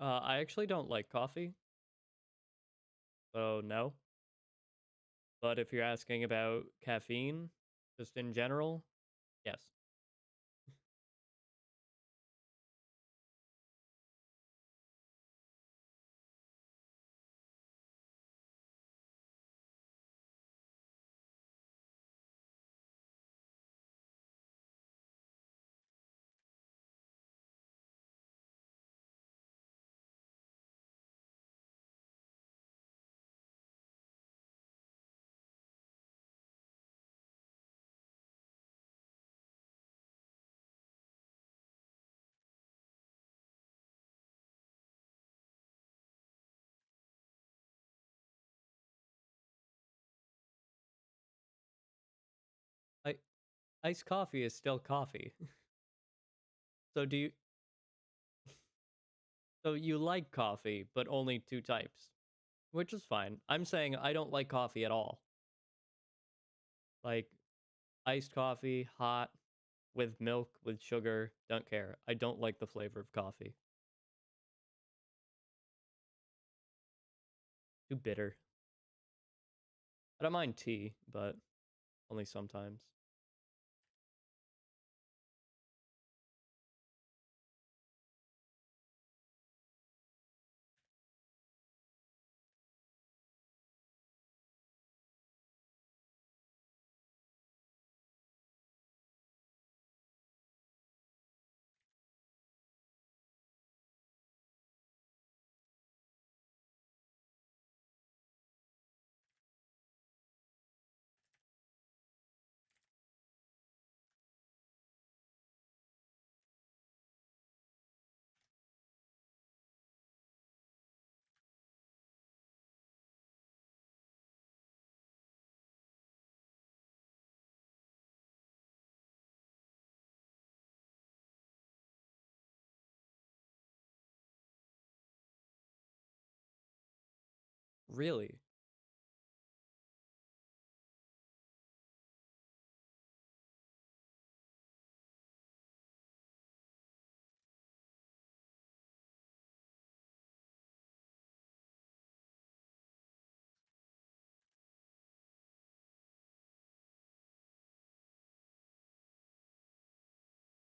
I actually don't like coffee, so no. But if you're asking about caffeine, just in general, yes. I iced coffee is still coffee. So do you so you like coffee, but only two types, which is fine. I'm saying I don't like coffee at all. Like iced coffee, hot, with milk, with sugar, don't care. I don't like the flavor of coffee. Too bitter. I don't mind tea, but only sometimes. Really?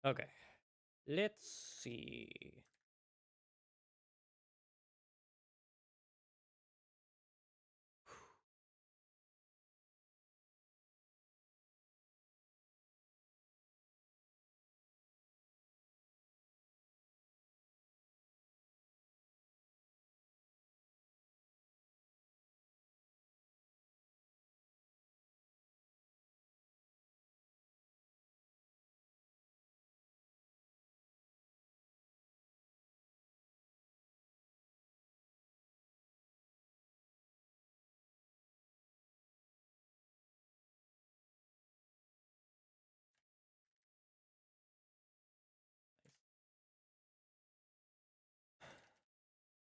Okay. Let's see.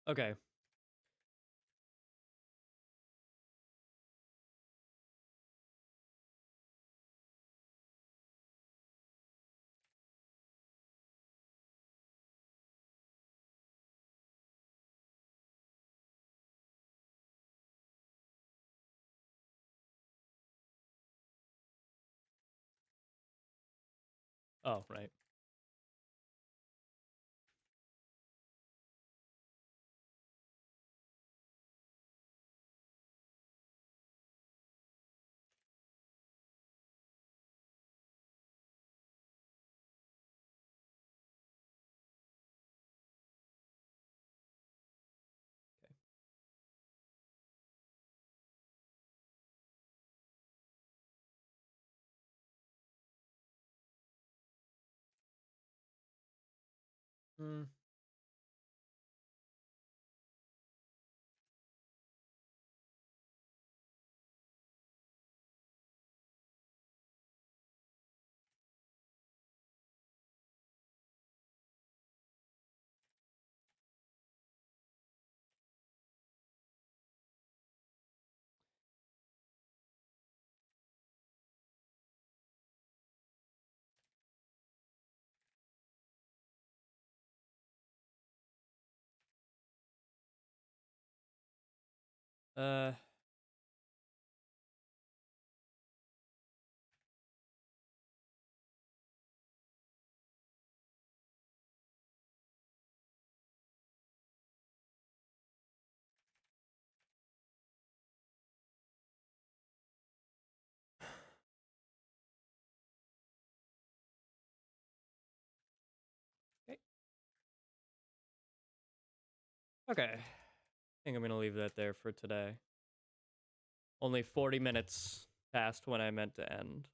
Okay. Oh, right. Hmm. Uh, okay. Okay. I think I'm gonna leave that there for today. Only 40 minutes past when I meant to end.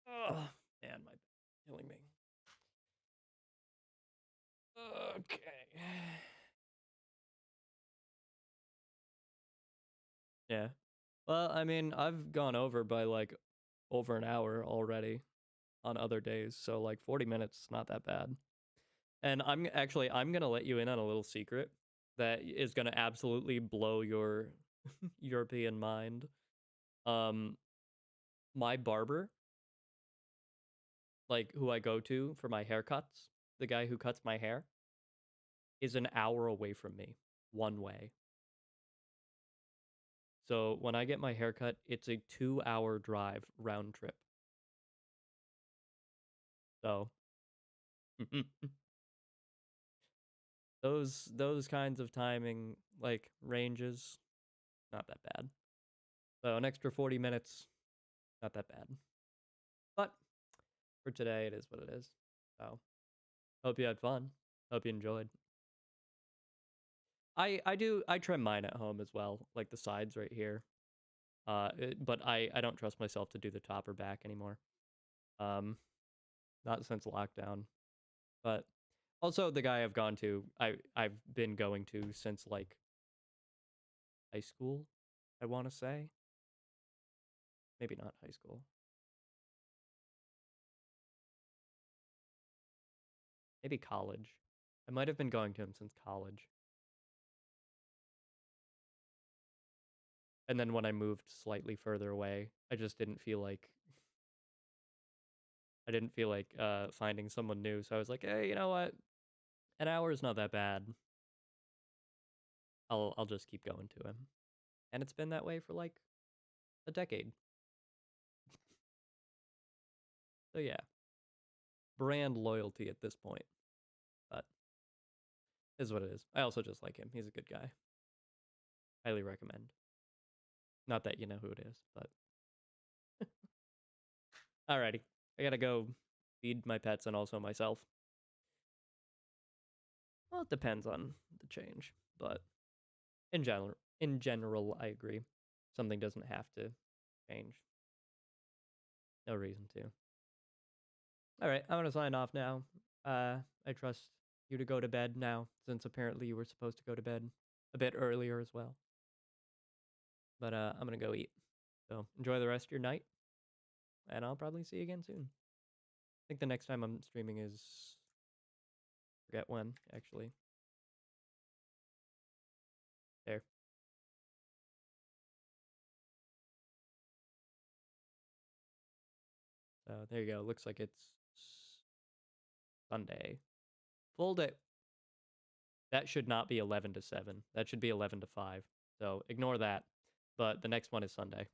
Oh, man, my back's killing me. Okay. Yeah. Well, I mean, I've gone over by like over an hour already on other days, so like 40 minutes, not that bad. And I'm gonna let you in on a little secret that is gonna absolutely blow your European mind. Um, my barber, like who I go to for my haircuts, the guy who cuts my hair, is an hour away from me, one way. So when I get my haircut, it's a 2 hour drive round trip. So those kinds of timing like ranges, not that bad. So an extra 40 minutes, not that bad. But for today, it is what it is. So hope you had fun. Hope you enjoyed. I trim mine at home as well, like the sides right here. But I don't trust myself to do the top or back anymore. Not since lockdown. But also the guy I've gone to, I've been going to since like high school, I want to say. Maybe not high school. Maybe college. I might have been going to him since college. And then when I moved slightly further away, I just didn't feel like finding someone new. So I was like, hey, you know what? An hour is not that bad. I'll just keep going to him. And it's been that way for like a decade. So yeah, brand loyalty at this point. But is what it is. I also just like him. He's a good guy. Highly recommend. Not that you know who it is, but alrighty. I gotta go feed my pets and also myself. Well, it depends on the change, but in general, I agree. Something doesn't have to change. No reason to. All right, I'm gonna sign off now. I trust you to go to bed now, since apparently you were supposed to go to bed a bit earlier as well. But I'm gonna go eat. So enjoy the rest of your night, and I'll probably see you again soon. I think the next time I'm streaming is forget when actually. There. So there you go. Looks like it's Sunday. Full day. That should not be 11 to 7. That should be 11 to 5. So ignore that. But the next one is Sunday.